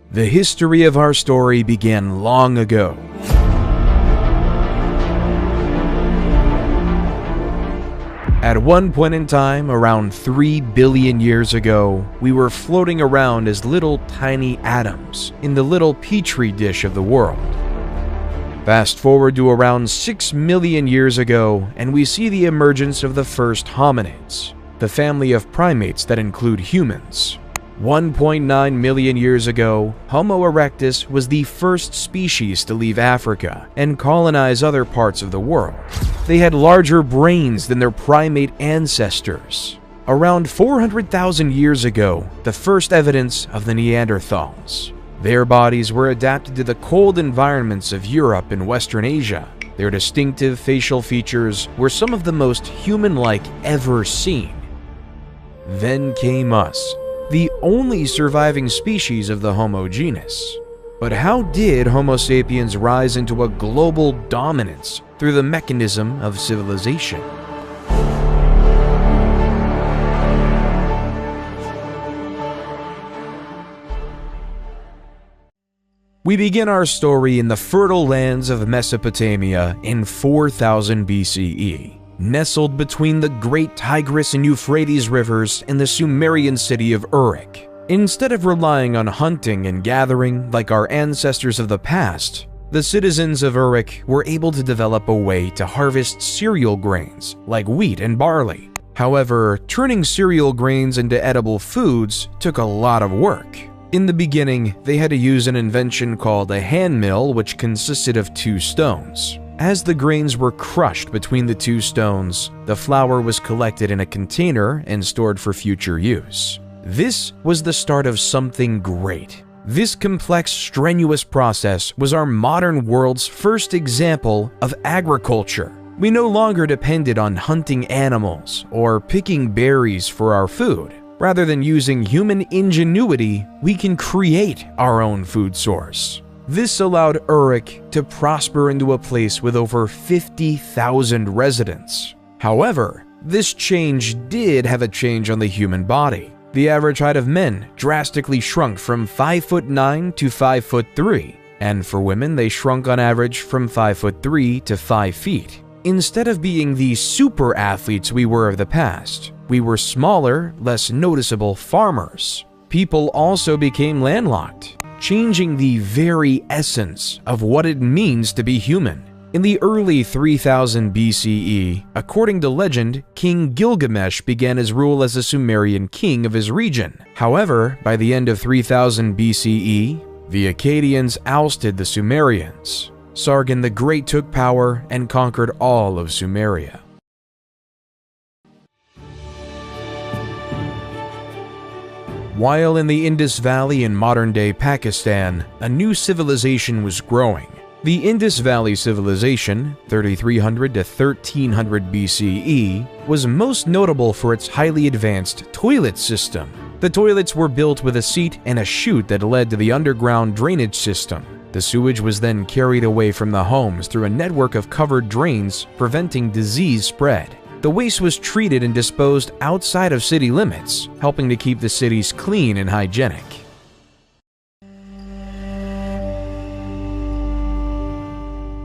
The history of our story began long ago. At one point in time, around 3 billion years ago, we were floating around as little tiny atoms in the little petri dish of the world. Fast forward to around 6 million years ago, and we see the emergence of the first hominids, the family of primates that include humans. 1.9 million years ago, Homo erectus was the first species to leave Africa and colonize other parts of the world. They had larger brains than their primate ancestors. Around 400,000 years ago, the first evidence of the Neanderthals. Their bodies were adapted to the cold environments of Europe and Western Asia. Their distinctive facial features were some of the most human-like ever seen. Then came us, the only surviving species of the Homo genus. But how did Homo sapiens rise into a global dominance through the mechanism of civilization? We begin our story in the fertile lands of Mesopotamia in 4000 BCE. Nestled between the great Tigris and Euphrates rivers in the Sumerian city of Uruk. Instead of relying on hunting and gathering like our ancestors of the past, the citizens of Uruk were able to develop a way to harvest cereal grains like wheat and barley. However, turning cereal grains into edible foods took a lot of work. In the beginning, they had to use an invention called a hand mill, which consisted of 2 stones. As the grains were crushed between the 2 stones, the flour was collected in a container and stored for future use. This was the start of something great. This complex, strenuous process was our modern world's first example of agriculture. We no longer depended on hunting animals or picking berries for our food. Rather than using human ingenuity, we can create our own food source. This allowed Uruk to prosper into a place with over 50,000 residents. However, this change did have a change on the human body. The average height of men drastically shrunk from 5'9" to 5'3", and for women they shrunk on average from 5'3" to 5 feet. Instead of being the super athletes we were of the past, we were smaller, less noticeable farmers. People also became landlocked, changing the very essence of what it means to be human. In the early 3000 BCE, according to legend, King Gilgamesh began his rule as a Sumerian king of his region. However, by the end of 3000 BCE, the Akkadians ousted the Sumerians. Sargon the Great took power and conquered all of Sumeria. While in the Indus Valley in modern-day Pakistan, a new civilization was growing. The Indus Valley Civilization, 3300 to 1300 BCE, was most notable for its highly advanced toilet system. The toilets were built with a seat and a chute that led to the underground drainage system. The sewage was then carried away from the homes through a network of covered drains, preventing disease spread. The waste was treated and disposed outside of city limits, helping to keep the cities clean and hygienic.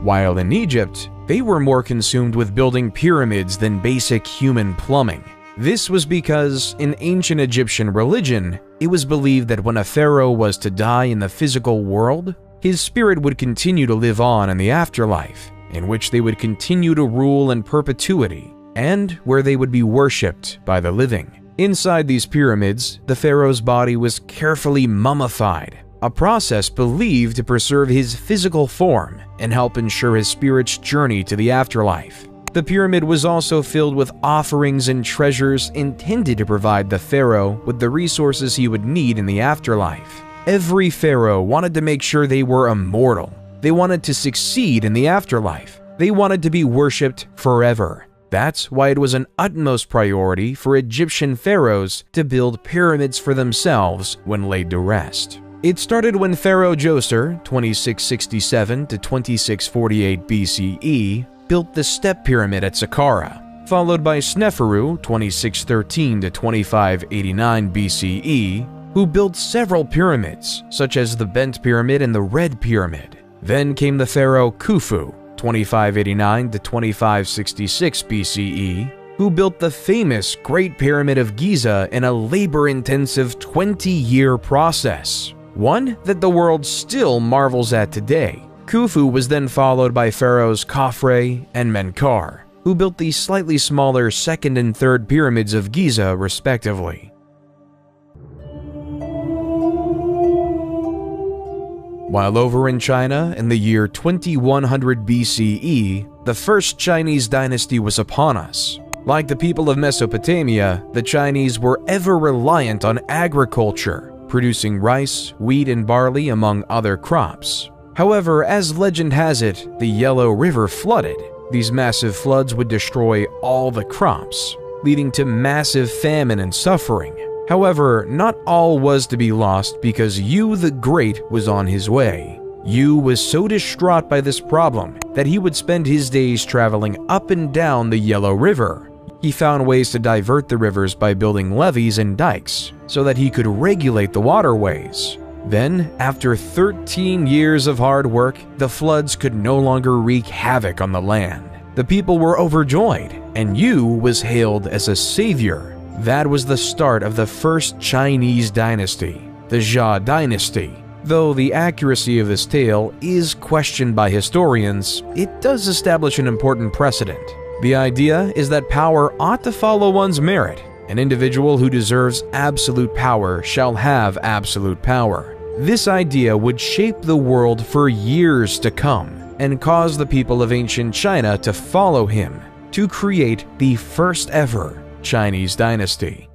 While in Egypt, they were more consumed with building pyramids than basic human plumbing. This was because, in ancient Egyptian religion, it was believed that when a pharaoh was to die in the physical world, his spirit would continue to live on in the afterlife, in which they would continue to rule in perpetuity, and where they would be worshipped by the living. Inside these pyramids, the pharaoh's body was carefully mummified, a process believed to preserve his physical form and help ensure his spirit's journey to the afterlife. The pyramid was also filled with offerings and treasures intended to provide the pharaoh with the resources he would need in the afterlife. Every pharaoh wanted to make sure they were immortal. They wanted to succeed in the afterlife. They wanted to be worshipped forever. That's why it was an utmost priority for Egyptian pharaohs to build pyramids for themselves when laid to rest. It started when Pharaoh Djoser, 2667 to 2648 BCE, built the Step Pyramid at Saqqara, followed by Sneferu, 2613 to 2589 BCE, who built several pyramids, such as the Bent Pyramid and the Red Pyramid. Then came the pharaoh Khufu, 2589 to 2566 BCE, who built the famous Great Pyramid of Giza in a labor-intensive 20-year process, one that the world still marvels at today. Khufu was then followed by pharaohs Khafre and Menkaure, who built the slightly smaller second and third pyramids of Giza respectively. While over in China in the year 2100 BCE, the first Chinese dynasty was upon us. Like the people of Mesopotamia, the Chinese were ever reliant on agriculture, producing rice, wheat, and barley among other crops. However, as legend has it, the Yellow River flooded. These massive floods would destroy all the crops, leading to massive famine and suffering. However, not all was to be lost because Yu the Great was on his way. Yu was so distraught by this problem that he would spend his days traveling up and down the Yellow River. He found ways to divert the rivers by building levees and dikes so that he could regulate the waterways. Then, after 13 years of hard work, the floods could no longer wreak havoc on the land. The people were overjoyed, and Yu was hailed as a savior. That was the start of the first Chinese dynasty, the Jia dynasty. Though the accuracy of this tale is questioned by historians, it does establish an important precedent. The idea is that power ought to follow one's merit. An individual who deserves absolute power shall have absolute power. This idea would shape the world for years to come and cause the people of ancient China to follow him to create the first ever Chinese dynasty.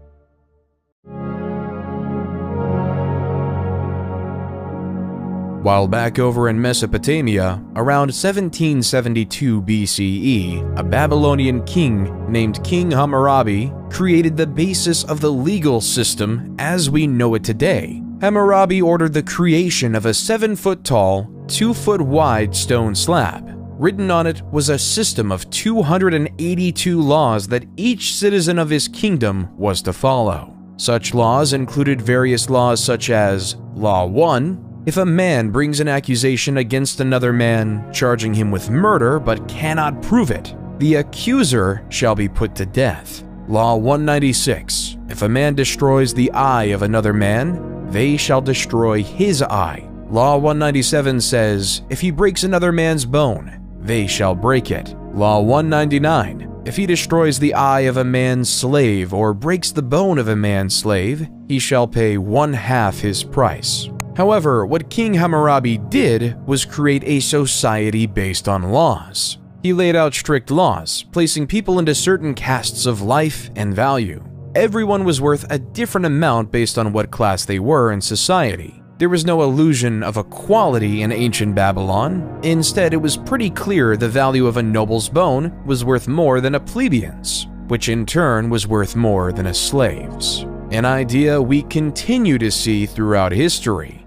While back over in Mesopotamia, around 1772 BCE, a Babylonian king named King Hammurabi created the basis of the legal system as we know it today. Hammurabi ordered the creation of a 7-foot-tall, 2-foot-wide stone slab. Written on it was a system of 282 laws that each citizen of his kingdom was to follow. Such laws included various laws such as Law 1, if a man brings an accusation against another man, charging him with murder but cannot prove it, the accuser shall be put to death. Law 196, if a man destroys the eye of another man, they shall destroy his eye. Law 197 says, if he breaks another man's bone, they shall break it. Law 199, if he destroys the eye of a man's slave or breaks the bone of a man's slave, he shall pay 1/2 his price. However, what King Hammurabi did was create a society based on laws. He laid out strict laws, placing people into certain castes of life and value. Everyone was worth a different amount based on what class they were in society. There was no illusion of equality in ancient Babylon. Instead, it was pretty clear the value of a noble's bone was worth more than a plebeian's, which in turn was worth more than a slave's. An idea we continue to see throughout history.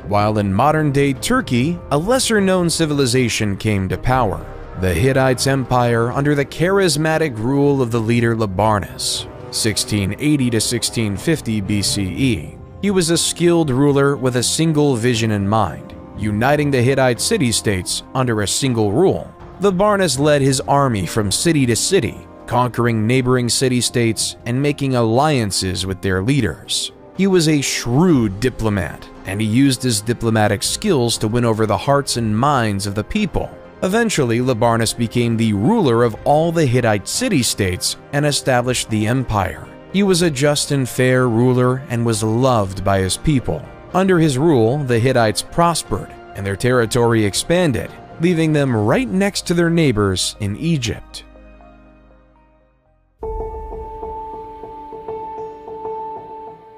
While in modern-day Turkey, a lesser-known civilization came to power. The Hittites Empire under the charismatic rule of the leader Labarnus, 1680 to 1650 BCE. He was a skilled ruler with a single vision in mind, uniting the Hittite city-states under a single rule. Labarnus led his army from city to city, conquering neighboring city-states and making alliances with their leaders. He was a shrewd diplomat, and he used his diplomatic skills to win over the hearts and minds of the people. Eventually, Labarnus became the ruler of all the Hittite city-states and established the empire. He was a just and fair ruler and was loved by his people. Under his rule, the Hittites prospered and their territory expanded, leaving them right next to their neighbors in Egypt.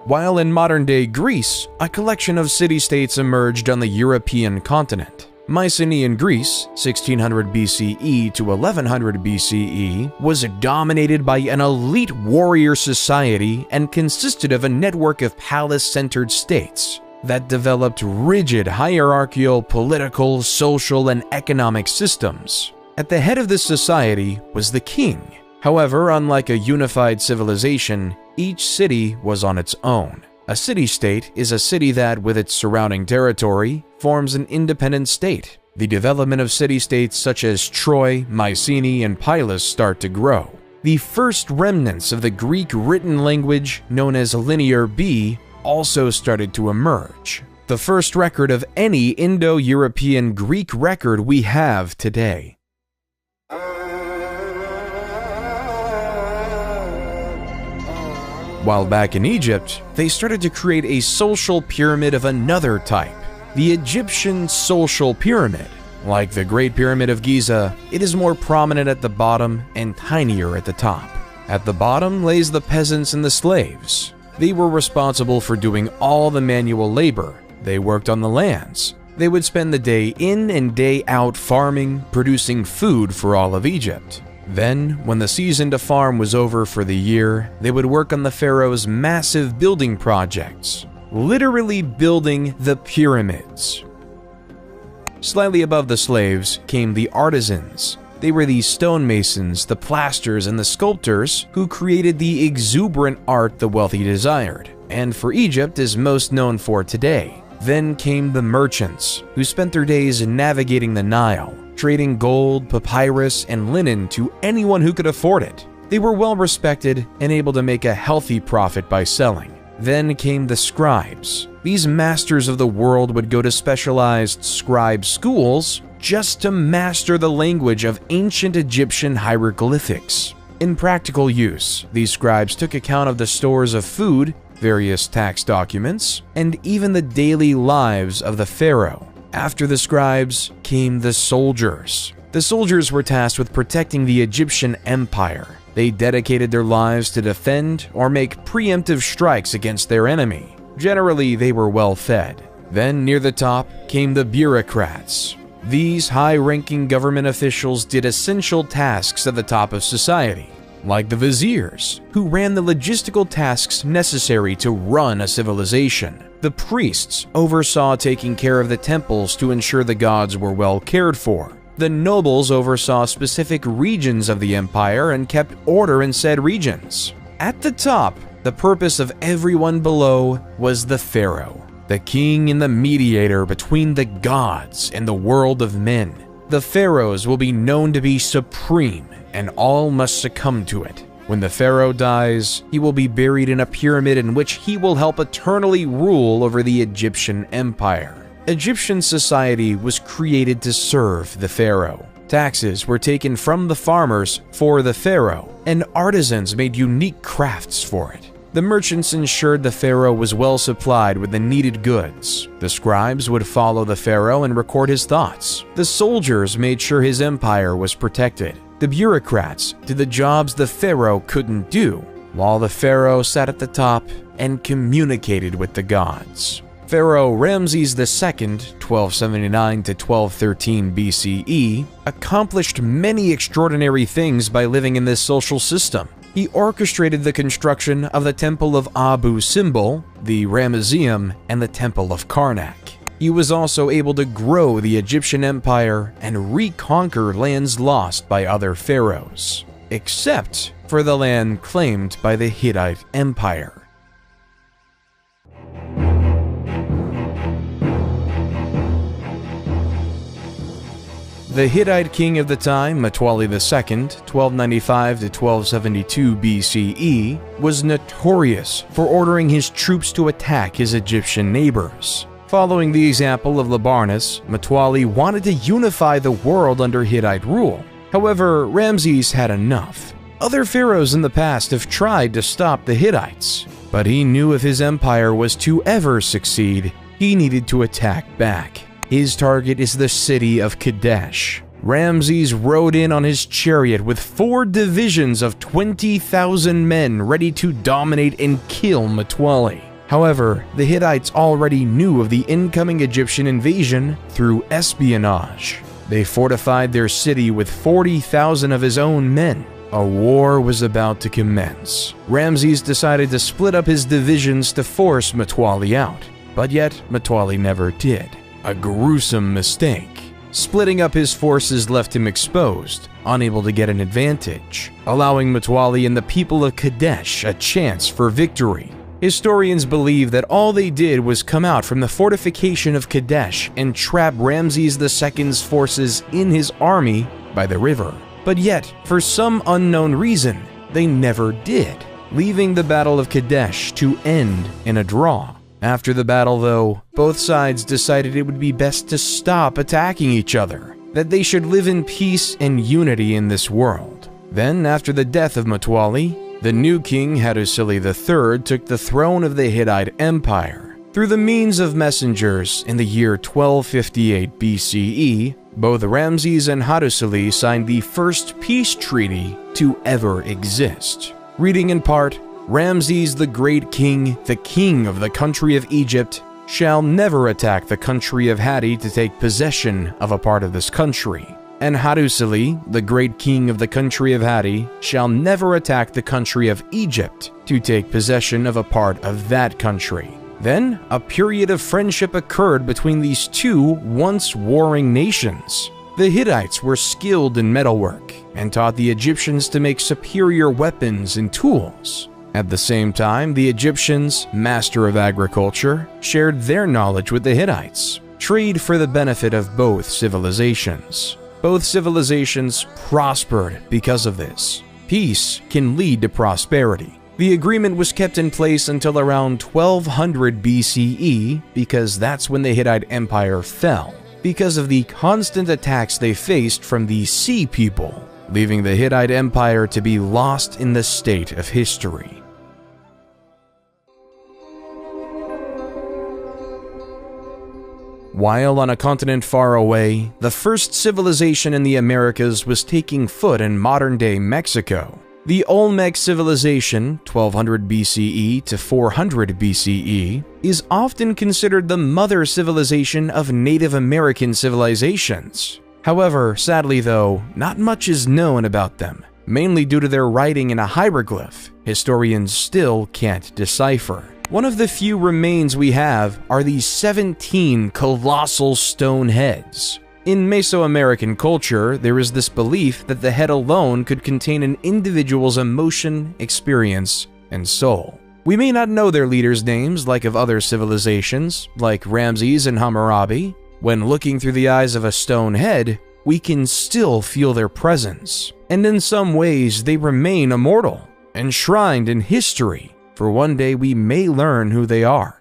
While in modern-day Greece, a collection of city-states emerged on the European continent. Mycenaean Greece, 1600 BCE to 1100 BCE, was dominated by an elite warrior society and consisted of a network of palace-centered states that developed rigid hierarchical, political, social, and economic systems. At the head of this society was the king. However, unlike a unified civilization, each city was on its own. A city-state is a city that, with its surrounding territory, forms an independent state. The development of city-states such as Troy, Mycenae, and Pylos start to grow. The first remnants of the Greek written language, known as Linear B, also started to emerge. The first record of any Indo-European Greek record we have today. While back in Egypt, they started to create a social pyramid of another type, the Egyptian social pyramid. Like the Great Pyramid of Giza, it is more prominent at the bottom and tinier at the top. At the bottom lays the peasants and the slaves. They were responsible for doing all the manual labor. They worked on the lands. They would spend the day in and day out farming, producing food for all of Egypt. Then, when the season to farm was over for the year, they would work on the pharaoh's massive building projects, literally building the pyramids. Slightly above the slaves came the artisans. They were the stonemasons, the plasters, and the sculptors who created the exuberant art the wealthy desired, and for Egypt is most known for today. Then came the merchants, who spent their days navigating the Nile, trading gold, papyrus, and linen to anyone who could afford it. They were well respected and able to make a healthy profit by selling. Then came the scribes. These masters of the world would go to specialized scribe schools just to master the language of ancient Egyptian hieroglyphics. In practical use, these scribes took account of the stores of food, various tax documents, and even the daily lives of the pharaoh. After the scribes came the soldiers. The soldiers were tasked with protecting the Egyptian empire. They dedicated their lives to defend or make preemptive strikes against their enemy. Generally, they were well fed. Then, near the top, came the bureaucrats. These high-ranking government officials did essential tasks at the top of society, like the viziers, who ran the logistical tasks necessary to run a civilization. The priests oversaw taking care of the temples to ensure the gods were well cared for. The nobles oversaw specific regions of the empire and kept order in said regions. At the top, the purpose of everyone below was the pharaoh, the king and the mediator between the gods and the world of men. The pharaohs will be known to be supreme, and all must succumb to it. When the pharaoh dies, he will be buried in a pyramid in which he will help eternally rule over the Egyptian empire. Egyptian society was created to serve the pharaoh. Taxes were taken from the farmers for the pharaoh, and artisans made unique crafts for it. The merchants ensured the pharaoh was well supplied with the needed goods. The scribes would follow the pharaoh and record his thoughts. The soldiers made sure his empire was protected. The bureaucrats did the jobs the pharaoh couldn't do, while the pharaoh sat at the top and communicated with the gods. Pharaoh Ramses II, 1279 to 1213 BCE, accomplished many extraordinary things by living in this social system. He orchestrated the construction of the Temple of Abu Simbel, the Ramesseum, and the Temple of Karnak. He was also able to grow the Egyptian empire and reconquer lands lost by other pharaohs, except for the land claimed by the Hittite Empire. The Hittite king of the time, Mtwali II, 1295 to 1272 BCE, was notorious for ordering his troops to attack his Egyptian neighbors. Following the example of Labarnus, Mtwali wanted to unify the world under Hittite rule. However, Ramses had enough. Other pharaohs in the past have tried to stop the Hittites, but he knew if his empire was to ever succeed, he needed to attack back. His target is the city of Kadesh. Ramses rode in on his chariot with 4 divisions of 20,000 men ready to dominate and kill Mtwali. However, the Hittites already knew of the incoming Egyptian invasion through espionage. They fortified their city with 40,000 of his own men. A war was about to commence. Ramses decided to split up his divisions to force Mtwali out, but yet Mtwali never did. A gruesome mistake. Splitting up his forces left him exposed, unable to get an advantage, allowing Mutawalli and the people of Kadesh a chance for victory. Historians believe that all they did was come out from the fortification of Kadesh and trap Ramses II's forces in his army by the river. But yet, for some unknown reason, they never did, leaving the Battle of Kadesh to end in a draw. After the battle, though, both sides decided it would be best to stop attacking each other, that they should live in peace and unity in this world. Then, after the death of Mutawalli, the new king Hattusili III took the throne of the Hittite Empire. Through the means of messengers in the year 1258 BCE, both Ramses and Hattusili signed the first peace treaty to ever exist. Reading in part, Ramses the Great King, the king of the country of Egypt, shall never attack the country of Hatti to take possession of a part of this country. And Hattusili, the great king of the country of Hatti, shall never attack the country of Egypt to take possession of a part of that country. Then, a period of friendship occurred between these two once warring nations. The Hittites were skilled in metalwork and taught the Egyptians to make superior weapons and tools. At the same time, the Egyptians, master of agriculture, shared their knowledge with the Hittites, trade for the benefit of both civilizations. Both civilizations prospered because of this. Peace can lead to prosperity. The agreement was kept in place until around 1200 BCE because that's when the Hittite Empire fell, because of the constant attacks they faced from the Sea People, leaving the Hittite Empire to be lost in the state of history. While on a continent far away, the first civilization in the Americas was taking foot in modern-day Mexico. The Olmec civilization, 1200 BCE to 400 BCE, is often considered the mother civilization of Native American civilizations. However, sadly though, not much is known about them, mainly due to their writing in a hieroglyph historians still can't decipher. One of the few remains we have are these 17 colossal stone heads. In Mesoamerican culture, there is this belief that the head alone could contain an individual's emotion, experience, and soul. We may not know their leaders' names like of other civilizations, like Ramses and Hammurabi. When looking through the eyes of a stone head, we can still feel their presence, and in some ways they remain immortal, enshrined in history, for one day we may learn who they are.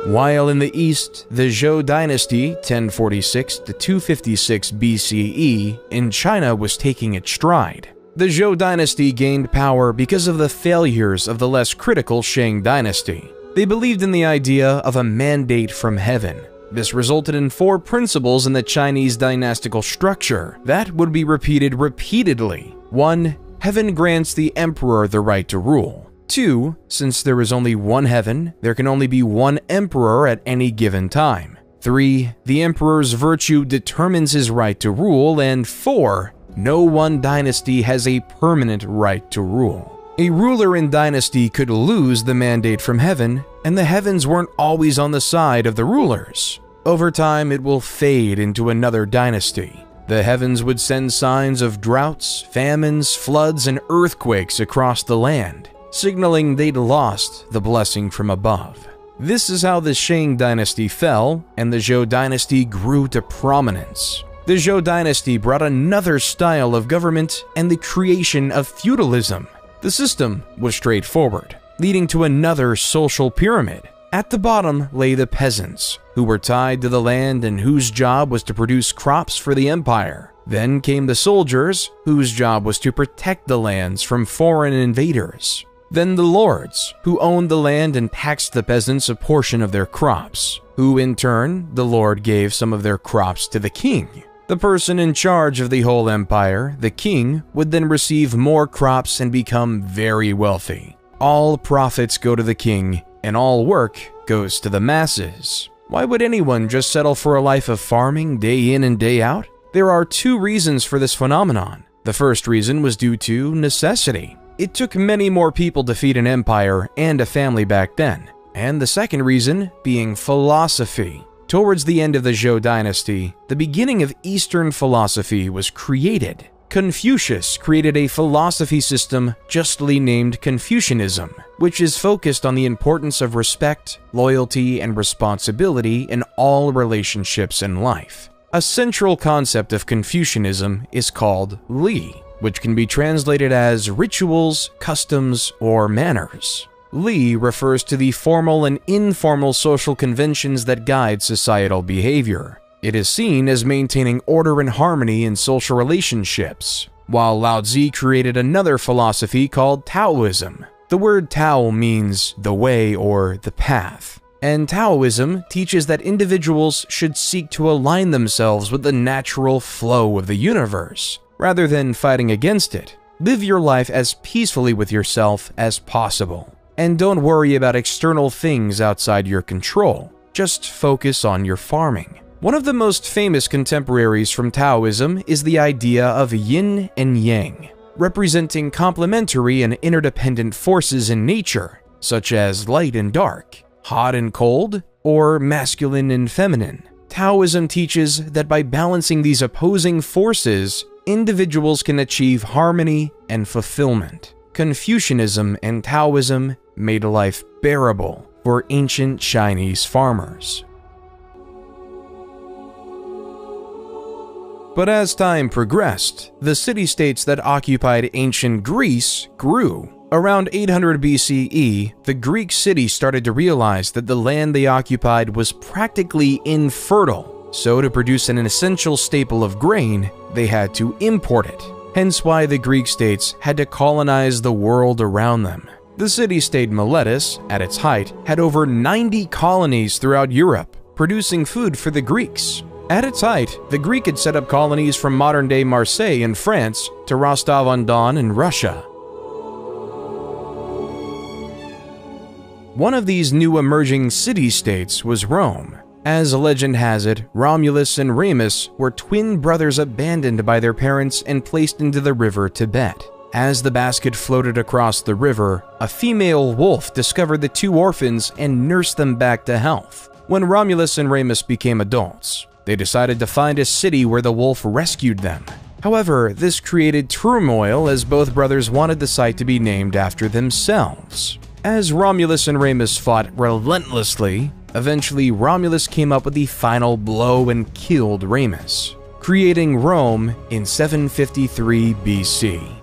While in the east, the Zhou dynasty, 1046 to 256 BCE, in China was taking its stride. The Zhou dynasty gained power because of the failures of the less critical Shang dynasty. They believed in the idea of a mandate from heaven. This resulted in 4 principles in the Chinese dynastical structure that would be repeated repeatedly. 1. Heaven grants the emperor the right to rule. 2. Since there is only one heaven, there can only be one emperor at any given time. 3. The emperor's virtue determines his right to rule. And 4. No one dynasty has a permanent right to rule. A ruler in dynasty could lose the mandate from heaven, and the heavens weren't always on the side of the rulers. Over time, it will fade into another dynasty. The heavens would send signs of droughts, famines, floods, and earthquakes across the land, signaling they'd lost the blessing from above. This is how the Shang dynasty fell, and the Zhou dynasty grew to prominence. The Zhou dynasty brought another style of government and the creation of feudalism. The system was straightforward, leading to another social pyramid. At the bottom lay the peasants, who were tied to the land and whose job was to produce crops for the empire. Then came the soldiers, whose job was to protect the lands from foreign invaders. Then the lords, who owned the land and taxed the peasants a portion of their crops, who in turn, the lord gave some of their crops to the king. The person in charge of the whole empire, the king, would then receive more crops and become very wealthy. All profits go to the king, and all work goes to the masses. Why would anyone just settle for a life of farming day in and day out? There are 2 reasons for this phenomenon. The first reason was due to necessity. It took many more people to feed an empire and a family back then. And the second reason being philosophy. Towards the end of the Zhou dynasty, the beginning of Eastern philosophy was created. Confucius created a philosophy system justly named Confucianism, which is focused on the importance of respect, loyalty, and responsibility in all relationships in life. A central concept of Confucianism is called Li, which can be translated as rituals, customs, or manners. Li refers to the formal and informal social conventions that guide societal behavior. It is seen as maintaining order and harmony in social relationships, while Lao Tzu created another philosophy called Taoism. The word Tao means the way or the path, and Taoism teaches that individuals should seek to align themselves with the natural flow of the universe, rather than fighting against it. Live your life as peacefully with yourself as possible, and don't worry about external things outside your control. Just focus on your farming. One of the most famous contemporaries from Taoism is the idea of yin and yang, representing complementary and interdependent forces in nature, such as light and dark, hot and cold, or masculine and feminine. Taoism teaches that by balancing these opposing forces, individuals can achieve harmony and fulfillment. Confucianism and Taoism made life bearable for ancient Chinese farmers. But as time progressed, the city-states that occupied ancient Greece grew. Around 800 BCE, the Greek city started to realize that the land they occupied was practically infertile, so to produce an essential staple of grain, they had to import it. Hence why the Greek states had to colonize the world around them. The city-state Miletus, at its height, had over 90 colonies throughout Europe, producing food for the Greeks. At its height, the Greek had set up colonies from modern-day Marseille in France to Rostov-on-Don in Russia. One of these new emerging city-states was Rome. As legend has it, Romulus and Remus were twin brothers abandoned by their parents and placed into the river Tibet. As the basket floated across the river, a female wolf discovered the two orphans and nursed them back to health. When Romulus and Remus became adults, they decided to find a city where the wolf rescued them. However, this created turmoil as both brothers wanted the site to be named after themselves. As Romulus and Remus fought relentlessly, eventually Romulus came up with the final blow and killed Remus, creating Rome in 753 BC.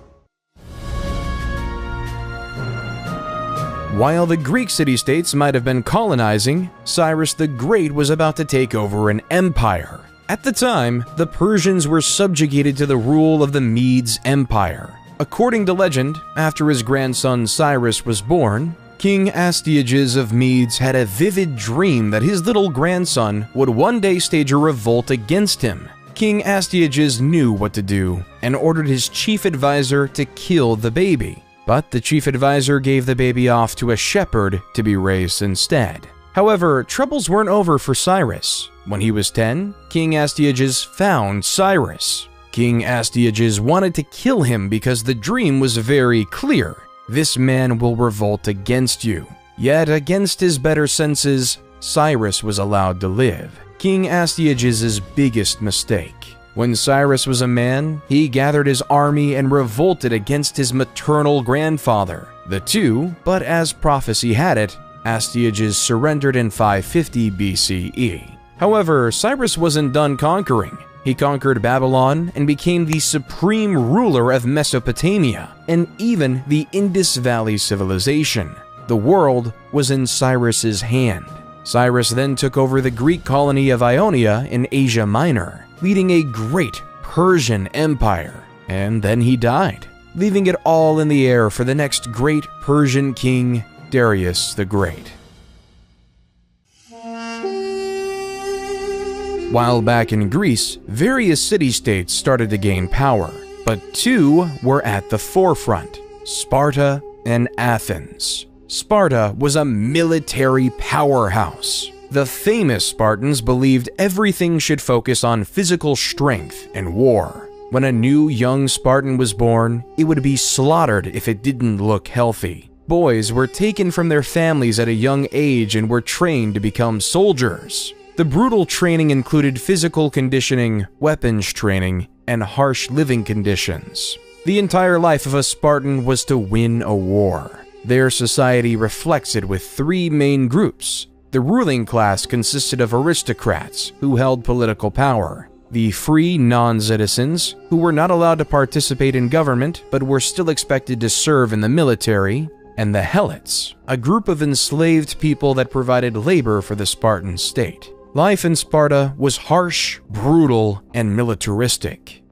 While the Greek city-states might have been colonizing, Cyrus the Great was about to take over an empire. At the time, the Persians were subjugated to the rule of the Medes Empire. According to legend, after his grandson Cyrus was born, King Astyages of Medes had a vivid dream that his little grandson would one day stage a revolt against him. King Astyages knew what to do and ordered his chief advisor to kill the baby. But the chief advisor gave the baby off to a shepherd to be raised instead. However, troubles weren't over for Cyrus. When he was 10, King Astyages found Cyrus. King Astyages wanted to kill him because the dream was very clear. This man will revolt against you. Yet, against his better senses, Cyrus was allowed to live. King Astyages' biggest mistake. When Cyrus was a man, he gathered his army and revolted against his maternal grandfather. The two, but as prophecy had it, Astyages surrendered in 550 BCE. However, Cyrus wasn't done conquering. He conquered Babylon and became the supreme ruler of Mesopotamia and even the Indus Valley civilization. The world was in Cyrus's hand. Cyrus then took over the Greek colony of Ionia in Asia Minor, leading a great Persian empire. And then he died, leaving it all in the air for the next great Persian king, Darius the Great. While back in Greece, various city-states started to gain power, but two were at the forefront: Sparta and Athens. Sparta was a military powerhouse. The famous Spartans believed everything should focus on physical strength and war. When a new young Spartan was born, it would be slaughtered if it didn't look healthy. Boys were taken from their families at a young age and were trained to become soldiers. The brutal training included physical conditioning, weapons training, and harsh living conditions. The entire life of a Spartan was to win a war. Their society reflects it with three main groups. The ruling class consisted of aristocrats who held political power, the free non-citizens who were not allowed to participate in government but were still expected to serve in the military, and the helots, a group of enslaved people that provided labor for the Spartan state. Life in Sparta was harsh, brutal, and militaristic.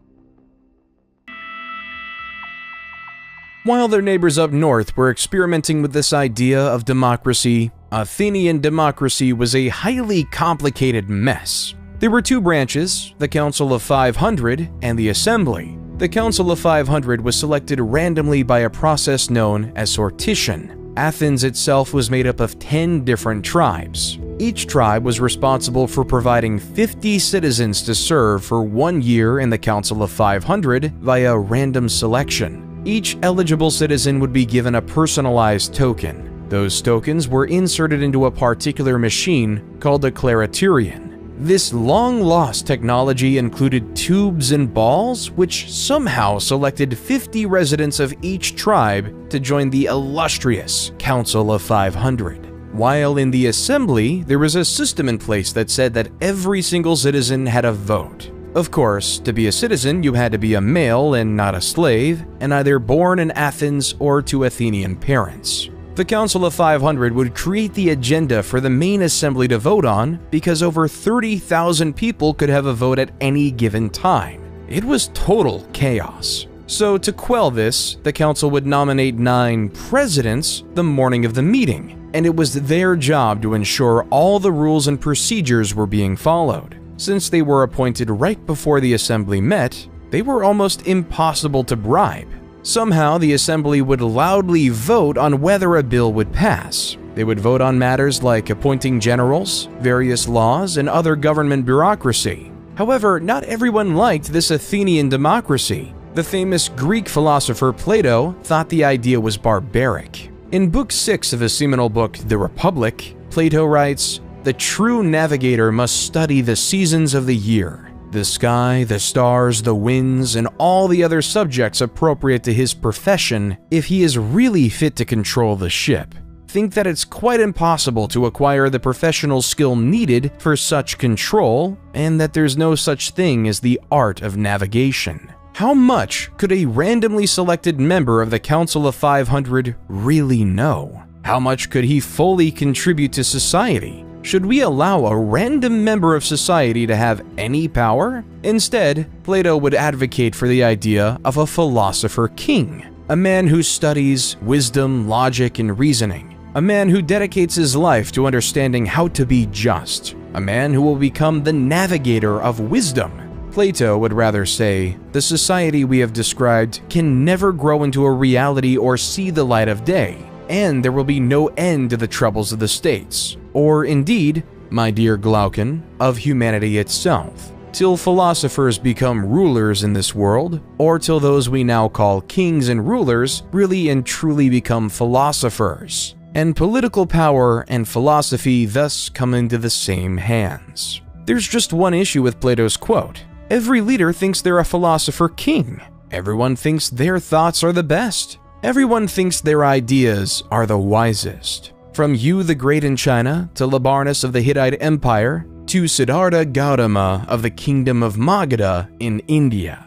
While their neighbors up north were experimenting with this idea of democracy, Athenian democracy was a highly complicated mess. There were two branches, the Council of 500 and the Assembly. The Council of 500 was selected randomly by a process known as sortition. Athens itself was made up of 10 different tribes. Each tribe was responsible for providing 50 citizens to serve for 1 year in the Council of 500 via random selection. Each eligible citizen would be given a personalized token. Those tokens were inserted into a particular machine called a clariturion. This long-lost technology included tubes and balls, which somehow selected 50 residents of each tribe to join the illustrious Council of 500. While in the Assembly, there was a system in place that said that every single citizen had a vote. Of course, to be a citizen, you had to be a male and not a slave, and either born in Athens or to Athenian parents. The Council of 500 would create the agenda for the main assembly to vote on because over 30,000 people could have a vote at any given time. It was total chaos. So to quell this, the council would nominate 9 presidents the morning of the meeting, and it was their job to ensure all the rules and procedures were being followed. Since they were appointed right before the assembly met, they were almost impossible to bribe. Somehow, the assembly would loudly vote on whether a bill would pass. They would vote on matters like appointing generals, various laws, and other government bureaucracy. However, not everyone liked this Athenian democracy. The famous Greek philosopher Plato thought the idea was barbaric. In Book 6 of his seminal book, The Republic, Plato writes, "The true navigator must study the seasons of the year, the sky, the stars, the winds, and all the other subjects appropriate to his profession if he is really fit to control the ship. Think that it's quite impossible to acquire the professional skill needed for such control, and that there's no such thing as the art of navigation." How much could a randomly selected member of the Council of 500 really know? How much could he fully contribute to society? Should we allow a random member of society to have any power? Instead, Plato would advocate for the idea of a philosopher king, a man who studies wisdom, logic, and reasoning, a man who dedicates his life to understanding how to be just, a man who will become the navigator of wisdom. Plato would rather say, the society we have described can never grow into a reality or see the light of day, and there will be no end to the troubles of the states, or indeed, my dear Glaucon, of humanity itself, till philosophers become rulers in this world, or till those we now call kings and rulers really and truly become philosophers, and political power and philosophy thus come into the same hands. There's just one issue with Plato's quote. Every leader thinks they're a philosopher king. Everyone thinks their thoughts are the best. Everyone thinks their ideas are the wisest. From Yu the Great in China, to Labarnus of the Hittite Empire, to Siddhartha Gautama of the Kingdom of Magadha in India.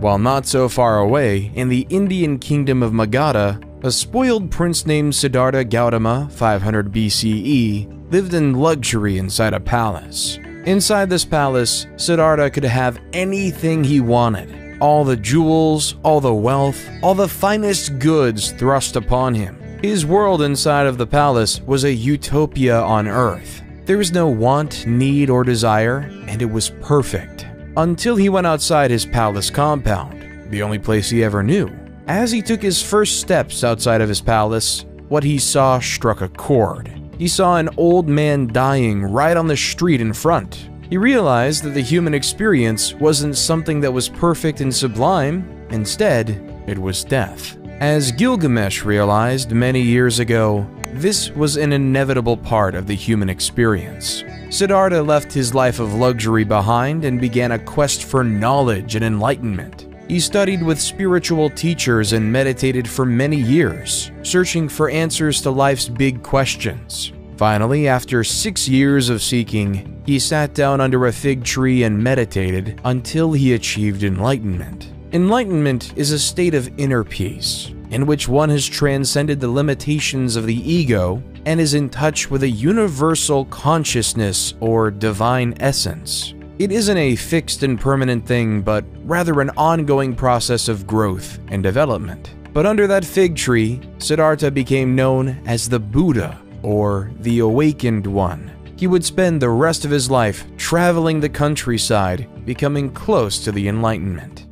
While not so far away, in the Indian Kingdom of Magadha, a spoiled prince named Siddhartha Gautama, 500 BCE, lived in luxury inside a palace. Inside this palace, Siddhartha could have anything he wanted. All the jewels, all the wealth, all the finest goods thrust upon him. His world inside of the palace was a utopia on earth. There was no want, need, or desire, and it was perfect. Until he went outside his palace compound, the only place he ever knew. As he took his first steps outside of his palace, what he saw struck a chord. He saw an old man dying right on the street in front. He realized that the human experience wasn't something that was perfect and sublime. Instead, it was death. As Gilgamesh realized many years ago, This was an inevitable part of the human experience. Siddhartha left his life of luxury behind and began a quest for knowledge and enlightenment. He studied with spiritual teachers and meditated for many years, searching for answers to life's big questions. Finally, after 6 years of seeking, he sat down under a fig tree and meditated until he achieved enlightenment. Enlightenment is a state of inner peace, in which one has transcended the limitations of the ego and is in touch with a universal consciousness or divine essence. It isn't a fixed and permanent thing, but rather an ongoing process of growth and development. But under that fig tree, Siddhartha became known as the Buddha, or the Awakened One. He would spend the rest of his life traveling the countryside, becoming close to the Enlightenment.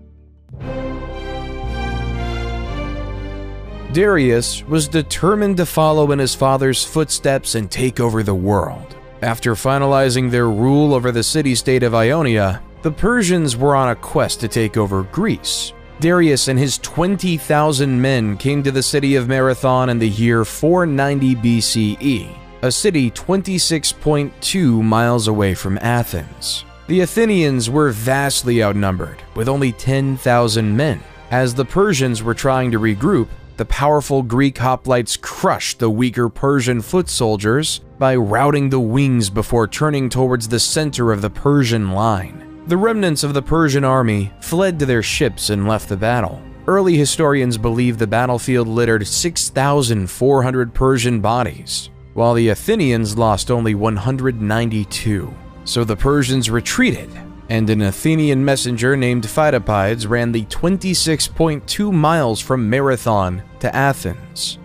Darius was determined to follow in his father's footsteps and take over the world. After finalizing their rule over the city-state of Ionia, the Persians were on a quest to take over Greece. Darius and his 20,000 men came to the city of Marathon in the year 490 BCE, a city 26.2 miles away from Athens. The Athenians were vastly outnumbered, with only 10,000 men. As the Persians were trying to regroup, the powerful Greek hoplites crushed the weaker Persian foot soldiers by routing the wings before turning towards the center of the Persian line. The remnants of the Persian army fled to their ships and left the battle. Early historians believe the battlefield littered 6,400 Persian bodies, while the Athenians lost only 192. So the Persians retreated, and an Athenian messenger named Pheidippides ran the 26.2 miles from Marathon to Athens,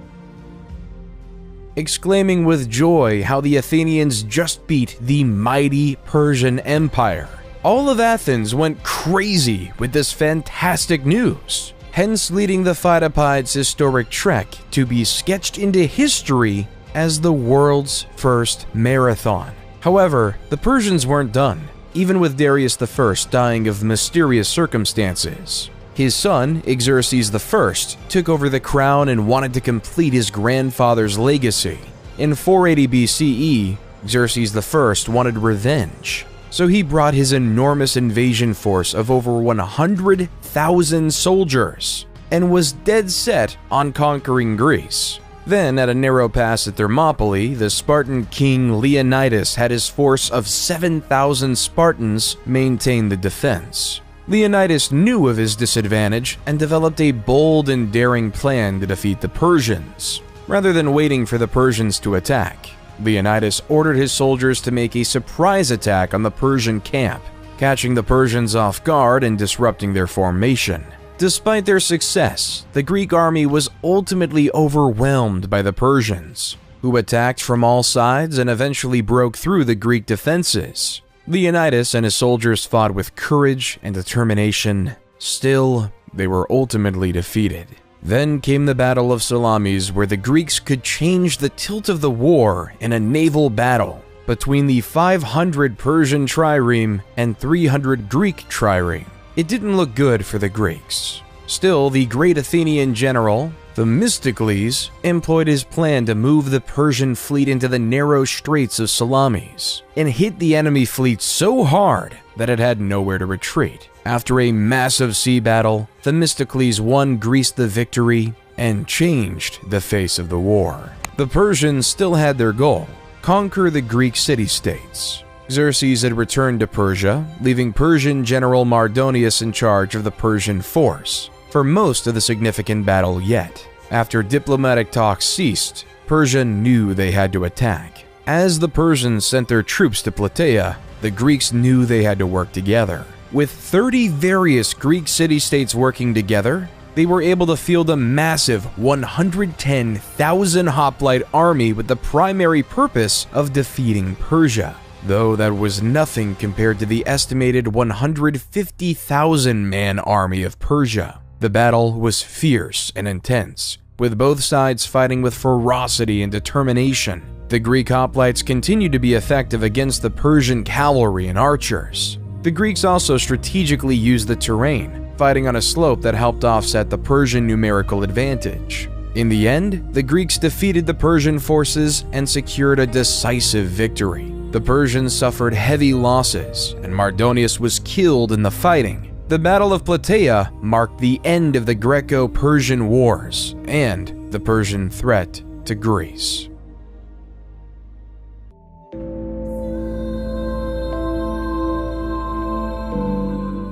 exclaiming with joy how the Athenians just beat the mighty Persian Empire. All of Athens went crazy with this fantastic news, hence leading the Pheidippides' historic trek to be sketched into history as the world's first marathon. However, the Persians weren't done, even with Darius I dying of mysterious circumstances. His son, Xerxes I, took over the crown and wanted to complete his grandfather's legacy. In 480 BCE, Xerxes I wanted revenge, so he brought his enormous invasion force of over 100,000 soldiers and was dead set on conquering Greece. Then, at a narrow pass at Thermopylae, the Spartan king Leonidas had his force of 7,000 Spartans maintain the defense. Leonidas knew of his disadvantage and developed a bold and daring plan to defeat the Persians. Rather than waiting for the Persians to attack, Leonidas ordered his soldiers to make a surprise attack on the Persian camp, catching the Persians off guard and disrupting their formation. Despite their success, the Greek army was ultimately overwhelmed by the Persians, who attacked from all sides and eventually broke through the Greek defenses. Leonidas and his soldiers fought with courage and determination. Still, they were ultimately defeated. Then came the Battle of Salamis, where the Greeks could change the tilt of the war in a naval battle between the 500 Persian trireme and 300 Greek trireme. It didn't look good for the Greeks. Still, the great Athenian general, Themistocles, employed his plan to move the Persian fleet into the narrow straits of Salamis and hit the enemy fleet so hard that it had nowhere to retreat. After a massive sea battle, Themistocles won Greece the victory and changed the face of the war. The Persians still had their goal: conquer the Greek city-states. Xerxes had returned to Persia, leaving Persian general Mardonius in charge of the Persian force for most of the significant battle yet. After diplomatic talks ceased, Persia knew they had to attack. As the Persians sent their troops to Plataea, the Greeks knew they had to work together. With 30 various Greek city-states working together, they were able to field a massive 110,000 hoplite army with the primary purpose of defeating Persia, though that was nothing compared to the estimated 150,000-man army of Persia. The battle was fierce and intense, with both sides fighting with ferocity and determination. The Greek hoplites continued to be effective against the Persian cavalry and archers. The Greeks also strategically used the terrain, fighting on a slope that helped offset the Persian numerical advantage. In the end, the Greeks defeated the Persian forces and secured a decisive victory. The Persians suffered heavy losses, and Mardonius was killed in the fighting. The Battle of Plataea marked the end of the Greco-Persian Wars and the Persian threat to Greece.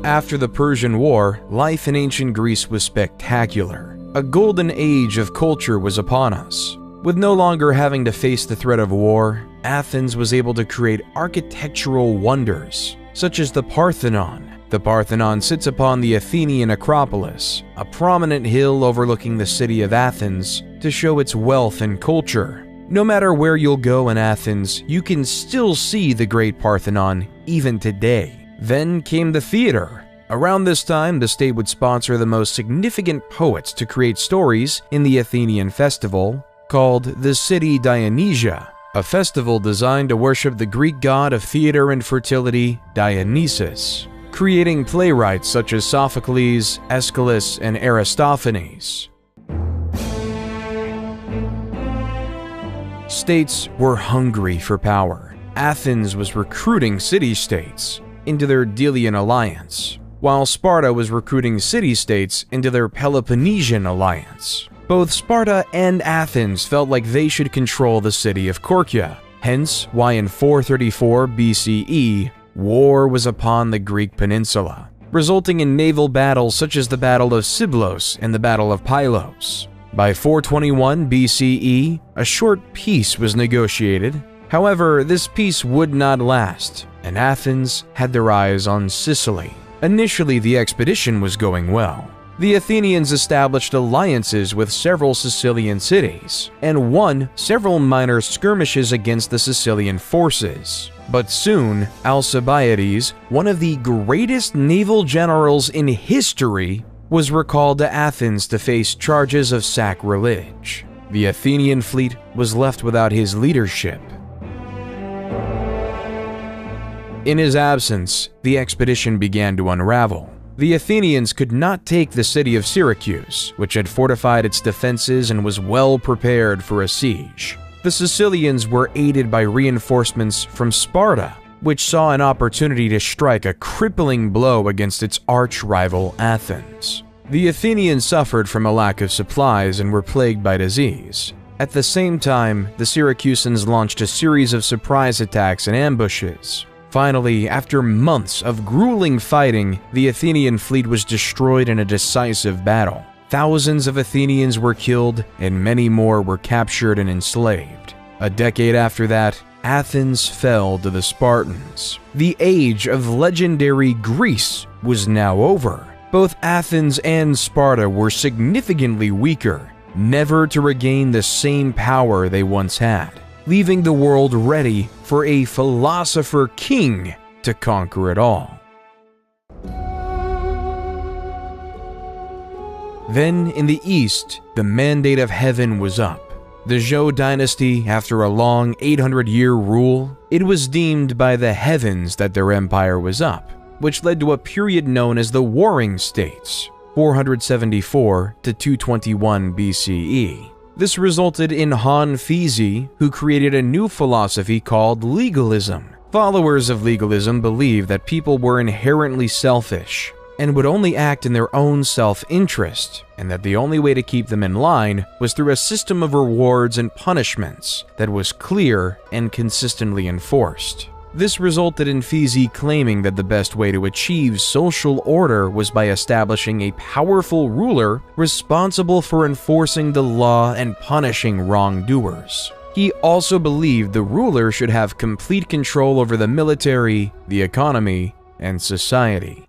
After the Persian War, life in ancient Greece was spectacular. A golden age of culture was upon us. With no longer having to face the threat of war, Athens was able to create architectural wonders, such as the Parthenon. The Parthenon sits upon the Athenian Acropolis, a prominent hill overlooking the city of Athens, to show its wealth and culture. No matter where you'll go in Athens, you can still see the Great Parthenon even today. Then came the theater. Around this time, the state would sponsor the most significant poets to create stories in the Athenian festival, called the City Dionysia, a festival designed to worship the Greek god of theater and fertility, Dionysus, creating playwrights such as Sophocles, Aeschylus, and Aristophanes. States were hungry for power. Athens was recruiting city-states into their Delian alliance, while Sparta was recruiting city-states into their Peloponnesian alliance. Both Sparta and Athens felt like they should control the city of Korkia, hence why in 434 BCE, war was upon the Greek peninsula, resulting in naval battles such as the Battle of Siblos and the Battle of Pylos. By 421 BCE, a short peace was negotiated. However, this peace would not last, and Athens had their eyes on Sicily. Initially, the expedition was going well. The Athenians established alliances with several Sicilian cities, and won several minor skirmishes against the Sicilian forces. But soon, Alcibiades, one of the greatest naval generals in history, was recalled to Athens to face charges of sacrilege. The Athenian fleet was left without his leadership. In his absence, the expedition began to unravel. The Athenians could not take the city of Syracuse, which had fortified its defenses and was well prepared for a siege. The Sicilians were aided by reinforcements from Sparta, which saw an opportunity to strike a crippling blow against its arch-rival Athens. The Athenians suffered from a lack of supplies and were plagued by disease. At the same time, the Syracusans launched a series of surprise attacks and ambushes. Finally, after months of grueling fighting, the Athenian fleet was destroyed in a decisive battle. Thousands of Athenians were killed, and many more were captured and enslaved. A decade after that, Athens fell to the Spartans. The age of legendary Greece was now over. Both Athens and Sparta were significantly weaker, never to regain the same power they once had, leaving the world ready for a philosopher king to conquer it all. Then, in the east, the mandate of heaven was up. The Zhou dynasty, after a long 800-year rule, it was deemed by the heavens that their empire was up, which led to a period known as the Warring States, 474 to 221 BCE. This resulted in Han Fizi, who created a new philosophy called legalism. Followers of legalism believed that people were inherently selfish and would only act in their own self-interest, and that the only way to keep them in line was through a system of rewards and punishments that was clear and consistently enforced. This resulted in Fizi claiming that the best way to achieve social order was by establishing a powerful ruler responsible for enforcing the law and punishing wrongdoers. He also believed the ruler should have complete control over the military, the economy, and society.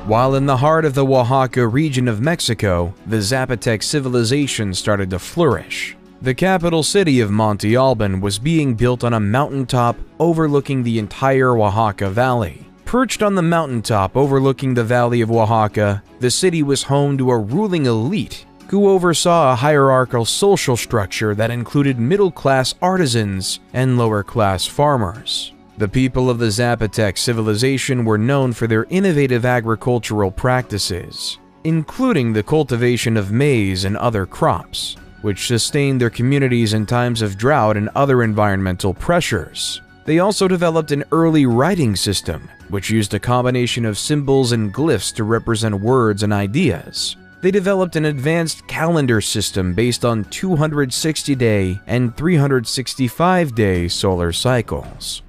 While in the heart of the Oaxaca region of Mexico, the Zapotec civilization started to flourish. The capital city of Monte Alban was being built on a mountaintop overlooking the entire Oaxaca Valley. Perched on the mountaintop overlooking the Valley of Oaxaca, the city was home to a ruling elite who oversaw a hierarchical social structure that included middle-class artisans and lower-class farmers. The people of the Zapotec civilization were known for their innovative agricultural practices. including the cultivation of maize and other crops, which sustained their communities in times of drought and other environmental pressures. They also developed an early writing system, which used a combination of symbols and glyphs to represent words and ideas. They developed an advanced calendar system based on 260-day and 365-day solar cycles.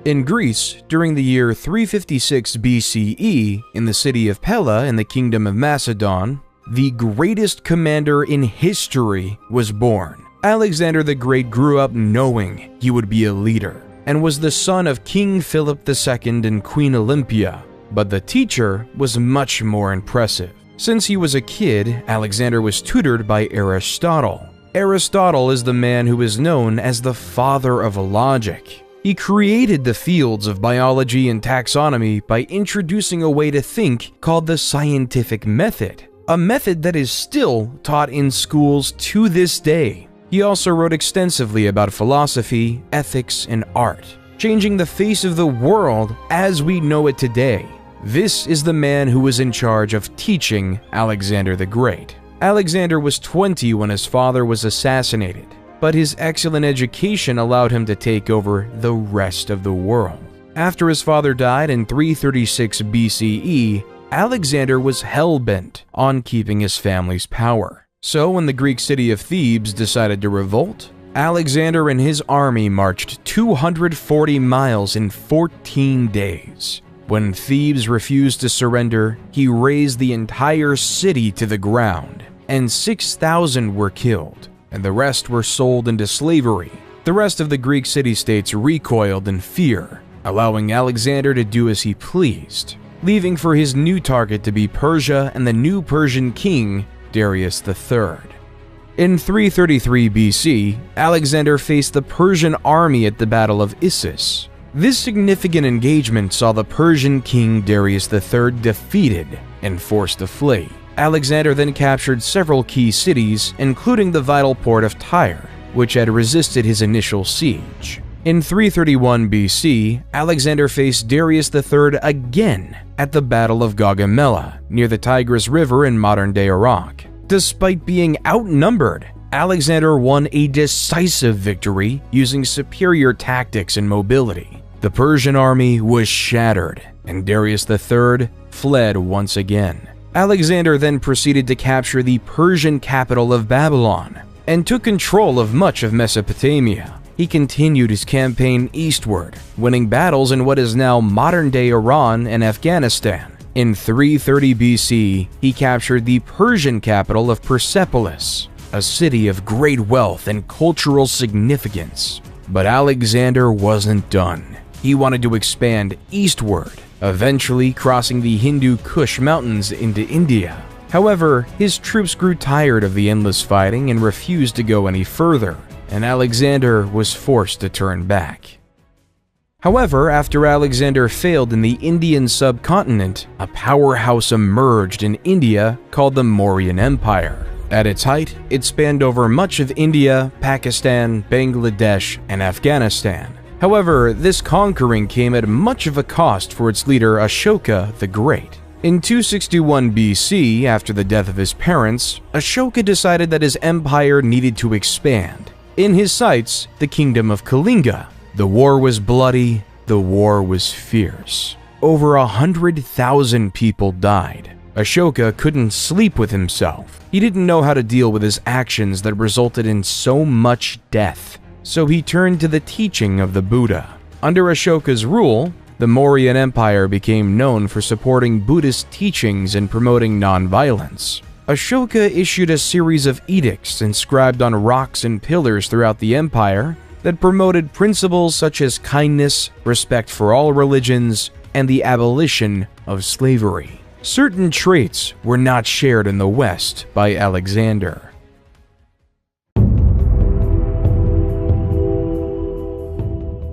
In Greece, during the year 356 BCE, in the city of Pella in the Kingdom of Macedon, the greatest commander in history was born. Alexander the Great grew up knowing he would be a leader, and was the son of King Philip II and Queen Olympia. But the teacher was much more impressive. Since he was a kid, Alexander was tutored by Aristotle. Aristotle is the man who is known as the father of logic. He created the fields of biology and taxonomy by introducing a way to think called the scientific method, a method that is still taught in schools to this day. He also wrote extensively about philosophy, ethics, and art, changing the face of the world as we know it today. This is the man who was in charge of teaching Alexander the Great. Alexander was 20 when his father was assassinated, but his excellent education allowed him to take over the rest of the world. After his father died in 336 BCE, Alexander was hell-bent on keeping his family's power. So when the Greek city of Thebes decided to revolt, Alexander and his army marched 240 miles in 14 days. When Thebes refused to surrender, he razed the entire city to the ground, and 6,000 were killed, and the rest were sold into slavery. The rest of the Greek city-states recoiled in fear, allowing Alexander to do as he pleased, leaving for his new target to be Persia and the new Persian king, Darius III. In 333 BC, Alexander faced the Persian army at the Battle of Issus. This significant engagement saw the Persian king Darius III defeated and forced to flee. Alexander then captured several key cities, including the vital port of Tyre, which had resisted his initial siege. In 331 BC, Alexander faced Darius III again at the Battle of Gaugamela, near the Tigris River in modern-day Iraq. Despite being outnumbered, Alexander won a decisive victory using superior tactics and mobility. The Persian army was shattered, and Darius III fled once again. Alexander then proceeded to capture the Persian capital of Babylon and took control of much of Mesopotamia. He continued his campaign eastward, winning battles in what is now modern-day Iran and Afghanistan. In 330 BC, he captured the Persian capital of Persepolis, a city of great wealth and cultural significance. But Alexander wasn't done. He wanted to expand eastward, eventually crossing the Hindu Kush Mountains into India. However, his troops grew tired of the endless fighting and refused to go any further, and Alexander was forced to turn back. However, after Alexander failed in the Indian subcontinent, a powerhouse emerged in India called the Mauryan Empire. At its height, it spanned over much of India, Pakistan, Bangladesh, and Afghanistan. However, this conquering came at much of a cost for its leader Ashoka the Great. In 261 BC, after the death of his parents, Ashoka decided that his empire needed to expand. In his sights, the kingdom of Kalinga. The war was bloody, the war was fierce. Over 100,000 people died. Ashoka couldn't sleep with himself. He didn't know how to deal with his actions that resulted in so much death. So he turned to the teaching of the Buddha. Under Ashoka's rule, the Mauryan Empire became known for supporting Buddhist teachings and promoting nonviolence. Ashoka issued a series of edicts inscribed on rocks and pillars throughout the empire that promoted principles such as kindness, respect for all religions, and the abolition of slavery. Certain traits were not shared in the West by Alexander.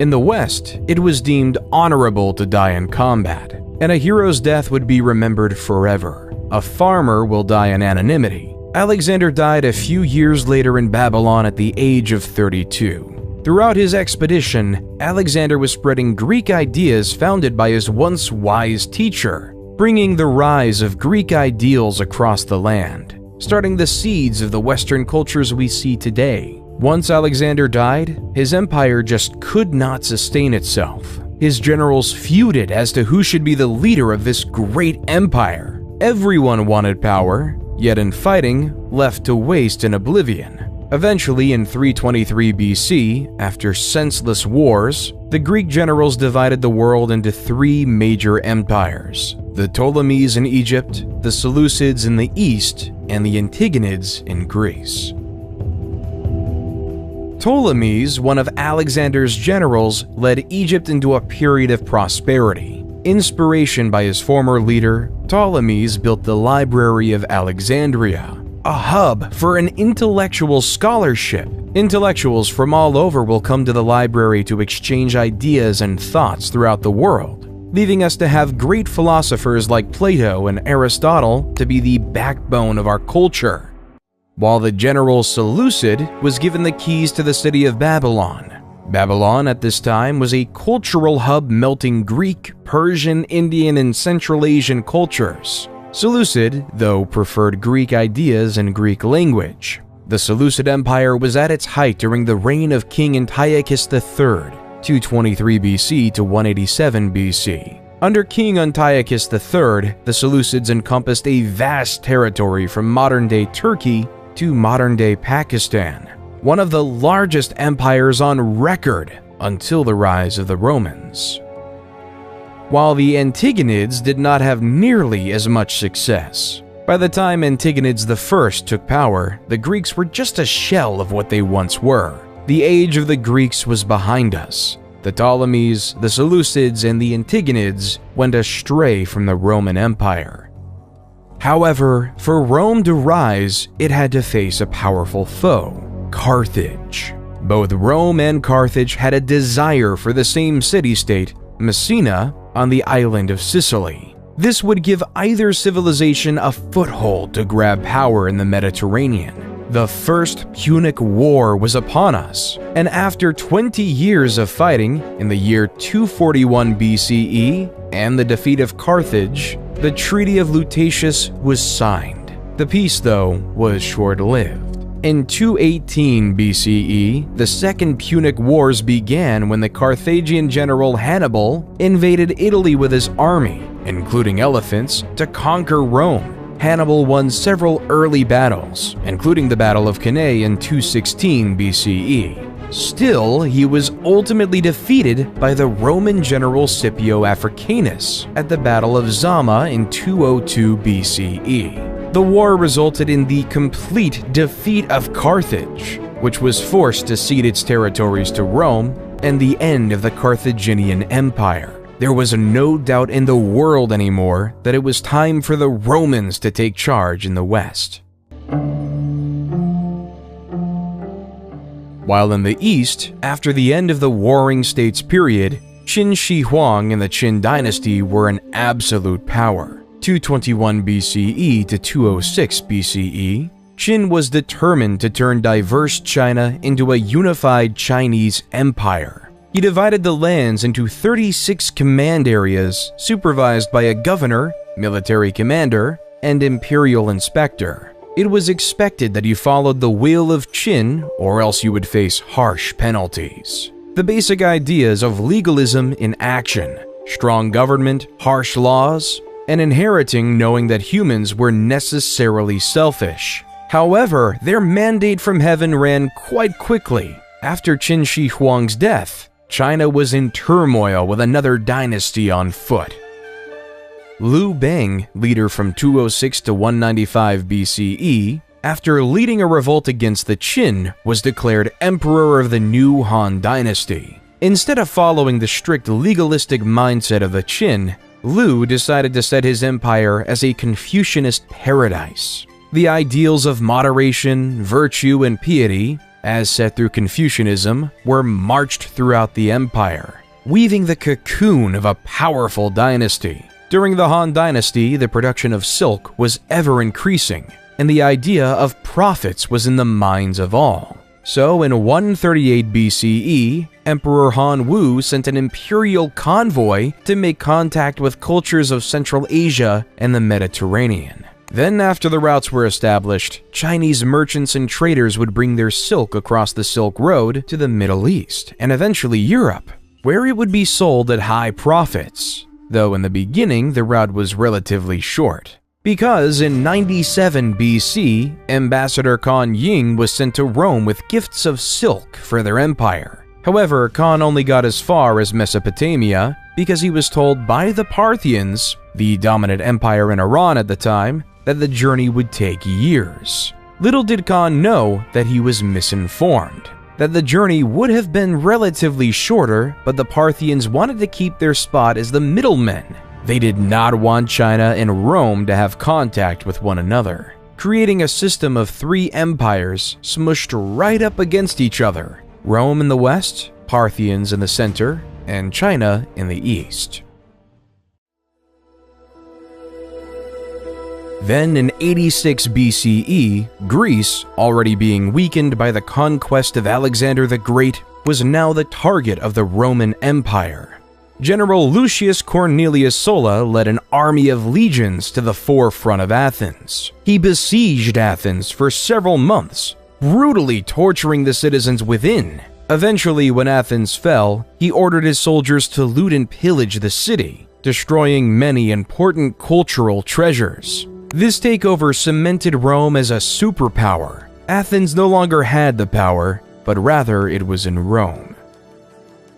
In the West, it was deemed honorable to die in combat, and a hero's death would be remembered forever. A farmer will die in anonymity. Alexander died a few years later in Babylon at the age of 32. Throughout his expedition, Alexander was spreading Greek ideas founded by his once wise teacher, bringing the rise of Greek ideals across the land, starting the seeds of the Western cultures we see today. Once Alexander died, his empire just could not sustain itself. His generals feuded as to who should be the leader of this great empire. Everyone wanted power, yet in fighting, left to waste in oblivion. Eventually, in 323 BC, after senseless wars, the Greek generals divided the world into three major empires: the Ptolemies in Egypt, the Seleucids in the east, and the Antigonids in Greece. Ptolemies, one of Alexander's generals, led Egypt into a period of prosperity. Inspiration by his former leader, Ptolemies built the Library of Alexandria, a hub for an intellectual scholarship. Intellectuals from all over will come to the library to exchange ideas and thoughts throughout the world, leaving us to have great philosophers like Plato and Aristotle to be the backbone of our culture. While the general Seleucid was given the keys to the city of Babylon. Babylon at this time was a cultural hub melting Greek, Persian, Indian, and Central Asian cultures. Seleucid, though, preferred Greek ideas and Greek language. The Seleucid Empire was at its height during the reign of King Antiochus III, 223 BC to 187 BC. Under King Antiochus III, the Seleucids encompassed a vast territory from modern-day Turkey to modern-day Pakistan, one of the largest empires on record until the rise of the Romans. While the Antigonids did not have nearly as much success. By the time Antigonids I took power, the Greeks were just a shell of what they once were. The age of the Greeks was behind us. The Ptolemies, the Seleucids, and the Antigonids went astray from the Roman Empire. However, for Rome to rise, it had to face a powerful foe, Carthage. Both Rome and Carthage had a desire for the same city-state, Messina, on the island of Sicily. This would give either civilization a foothold to grab power in the Mediterranean. The First Punic War was upon us, and after 20 years of fighting, in the year 241 BCE, and the defeat of Carthage, the Treaty of Lutatius was signed. The peace, though, was short-lived. In 218 BCE, the Second Punic Wars began when the Carthaginian general Hannibal invaded Italy with his army, including elephants, to conquer Rome. Hannibal won several early battles, including the Battle of Cannae in 216 BCE. Still, he was ultimately defeated by the Roman general Scipio Africanus at the Battle of Zama in 202 BCE. The war resulted in the complete defeat of Carthage, which was forced to cede its territories to Rome, and the end of the Carthaginian Empire. There was no doubt in the world anymore that it was time for the Romans to take charge in the West. While in the East, after the end of the Warring States period, Qin Shi Huang and the Qin dynasty were an absolute power. 221 BCE to 206 BCE, Qin was determined to turn diverse China into a unified Chinese empire. He divided the lands into 36 command areas supervised by a governor, military commander, and imperial inspector. It was expected that you followed the will of Qin or else you would face harsh penalties. The basic ideas of legalism in action, strong government, harsh laws, and inheriting knowing that humans were necessarily selfish. However, their mandate from heaven ran quite quickly. After Qin Shi Huang's death, China was in turmoil with another dynasty on foot. Liu Bang, leader from 206 to 195 BCE, after leading a revolt against the Qin, was declared emperor of the new Han dynasty. Instead of following the strict legalistic mindset of the Qin, Liu decided to set his empire as a Confucianist paradise. The ideals of moderation, virtue, and piety, as set through Confucianism, were marched throughout the empire, weaving the cocoon of a powerful dynasty. During the Han dynasty, the production of silk was ever increasing, and the idea of profits was in the minds of all. So in 138 BCE, Emperor Han Wu sent an imperial convoy to make contact with cultures of Central Asia and the Mediterranean. Then, after the routes were established, Chinese merchants and traders would bring their silk across the Silk Road to the Middle East and eventually Europe, where it would be sold at high profits, though in the beginning the route was relatively short. Because in 97 BC, Ambassador Kan Ying was sent to Rome with gifts of silk for their empire. However, Kan only got as far as Mesopotamia because he was told by the Parthians, the dominant empire in Iran at the time, that the journey would take years. Little did Kan know that he was misinformed, that the journey would have been relatively shorter, but the Parthians wanted to keep their spot as the middlemen. They did not want China and Rome to have contact with one another, creating a system of three empires smushed right up against each other: Rome in the west, Parthians in the center, and China in the east. Then in 86 BCE, Greece, already being weakened by the conquest of Alexander the Great, was now the target of the Roman Empire. General Lucius Cornelius Sulla led an army of legions to the forefront of Athens. He besieged Athens for several months, brutally torturing the citizens within. Eventually, when Athens fell, he ordered his soldiers to loot and pillage the city, destroying many important cultural treasures. This takeover cemented Rome as a superpower. Athens no longer had the power, but rather it was in Rome.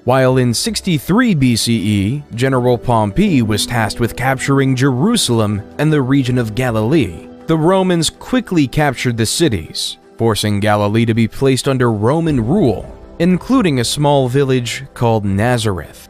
While in 63 BCE, General Pompey was tasked with capturing Jerusalem and the region of Galilee, the Romans quickly captured the cities, forcing Galilee to be placed under Roman rule, including a small village called Nazareth.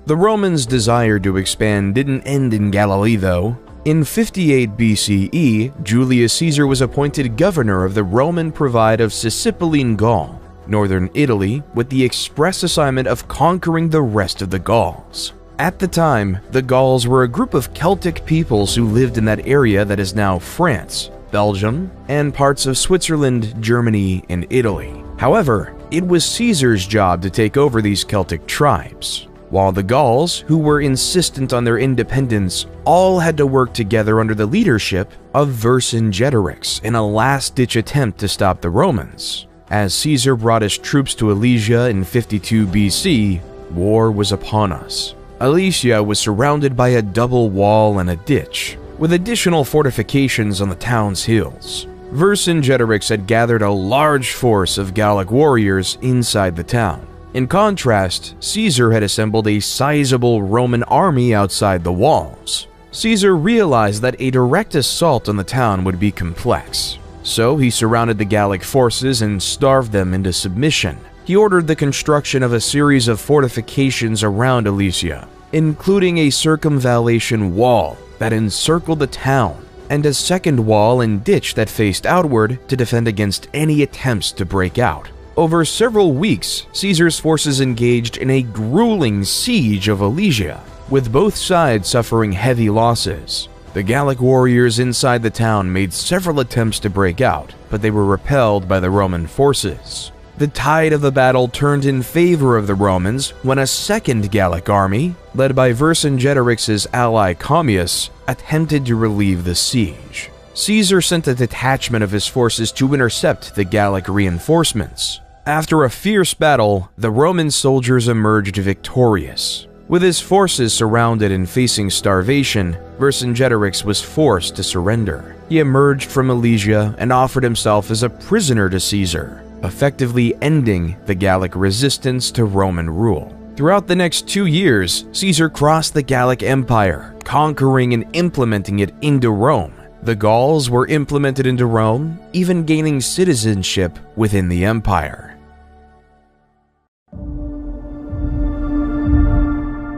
The Romans' desire to expand didn't end in Galilee, though. In 58 BCE, Julius Caesar was appointed governor of the Roman Province of Sicily, Gaul, northern Italy, with the express assignment of conquering the rest of the Gauls. At the time, the Gauls were a group of Celtic peoples who lived in that area that is now France, Belgium, and parts of Switzerland, Germany, and Italy. However, it was Caesar's job to take over these Celtic tribes, while the Gauls, who were insistent on their independence, all had to work together under the leadership of Vercingetorix in a last-ditch attempt to stop the Romans. As Caesar brought his troops to Alesia in 52 BC, war was upon us. Alesia was surrounded by a double wall and a ditch, with additional fortifications on the town's hills. Vercingetorix had gathered a large force of Gallic warriors inside the town. In contrast, Caesar had assembled a sizable Roman army outside the walls. Caesar realized that a direct assault on the town would be complex. So he surrounded the Gallic forces and starved them into submission. He ordered the construction of a series of fortifications around Alesia, including a circumvallation wall that encircled the town, and a second wall and ditch that faced outward to defend against any attempts to break out. Over several weeks, Caesar's forces engaged in a grueling siege of Alesia, with both sides suffering heavy losses. The Gallic warriors inside the town made several attempts to break out, but they were repelled by the Roman forces. The tide of the battle turned in favor of the Romans when a second Gallic army, led by Vercingetorix's ally Commius, attempted to relieve the siege. Caesar sent a detachment of his forces to intercept the Gallic reinforcements. After a fierce battle, the Roman soldiers emerged victorious. With his forces surrounded and facing starvation, Vercingetorix was forced to surrender. He emerged from Alesia and offered himself as a prisoner to Caesar, effectively ending the Gallic resistance to Roman rule. Throughout the next 2 years, Caesar crossed the Gallic Empire, conquering and implementing it into Rome. The Gauls were implemented into Rome, even gaining citizenship within the empire.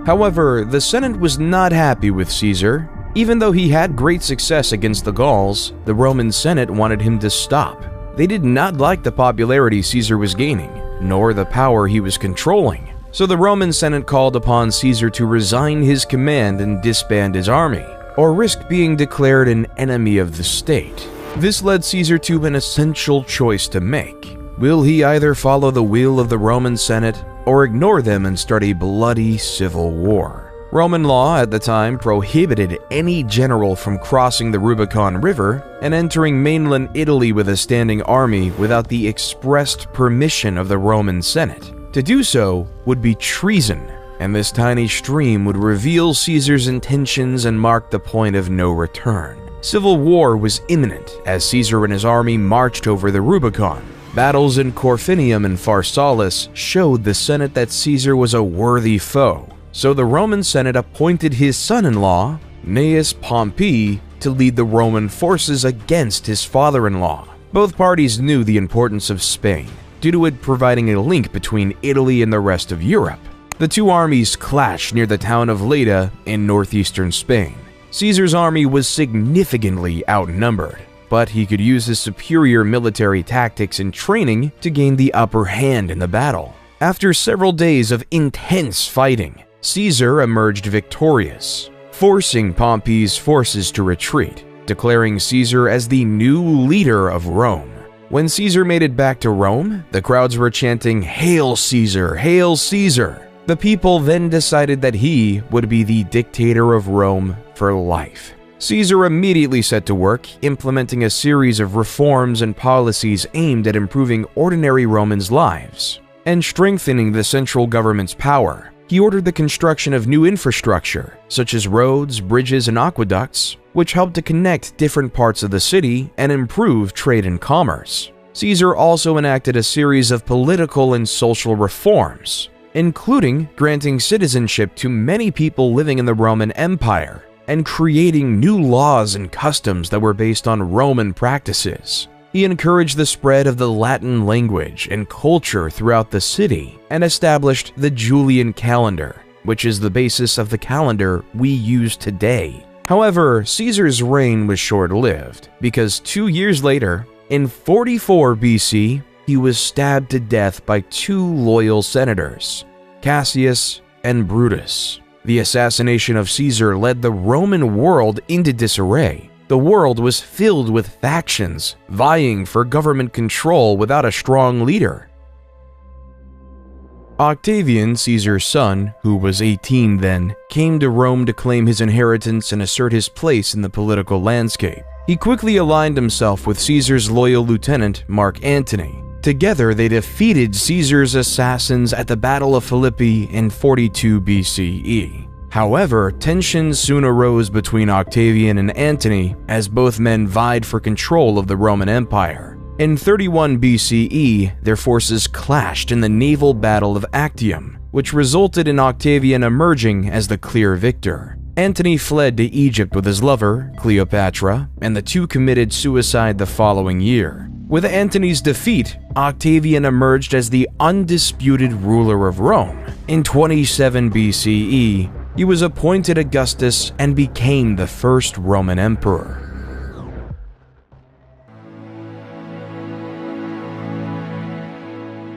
However, the Senate was not happy with Caesar. Even though he had great success against the Gauls, the Roman Senate wanted him to stop. They did not like the popularity Caesar was gaining, nor the power he was controlling. So the Roman Senate called upon Caesar to resign his command and disband his army, or risk being declared an enemy of the state. This led Caesar to an essential choice to make. Will he either follow the will of the Roman Senate or ignore them and start a bloody civil war? Roman law at the time prohibited any general from crossing the Rubicon River and entering mainland Italy with a standing army without the expressed permission of the Roman Senate. To do so would be treason, and this tiny stream would reveal Caesar's intentions and mark the point of no return. Civil war was imminent as Caesar and his army marched over the Rubicon. Battles in Corfinium and Pharsalus showed the Senate that Caesar was a worthy foe. So the Roman Senate appointed his son-in-law, Gnaeus Pompey, to lead the Roman forces against his father-in-law. Both parties knew the importance of Spain, due to it providing a link between Italy and the rest of Europe. The two armies clashed near the town of Leda in northeastern Spain. Caesar's army was significantly outnumbered, but he could use his superior military tactics and training to gain the upper hand in the battle. After several days of intense fighting, Caesar emerged victorious, forcing Pompey's forces to retreat, declaring Caesar as the new leader of Rome. When Caesar made it back to Rome, the crowds were chanting, "Hail Caesar! Hail Caesar!" The people then decided that he would be the dictator of Rome for life. Caesar immediately set to work, implementing a series of reforms and policies aimed at improving ordinary Romans' lives and strengthening the central government's power. He ordered the construction of new infrastructure, such as roads, bridges, and aqueducts, which helped to connect different parts of the city and improve trade and commerce. Caesar also enacted a series of political and social reforms, including granting citizenship to many people living in the Roman Empire and creating new laws and customs that were based on Roman practices. He encouraged the spread of the Latin language and culture throughout the city and established the Julian calendar, which is the basis of the calendar we use today. However, Caesar's reign was short-lived because 2 years later, in 44 BC, he was stabbed to death by two loyal senators, Cassius and Brutus. The assassination of Caesar led the Roman world into disarray. The world was filled with factions, vying for government control without a strong leader. Octavian, Caesar's son, who was 18 then, came to Rome to claim his inheritance and assert his place in the political landscape. He quickly aligned himself with Caesar's loyal lieutenant, Mark Antony. Together, they defeated Caesar's assassins at the Battle of Philippi in 42 BCE. However, tensions soon arose between Octavian and Antony as both men vied for control of the Roman Empire. In 31 BCE, their forces clashed in the naval Battle of Actium, which resulted in Octavian emerging as the clear victor. Antony fled to Egypt with his lover, Cleopatra, and the two committed suicide the following year. With Antony's defeat, Octavian emerged as the undisputed ruler of Rome. In 27 BCE, he was appointed Augustus and became the first Roman emperor.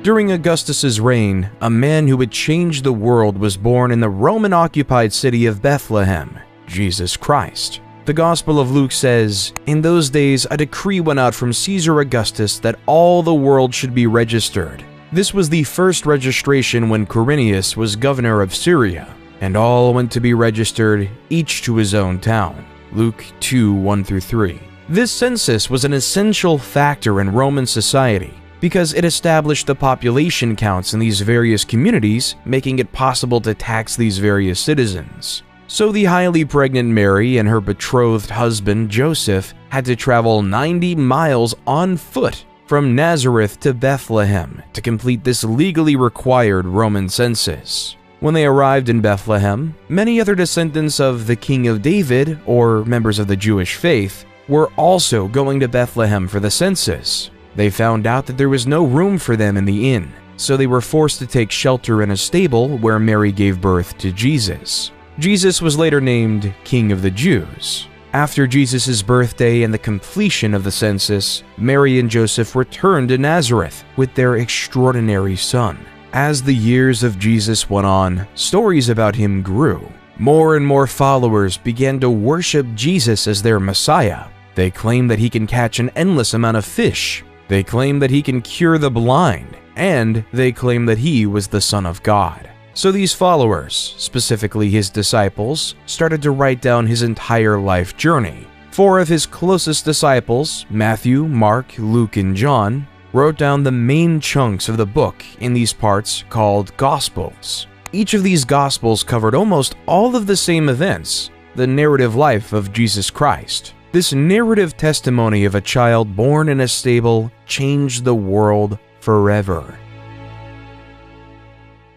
During Augustus's reign, a man who would change the world was born in the Roman-occupied city of Bethlehem, Jesus Christ. The Gospel of Luke says, "In those days a decree went out from Caesar Augustus that all the world should be registered. This was the first registration when Quirinius was governor of Syria, and all went to be registered, each to his own town." Luke 2:1-3. This census was an essential factor in Roman society because it established the population counts in these various communities, making it possible to tax these various citizens. So the highly pregnant Mary and her betrothed husband Joseph had to travel 90 miles on foot from Nazareth to Bethlehem to complete this legally required Roman census. When they arrived in Bethlehem, many other descendants of the King of David, or members of the Jewish faith, were also going to Bethlehem for the census. They found out that there was no room for them in the inn, so they were forced to take shelter in a stable where Mary gave birth to Jesus. Jesus was later named King of the Jews. After Jesus' birthday and the completion of the census, Mary and Joseph returned to Nazareth with their extraordinary son. As the years of Jesus went on, stories about him grew. More and more followers began to worship Jesus as their Messiah. They claim that he can catch an endless amount of fish. They claim that he can cure the blind, and they claim that he was the Son of God. So these followers, specifically his disciples, started to write down his entire life journey. 4 of his closest disciples, Matthew, Mark, Luke, and John, wrote down the main chunks of the book in these parts called Gospels. Each of these Gospels covered almost all of the same events, the narrative life of Jesus Christ. This narrative testimony of a child born in a stable changed the world forever.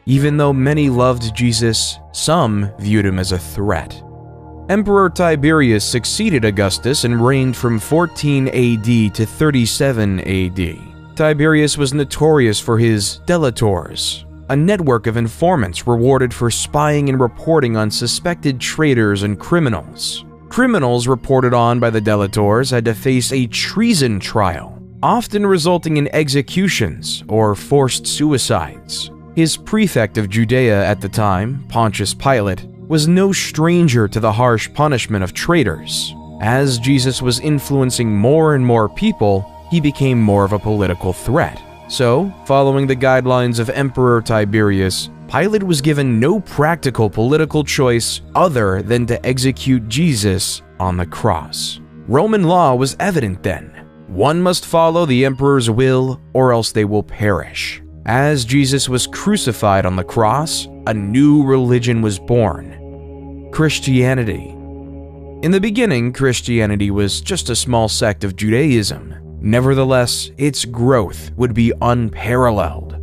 Even though many loved Jesus, some viewed him as a threat. Emperor Tiberius succeeded Augustus and reigned from 14 AD to 37 AD. Tiberius was notorious for his delators, a network of informants rewarded for spying and reporting on suspected traitors and criminals. Criminals reported on by the delators had to face a treason trial, often resulting in executions or forced suicides. His prefect of Judea at the time, Pontius Pilate, was no stranger to the harsh punishment of traitors. As Jesus was influencing more and more people, he became more of a political threat. So, following the guidelines of Emperor Tiberius, Pilate was given no practical political choice other than to execute Jesus on the cross. Roman law was evident then. One must follow the emperor's will or else they will perish. As Jesus was crucified on the cross, a new religion was born: Christianity. In the beginning, Christianity was just a small sect of Judaism. Nevertheless, its growth would be unparalleled.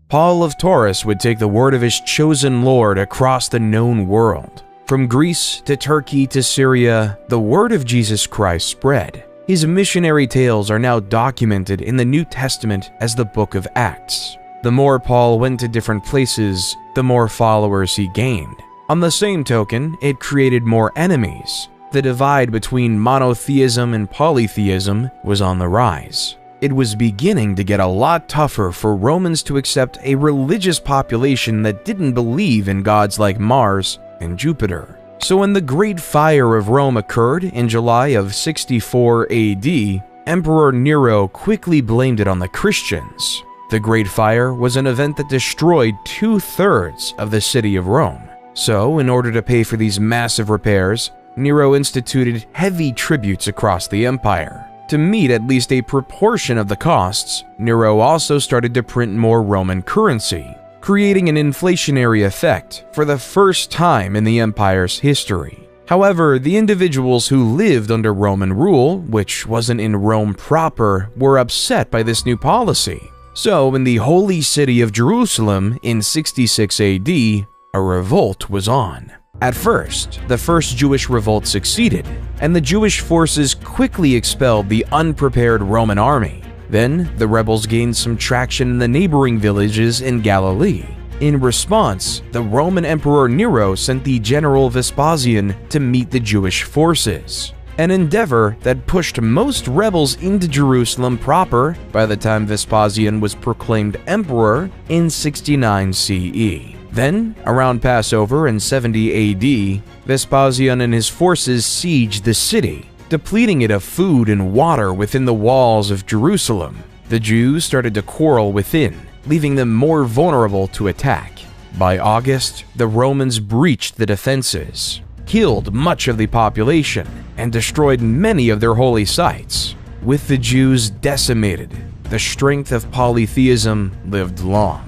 Paul of Taurus would take the word of his chosen Lord across the known world. From Greece to Turkey to Syria, the word of Jesus Christ spread. His missionary tales are now documented in the New Testament as the Book of Acts. The more Paul went to different places, the more followers he gained. On the same token, it created more enemies. The divide between monotheism and polytheism was on the rise. It was beginning to get a lot tougher for Romans to accept a religious population that didn't believe in gods like Mars and Jupiter. So when the Great Fire of Rome occurred in July of 64 AD, Emperor Nero quickly blamed it on the Christians. The Great Fire was an event that destroyed 2/3 of the city of Rome. So, in order to pay for these massive repairs, Nero instituted heavy tributes across the empire. To meet at least a proportion of the costs, Nero also started to print more Roman currency, creating an inflationary effect for the first time in the empire's history. However, the individuals who lived under Roman rule, which wasn't in Rome proper, were upset by this new policy. So, in the holy city of Jerusalem in 66 AD, a revolt was on. At first, the first Jewish revolt succeeded, and the Jewish forces quickly expelled the unprepared Roman army. Then, the rebels gained some traction in the neighboring villages in Galilee. In response, the Roman Emperor Nero sent the general Vespasian to meet the Jewish forces, an endeavor that pushed most rebels into Jerusalem proper by the time Vespasian was proclaimed emperor in 69 CE. Then, around Passover in 70 AD, Vespasian and his forces sieged the city, depleting it of food and water within the walls of Jerusalem. The Jews started to quarrel within, leaving them more vulnerable to attack. By August, the Romans breached the defenses, killed much of the population, and destroyed many of their holy sites. With the Jews decimated, the strength of polytheism lived long.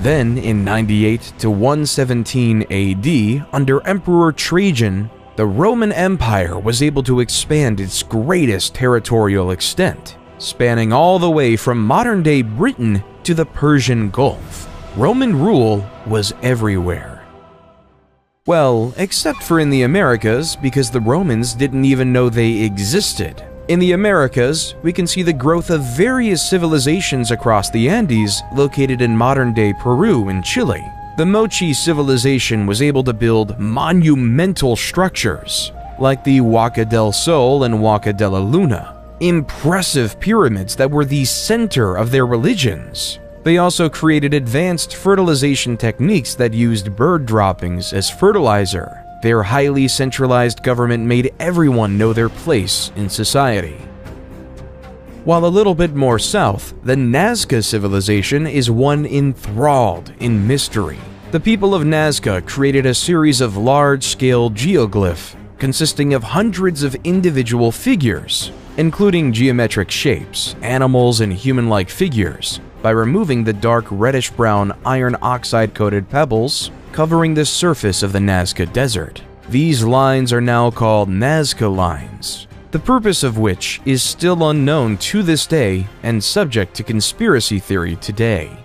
Then, in 98 to 117 AD, under Emperor Trajan, the Roman Empire was able to expand its greatest territorial extent, spanning all the way from modern-day Britain to the Persian Gulf. Roman rule was everywhere. Well, except for in the Americas, because the Romans didn't even know they existed. In the Americas, we can see the growth of various civilizations across the Andes located in modern-day Peru and Chile. The Mochi civilization was able to build monumental structures, like the Huaca del Sol and Huaca de la Luna, impressive pyramids that were the center of their religions. They also created advanced fertilization techniques that used bird droppings as fertilizer. Their highly centralized government made everyone know their place in society. While a little bit more south, the Nazca civilization is one enthralled in mystery. The people of Nazca created a series of large-scale geoglyphs consisting of hundreds of individual figures, including geometric shapes, animals, and human-like figures, by removing the dark reddish-brown iron oxide-coated pebbles covering the surface of the Nazca Desert. These lines are now called Nazca Lines, the purpose of which is still unknown to this day and subject to conspiracy theory today.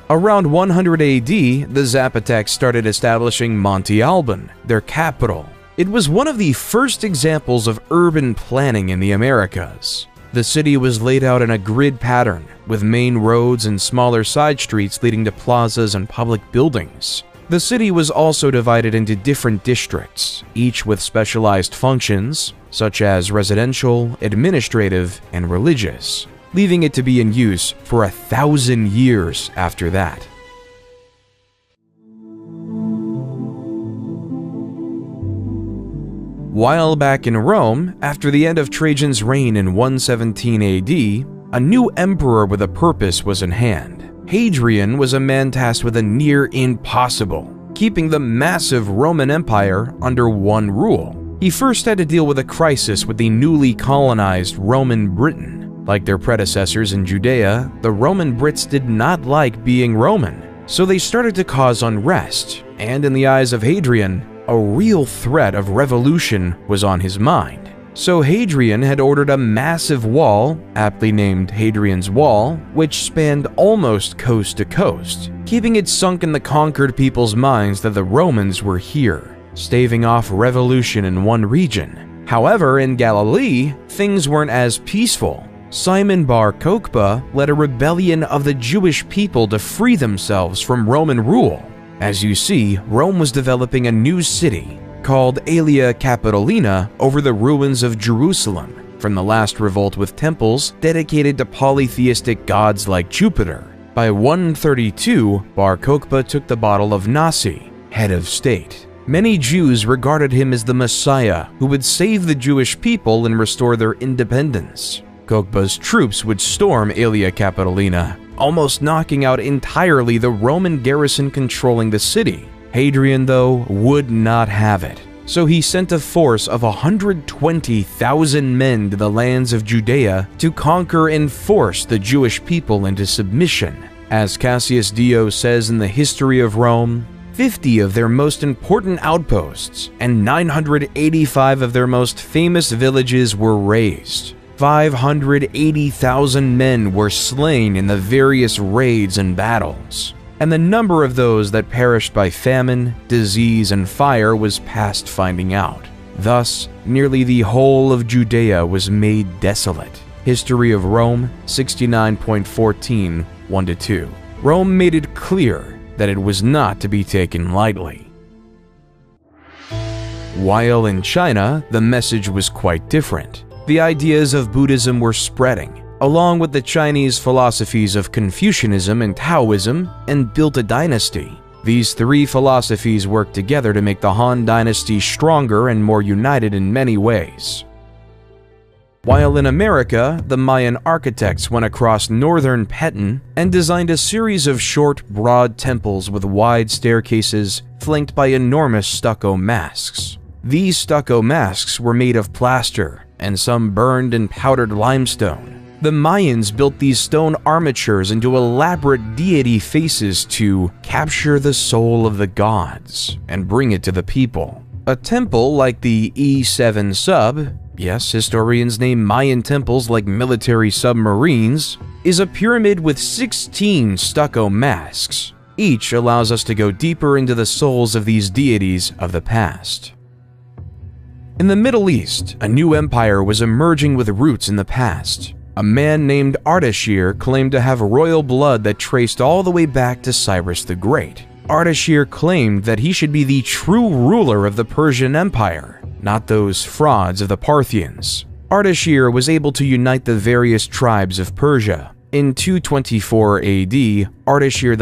Around 100 AD, the Zapotecs started establishing Monte Alban, their capital. It was one of the first examples of urban planning in the Americas. The city was laid out in a grid pattern, with main roads and smaller side streets leading to plazas and public buildings. The city was also divided into different districts, each with specialized functions, such as residential, administrative, and religious, leaving it to be in use for 1,000 years after that. While back in Rome, after the end of Trajan's reign in 117 AD, a new emperor with a purpose was in hand. Hadrian was a man tasked with a near impossible, keeping the massive Roman Empire under one rule. He first had to deal with a crisis with the newly colonized Roman Britain. Like their predecessors in Judea, the Roman Brits did not like being Roman, so they started to cause unrest, and in the eyes of Hadrian, a real threat of revolution was on his mind. So Hadrian had ordered a massive wall, aptly named Hadrian's Wall, which spanned almost coast to coast, keeping it sunk in the conquered people's minds that the Romans were here, staving off revolution in one region. However, in Galilee, things weren't as peaceful. Simon Bar Kokhba led a rebellion of the Jewish people to free themselves from Roman rule. As you see, Rome was developing a new city called Aelia Capitolina over the ruins of Jerusalem from the last revolt, with temples dedicated to polytheistic gods like Jupiter. By 132, Bar Kokhba took the bottle of Nasi, head of state. Many Jews regarded him as the Messiah who would save the Jewish people and restore their independence. Kokhba's troops would storm Aelia Capitolina, almost knocking out entirely the Roman garrison controlling the city. Hadrian, though, would not have it, so he sent a force of 120,000 men to the lands of Judea to conquer and force the Jewish people into submission. As Cassius Dio says in the History of Rome, 50 of their most important outposts and 985 of their most famous villages were razed. 580,000 men were slain in the various raids and battles, and the number of those that perished by famine, disease, and fire was past finding out. Thus, nearly the whole of Judea was made desolate. History of Rome 69.14, 1-2. Rome made it clear that it was not to be taken lightly. While in China, the message was quite different. The ideas of Buddhism were spreading, along with the Chinese philosophies of Confucianism and Taoism, and built a dynasty. These three philosophies worked together to make the Han Dynasty stronger and more united in many ways. While in America, the Mayan architects went across northern Petén and designed a series of short, broad temples with wide staircases flanked by enormous stucco masks. These stucco masks were made of plaster, and some burned and powdered limestone. The Mayans built these stone armatures into elaborate deity faces to capture the soul of the gods and bring it to the people. A temple like the E7 sub, yes, historians name Mayan temples like military submarines, is a pyramid with 16 stucco masks. Each allows us to go deeper into the souls of these deities of the past. In the Middle East, a new empire was emerging with roots in the past. A man named Ardashir claimed to have royal blood that traced all the way back to Cyrus the Great. Ardashir claimed that he should be the true ruler of the Persian Empire, not those frauds of the Parthians. Ardashir was able to unite the various tribes of Persia, In 224 AD, Ardashir I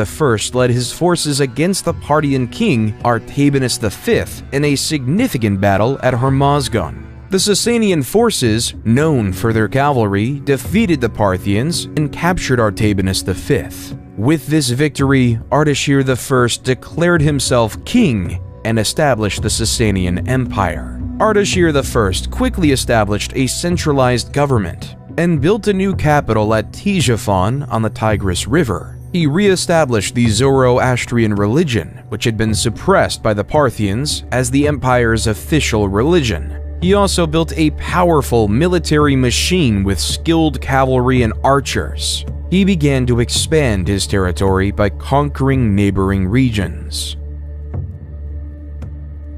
led his forces against the Parthian king Artabanus V in a significant battle at Hormozgan. The Sasanian forces, known for their cavalry, defeated the Parthians and captured Artabanus V. With this victory, Ardashir I declared himself king and established the Sasanian Empire. Ardashir I quickly established a centralized government and built a new capital at Ctesiphon on the Tigris River. He re-established the Zoroastrian religion, which had been suppressed by the Parthians, as the empire's official religion. He also built a powerful military machine with skilled cavalry and archers. He began to expand his territory by conquering neighboring regions.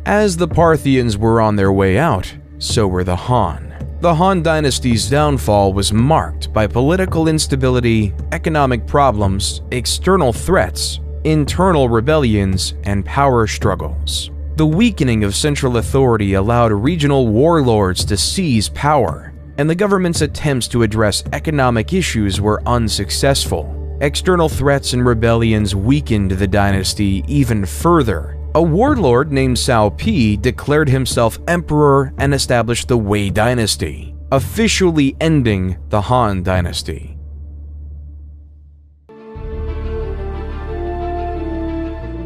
As the Parthians were on their way out, so were the Han. The Han dynasty's downfall was marked by political instability, economic problems, external threats, internal rebellions, and power struggles. The weakening of central authority allowed regional warlords to seize power, and the government's attempts to address economic issues were unsuccessful. External threats and rebellions weakened the dynasty even further. A warlord named Cao Pi declared himself emperor and established the Wei dynasty, officially ending the Han dynasty.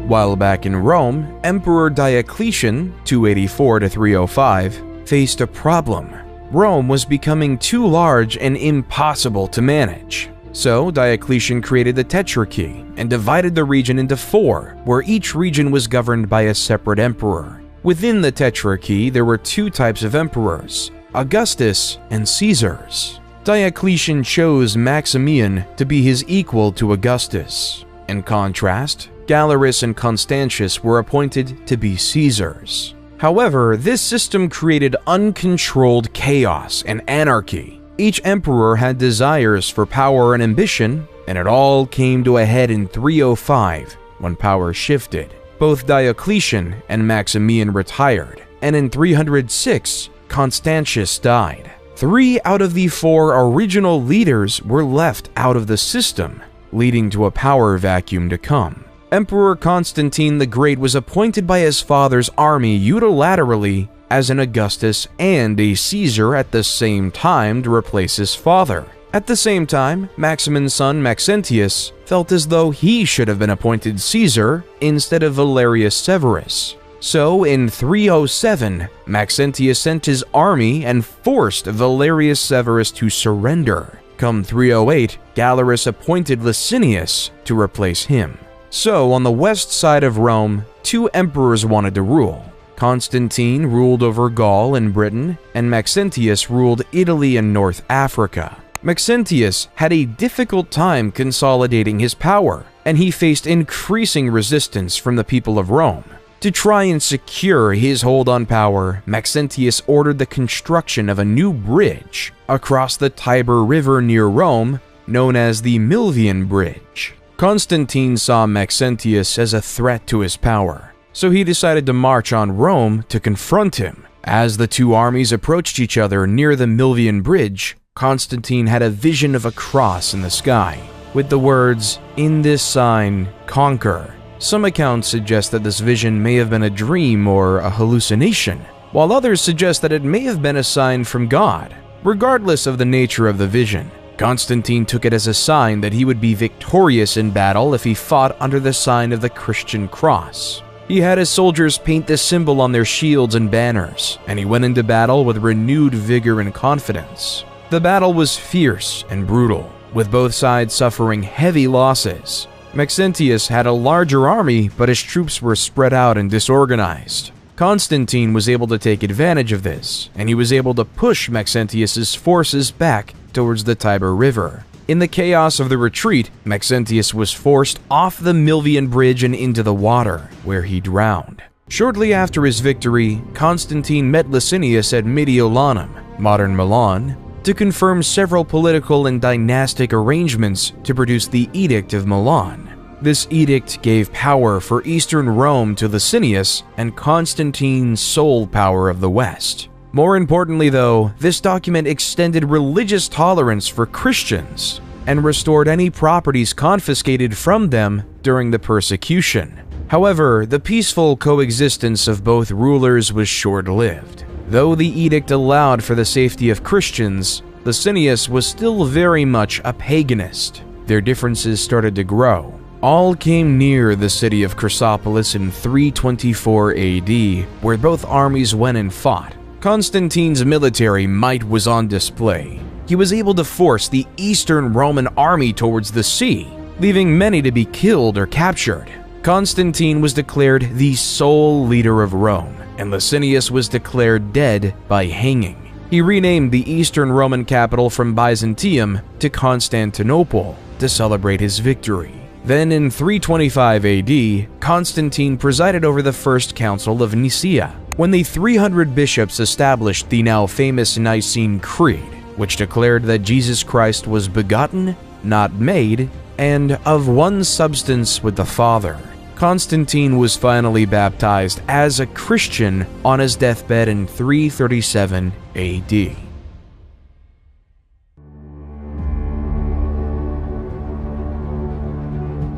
While back in Rome, Emperor Diocletian, 284–305, faced a problem. Rome was becoming too large and impossible to manage. So Diocletian created the Tetrarchy and divided the region into 4, where each region was governed by a separate emperor. Within the Tetrarchy, there were 2 types of emperors, Augustus and Caesars. Diocletian chose Maximian to be his equal to Augustus. In contrast, Galerius and Constantius were appointed to be Caesars. However, this system created uncontrolled chaos and anarchy. Each emperor had desires for power and ambition, and it all came to a head in 305 when power shifted. Both Diocletian and Maximian retired, and in 306, Constantius died. 3 out of the 4 original leaders were left out of the system, leading to a power vacuum to come. Emperor Constantine the Great was appointed by his father's army unilaterally as an Augustus and a Caesar at the same time to replace his father. At the same time, Maximin's son Maxentius felt as though he should have been appointed Caesar instead of Valerius Severus. So in 307, Maxentius sent his army and forced Valerius Severus to surrender. Come 308, Galerius appointed Licinius to replace him. So on the west side of Rome, 2 emperors wanted to rule. Constantine ruled over Gaul and Britain, and Maxentius ruled Italy and North Africa. Maxentius had a difficult time consolidating his power, and he faced increasing resistance from the people of Rome. To try and secure his hold on power, Maxentius ordered the construction of a new bridge across the Tiber River near Rome, known as the Milvian Bridge. Constantine saw Maxentius as a threat to his power, so he decided to march on Rome to confront him. As the 2 armies approached each other near the Milvian Bridge, Constantine had a vision of a cross in the sky, with the words, "In this sign, conquer." Some accounts suggest that this vision may have been a dream or a hallucination, while others suggest that it may have been a sign from God. Regardless of the nature of the vision, Constantine took it as a sign that he would be victorious in battle if he fought under the sign of the Christian cross. He had his soldiers paint this symbol on their shields and banners, and he went into battle with renewed vigor and confidence. The battle was fierce and brutal, with both sides suffering heavy losses. Maxentius had a larger army, but his troops were spread out and disorganized. Constantine was able to take advantage of this, and he was able to push Maxentius's forces back towards the Tiber River. In the chaos of the retreat, Maxentius was forced off the Milvian Bridge and into the water, where he drowned. Shortly after his victory, Constantine met Licinius at Mediolanum, modern Milan, to confirm several political and dynastic arrangements to produce the Edict of Milan. This edict gave power for Eastern Rome to Licinius and Constantine's sole power of the West. More importantly though, this document extended religious tolerance for Christians. and restored any properties confiscated from them during the persecution. However, the peaceful coexistence of both rulers was short-lived. Though the edict allowed for the safety of Christians, Licinius was still very much a paganist. Their differences started to grow. All came near the city of Chrysopolis in 324 AD, where both armies went and fought. Constantine's military might was on display. He was able to force the Eastern Roman army towards the sea, leaving many to be killed or captured. Constantine was declared the sole leader of Rome, and Licinius was declared dead by hanging. He renamed the Eastern Roman capital from Byzantium to Constantinople to celebrate his victory. Then in 325 AD, Constantine presided over the First Council of Nicaea, when the 300 bishops established the now famous Nicene Creed, which declared that Jesus Christ was begotten, not made, and of one substance with the Father. Constantine was finally baptized as a Christian on his deathbed in 337 AD.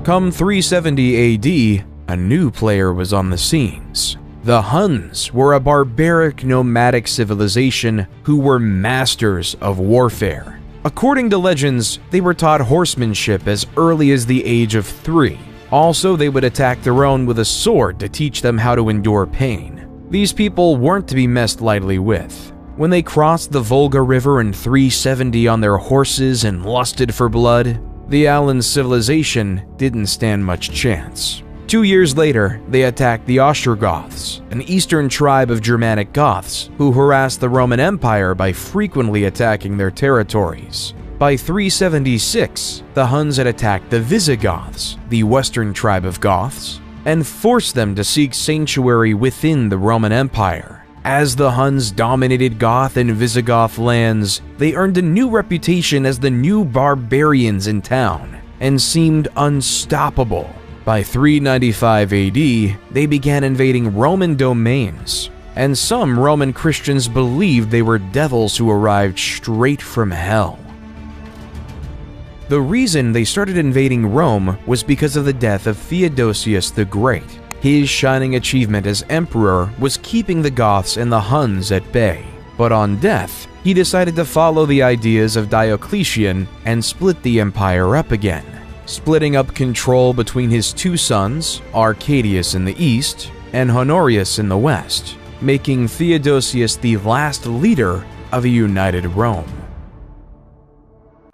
Come 370 AD, a new player was on the scenes. The Huns were a barbaric nomadic civilization who were masters of warfare. According to legends, they were taught horsemanship as early as the age of 3. Also, they would attack their own with a sword to teach them how to endure pain. These people weren't to be messed lightly with. When they crossed the Volga River in 370 on their horses and lusted for blood, the Alan civilization didn't stand much chance. 2 years later, they attacked the Ostrogoths, an eastern tribe of Germanic Goths who harassed the Roman Empire by frequently attacking their territories. By 376, the Huns had attacked the Visigoths, the western tribe of Goths, and forced them to seek sanctuary within the Roman Empire. As the Huns dominated Goth and Visigoth lands, they earned a new reputation as the new barbarians in town and seemed unstoppable. By 395 AD, they began invading Roman domains, and some Roman Christians believed they were devils who arrived straight from hell. The reason they started invading Rome was because of the death of Theodosius the Great. His shining achievement as emperor was keeping the Goths and the Huns at bay. But on death, he decided to follow the ideas of Diocletian and split the empire up again, splitting up control between his two sons, Arcadius in the east and Honorius in the west, making Theodosius the last leader of a united Rome.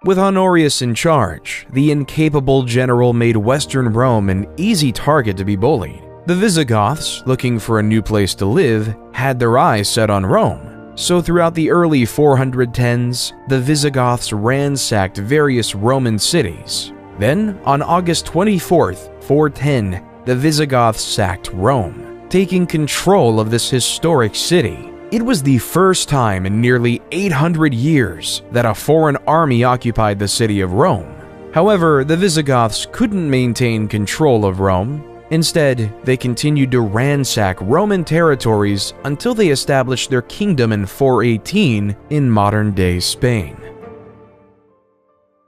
With Honorius in charge, the incapable general made Western Rome an easy target to be bullied. The Visigoths, looking for a new place to live, had their eyes set on Rome. So throughout the early 410s, the Visigoths ransacked various Roman cities. Then, on August 24th, 410, the Visigoths sacked Rome, taking control of this historic city. It was the first time in nearly 800 years that a foreign army occupied the city of Rome. However, the Visigoths couldn't maintain control of Rome. Instead, they continued to ransack Roman territories until they established their kingdom in 418 in modern-day Spain.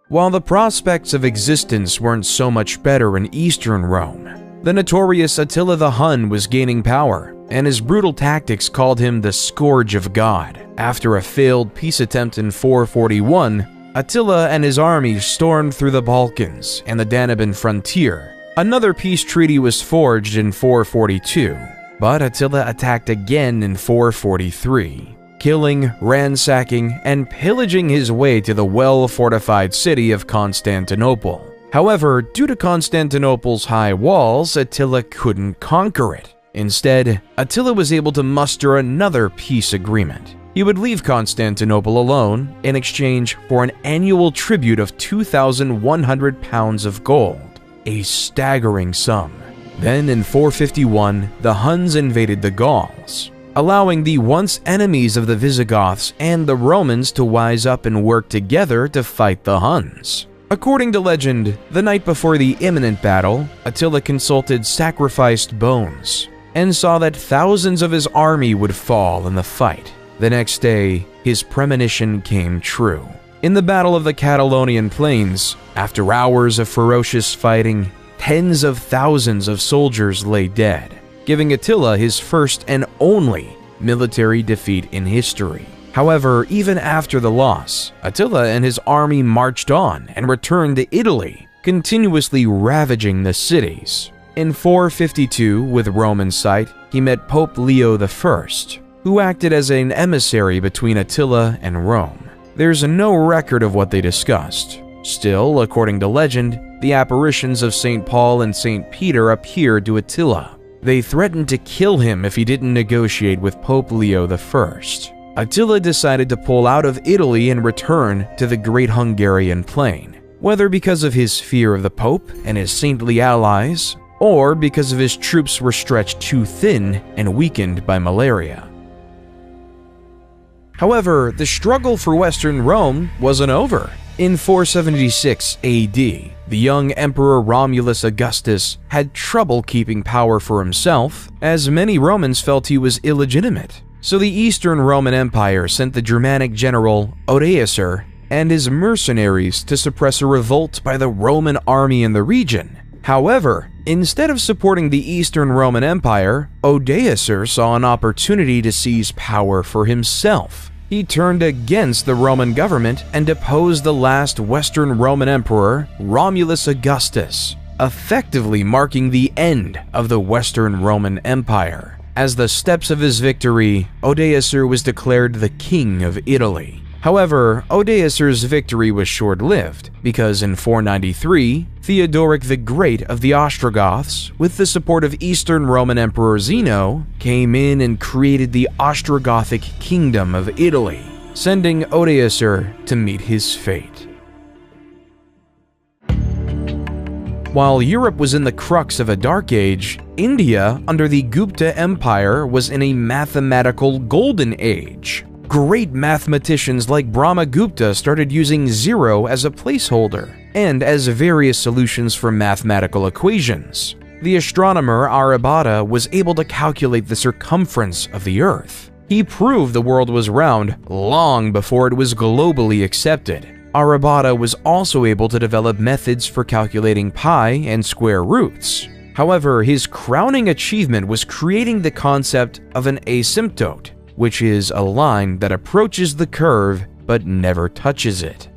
While the prospects of existence weren't so much better in Eastern Rome, the notorious Attila the Hun was gaining power, and his brutal tactics called him the Scourge of God. After a failed peace attempt in 441, Attila and his army stormed through the Balkans and the Danube frontier. Another peace treaty was forged in 442, but Attila attacked again in 443, killing, ransacking, and pillaging his way to the well-fortified city of Constantinople. However, due to Constantinople's high walls, Attila couldn't conquer it. Instead, Attila was able to muster another peace agreement. He would leave Constantinople alone in exchange for an annual tribute of 2,100 pounds of gold, a staggering sum. Then in 451, the Huns invaded the Gauls, allowing the once enemies of the Visigoths and the Romans to wise up and work together to fight the Huns. According to legend, the night before the imminent battle, Attila consulted sacrificed bones and saw that thousands of his army would fall in the fight. The next day, his premonition came true. In the Battle of the Catalonian Plains, after hours of ferocious fighting, tens of thousands of soldiers lay dead, giving Attila his first and only military defeat in history. However, even after the loss, Attila and his army marched on and returned to Italy, continuously ravaging the cities. In 452, with Rome in sight, he met Pope Leo I, who acted as an emissary between Attila and Rome. There's no record of what they discussed. Still, according to legend, the apparitions of St. Paul and St. Peter appeared to Attila. They threatened to kill him if he didn't negotiate with Pope Leo I. Attila decided to pull out of Italy and return to the Great Hungarian Plain, whether because of his fear of the Pope and his saintly allies, or because of his troops were stretched too thin and weakened by malaria. However, the struggle for Western Rome wasn't over. In 476 AD, the young Emperor Romulus Augustus had trouble keeping power for himself, as many Romans felt he was illegitimate. So the Eastern Roman Empire sent the Germanic general Odoacer and his mercenaries to suppress a revolt by the Roman army in the region. However, instead of supporting the Eastern Roman Empire, Odoacer saw an opportunity to seize power for himself. He turned against the Roman government and deposed the last Western Roman emperor, Romulus Augustus, effectively marking the end of the Western Roman Empire. As the steps of his victory, Odoacer was declared the King of Italy. However, Odoacer's victory was short-lived, because in 493, Theodoric the Great of the Ostrogoths, with the support of Eastern Roman Emperor Zeno, came in and created the Ostrogothic Kingdom of Italy, sending Odoacer to meet his fate. While Europe was in the crux of a dark age, India, under the Gupta Empire, was in a mathematical golden age. Great mathematicians like Brahmagupta started using zero as a placeholder and as various solutions for mathematical equations. The astronomer Aryabhata was able to calculate the circumference of the Earth. He proved the world was round long before it was globally accepted. Aryabhata was also able to develop methods for calculating pi and square roots. However, his crowning achievement was creating the concept of an asymptote, which is a line that approaches the curve but never touches it.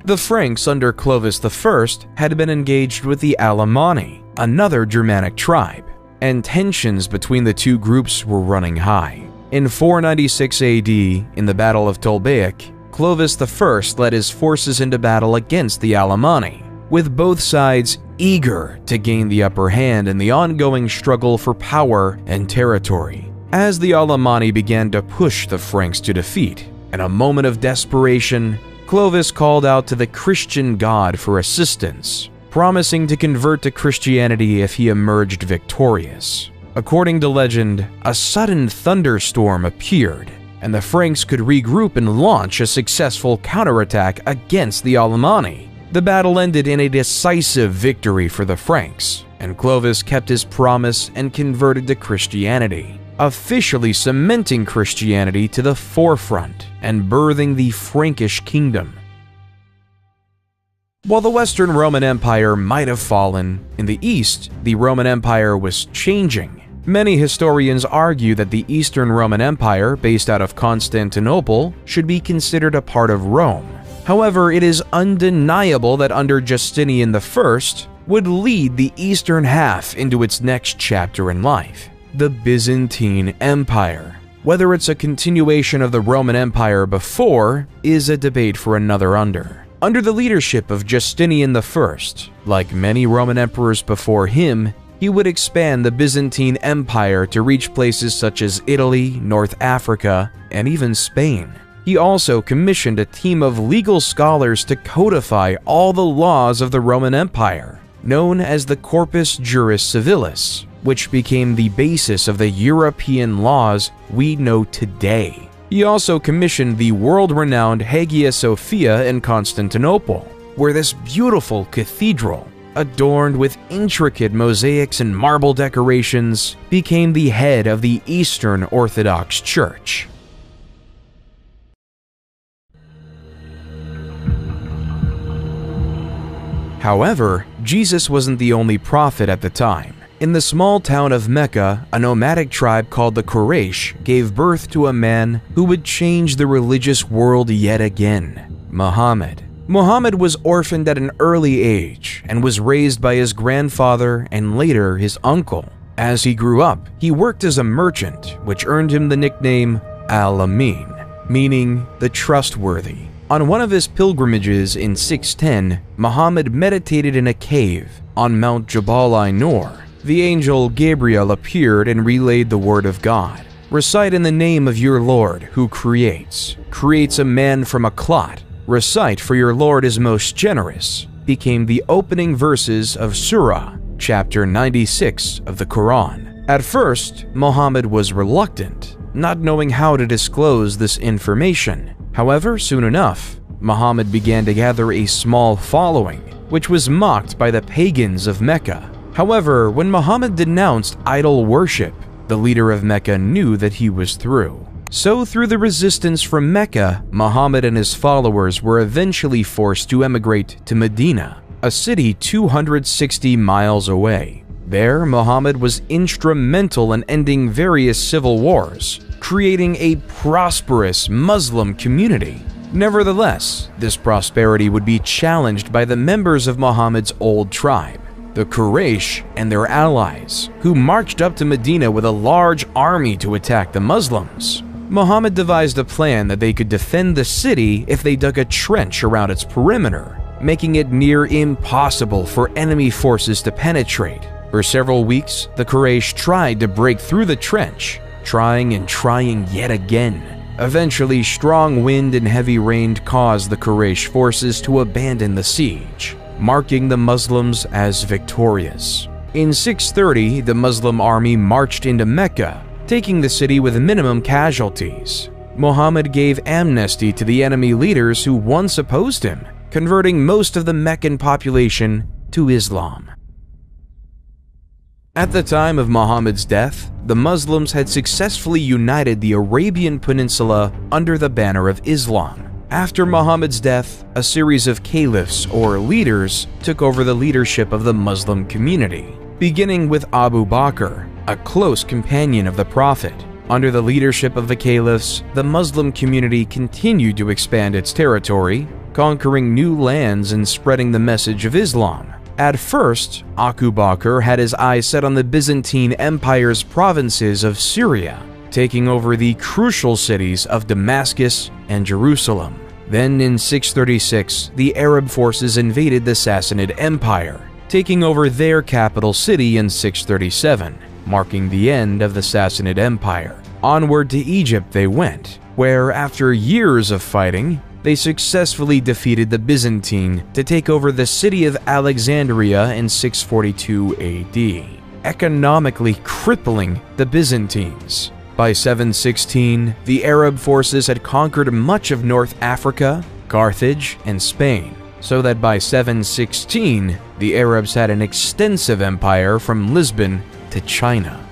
The Franks under Clovis I had been engaged with the Alemanni, another Germanic tribe, and tensions between the two groups were running high. In 496 AD, in the Battle of Tolbiac, Clovis I led his forces into battle against the Alemanni, with both sides eager to gain the upper hand in the ongoing struggle for power and territory. As the Alemanni began to push the Franks to defeat, in a moment of desperation, Clovis called out to the Christian god for assistance, promising to convert to Christianity if he emerged victorious. According to legend, a sudden thunderstorm appeared, and the Franks could regroup and launch a successful counterattack against the Alemanni. The battle ended in a decisive victory for the Franks, and Clovis kept his promise and converted to Christianity, officially cementing Christianity to the forefront and birthing the Frankish kingdom. While the Western Roman Empire might have fallen, in the East, the Roman Empire was changing. Many historians argue that the Eastern Roman Empire, based out of Constantinople, should be considered a part of Rome. However, it is undeniable that under Justinian I would lead the eastern half into its next chapter in life, the Byzantine Empire. Whether it's a continuation of the Roman Empire before is a debate for another under. Under the leadership of Justinian I, like many Roman emperors before him, he would expand the Byzantine Empire to reach places such as Italy, North Africa, and even Spain. He also commissioned a team of legal scholars to codify all the laws of the Roman Empire, known as the Corpus Juris Civilis, which became the basis of the European laws we know today. He also commissioned the world-renowned Hagia Sophia in Constantinople, where this beautiful cathedral, adorned with intricate mosaics and marble decorations, became the head of the Eastern Orthodox Church. However, Jesus wasn't the only prophet at the time. In the small town of Mecca, a nomadic tribe called the Quraysh gave birth to a man who would change the religious world yet again: Muhammad. Muhammad was orphaned at an early age and was raised by his grandfather and later his uncle. As he grew up, he worked as a merchant, which earned him the nickname Al-Amin, meaning the trustworthy. On one of his pilgrimages in 610, Muhammad meditated in a cave on Mount Jabal Nur. The angel Gabriel appeared and relayed the word of God. Recite in the name of your Lord who creates a man from a clot. Recite, for your Lord is most generous, became the opening verses of Surah, chapter 96 of the Quran. At first, Muhammad was reluctant, not knowing how to disclose this information. However, soon enough, Muhammad began to gather a small following, which was mocked by the pagans of Mecca. However, when Muhammad denounced idol worship, the leader of Mecca knew that he was through. So through the resistance from Mecca, Muhammad and his followers were eventually forced to emigrate to Medina, a city 260 miles away. There, Muhammad was instrumental in ending various civil wars, creating a prosperous Muslim community. Nevertheless, this prosperity would be challenged by the members of Muhammad's old tribe, the Quraysh and their allies, who marched up to Medina with a large army to attack the Muslims. Muhammad devised a plan that they could defend the city if they dug a trench around its perimeter, making it near impossible for enemy forces to penetrate. For several weeks, the Quraysh tried to break through the trench, trying and trying yet again. Eventually, strong wind and heavy rain caused the Quraysh forces to abandon the siege, marking the Muslims as victorious. In 630, the Muslim army marched into Mecca, taking the city with minimum casualties. Muhammad gave amnesty to the enemy leaders who once opposed him, converting most of the Meccan population to Islam. At the time of Muhammad's death, the Muslims had successfully united the Arabian Peninsula under the banner of Islam. After Muhammad's death, a series of caliphs or leaders took over the leadership of the Muslim community, beginning with Abu Bakr, a close companion of the Prophet. Under the leadership of the caliphs, the Muslim community continued to expand its territory, conquering new lands and spreading the message of Islam. At first, Abu Bakr had his eyes set on the Byzantine Empire's provinces of Syria, taking over the crucial cities of Damascus and Jerusalem. Then in 636, the Arab forces invaded the Sassanid Empire, taking over their capital city in 637, marking the end of the Sassanid Empire. Onward to Egypt they went, where after years of fighting, they successfully defeated the Byzantine to take over the city of Alexandria in 642 AD, economically crippling the Byzantines. By 716, the Arab forces had conquered much of North Africa, Carthage, and Spain, so that by 716, the Arabs had an extensive empire from Lisbon to China.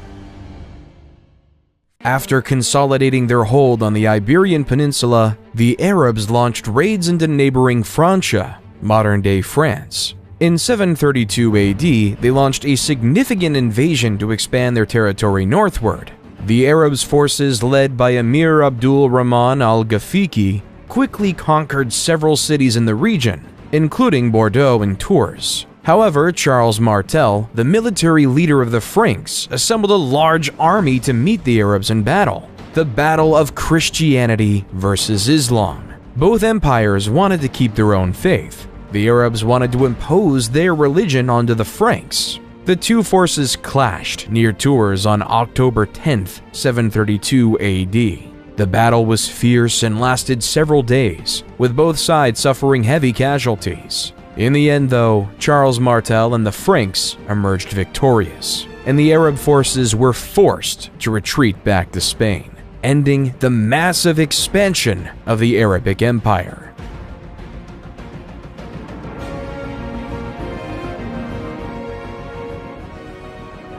After consolidating their hold on the Iberian Peninsula, the Arabs launched raids into neighboring Francia, modern-day France. In 732 AD, they launched a significant invasion to expand their territory northward. The Arabs' forces, led by Emir Abdul Rahman al-Ghafiqi, quickly conquered several cities in the region, including Bordeaux and Tours. However, Charles Martel, the military leader of the Franks, assembled a large army to meet the Arabs in battle. The battle of Christianity versus Islam. Both empires wanted to keep their own faith. The Arabs wanted to impose their religion onto the Franks. The two forces clashed near Tours on October 10, 732 AD. The battle was fierce and lasted several days, with both sides suffering heavy casualties. In the end, though, Charles Martel and the Franks emerged victorious, and the Arab forces were forced to retreat back to Spain, ending the massive expansion of the Arabic Empire.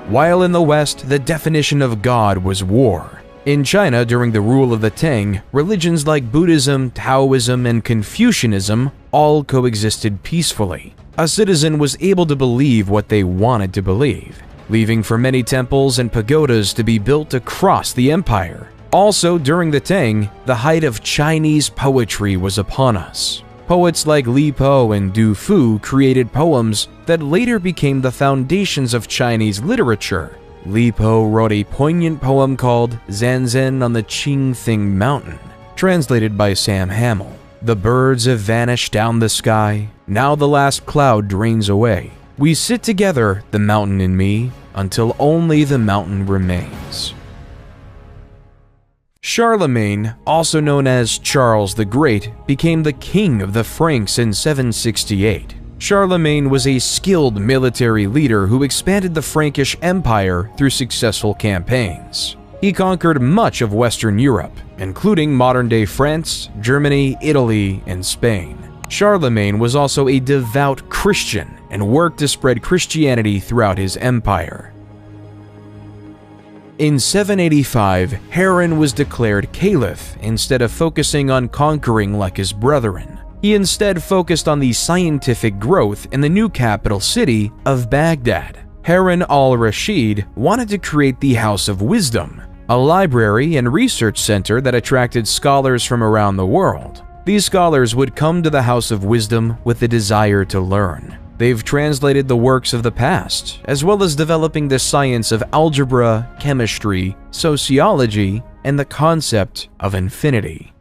While in the West, the definition of God was war. In China, during the rule of the Tang, religions like Buddhism, Taoism, and Confucianism all coexisted peacefully. A citizen was able to believe what they wanted to believe, leaving for many temples and pagodas to be built across the empire. Also, during the Tang, the height of Chinese poetry was upon us. Poets like Li Po and Du Fu created poems that later became the foundations of Chinese literature. Li Po wrote a poignant poem called Zanzan on the Qingthing Mountain, translated by Sam Hamill. The birds have vanished down the sky, now the last cloud drains away. We sit together, the mountain and me, until only the mountain remains. Charlemagne, also known as Charles the Great, became the king of the Franks in 768. Charlemagne was a skilled military leader who expanded the Frankish Empire through successful campaigns. He conquered much of Western Europe, including modern-day France, Germany, Italy, and Spain. Charlemagne was also a devout Christian and worked to spread Christianity throughout his empire. In 785, Harran was declared caliph instead of focusing on conquering like his brethren. He instead focused on the scientific growth in the new capital city of Baghdad. Harun al-Rashid wanted to create the House of Wisdom, a library and research center that attracted scholars from around the world. These scholars would come to the House of Wisdom with the desire to learn. They've translated the works of the past, as well as developing the science of algebra, chemistry, sociology, and the concept of infinity.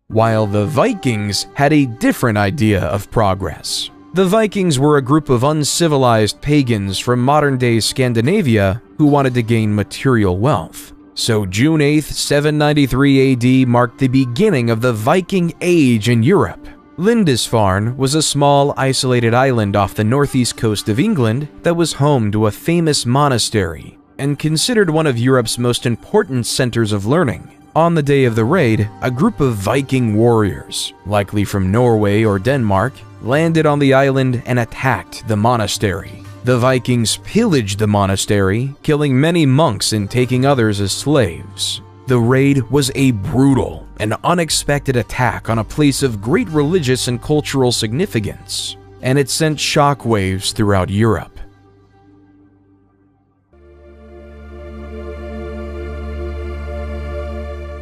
While the Vikings had a different idea of progress. The Vikings were a group of uncivilized pagans from modern-day Scandinavia who wanted to gain material wealth. So June 8, 793 AD marked the beginning of the Viking Age in Europe. Lindisfarne was a small, isolated island off the northeast coast of England that was home to a famous monastery and considered one of Europe's most important centers of learning. On the day of the raid, a group of Viking warriors, likely from Norway or Denmark, landed on the island and attacked the monastery. The Vikings pillaged the monastery, killing many monks and taking others as slaves. The raid was a brutal and unexpected attack on a place of great religious and cultural significance, and it sent shockwaves throughout Europe.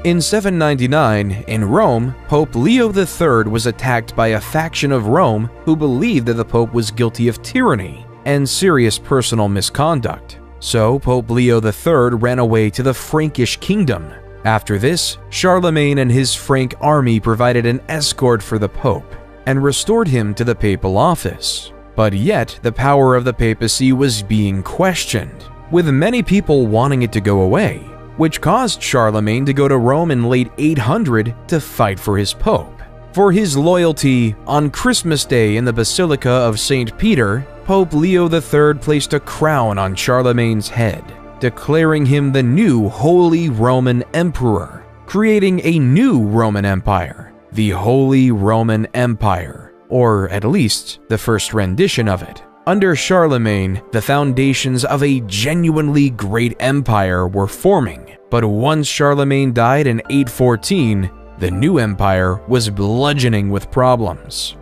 In 799, in Rome, Pope Leo III was attacked by a faction of Rome who believed that the Pope was guilty of tyranny and serious personal misconduct. So Pope Leo III ran away to the Frankish kingdom. After this, Charlemagne and his Frank army provided an escort for the Pope and restored him to the papal office. But yet, the power of the papacy was being questioned, with many people wanting it to go away, which caused Charlemagne to go to Rome in late 800 to fight for his Pope. For his loyalty, on Christmas Day in the Basilica of St. Peter, Pope Leo III placed a crown on Charlemagne's head, declaring him the new Holy Roman Emperor, creating a new Roman Empire, the Holy Roman Empire, or at least the first rendition of it. Under Charlemagne, the foundations of a genuinely great empire were forming, but once Charlemagne died in 814, the new empire was bludgeoning with problems.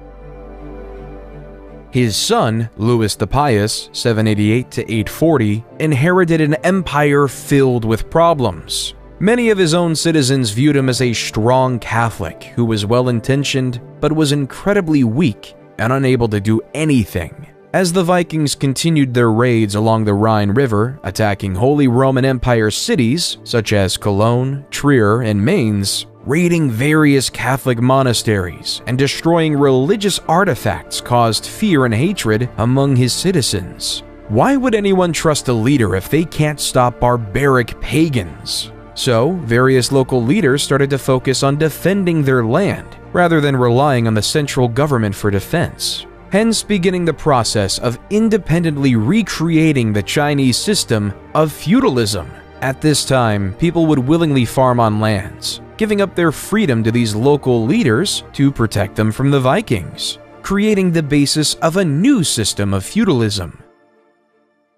His son, Louis the Pious, 788 to 840, inherited an empire filled with problems. Many of his own citizens viewed him as a strong Catholic who was well-intentioned but was incredibly weak and unable to do anything. As the Vikings continued their raids along the Rhine River, attacking Holy Roman Empire cities such as Cologne, Trier, and Mainz, raiding various Catholic monasteries and destroying religious artifacts caused fear and hatred among his citizens. Why would anyone trust a leader if they can't stop barbaric pagans? So, various local leaders started to focus on defending their land rather than relying on the central government for defense, hence beginning the process of independently recreating the Chinese system of feudalism. At this time, people would willingly farm on lands, giving up their freedom to these local leaders to protect them from the Vikings, creating the basis of a new system of feudalism.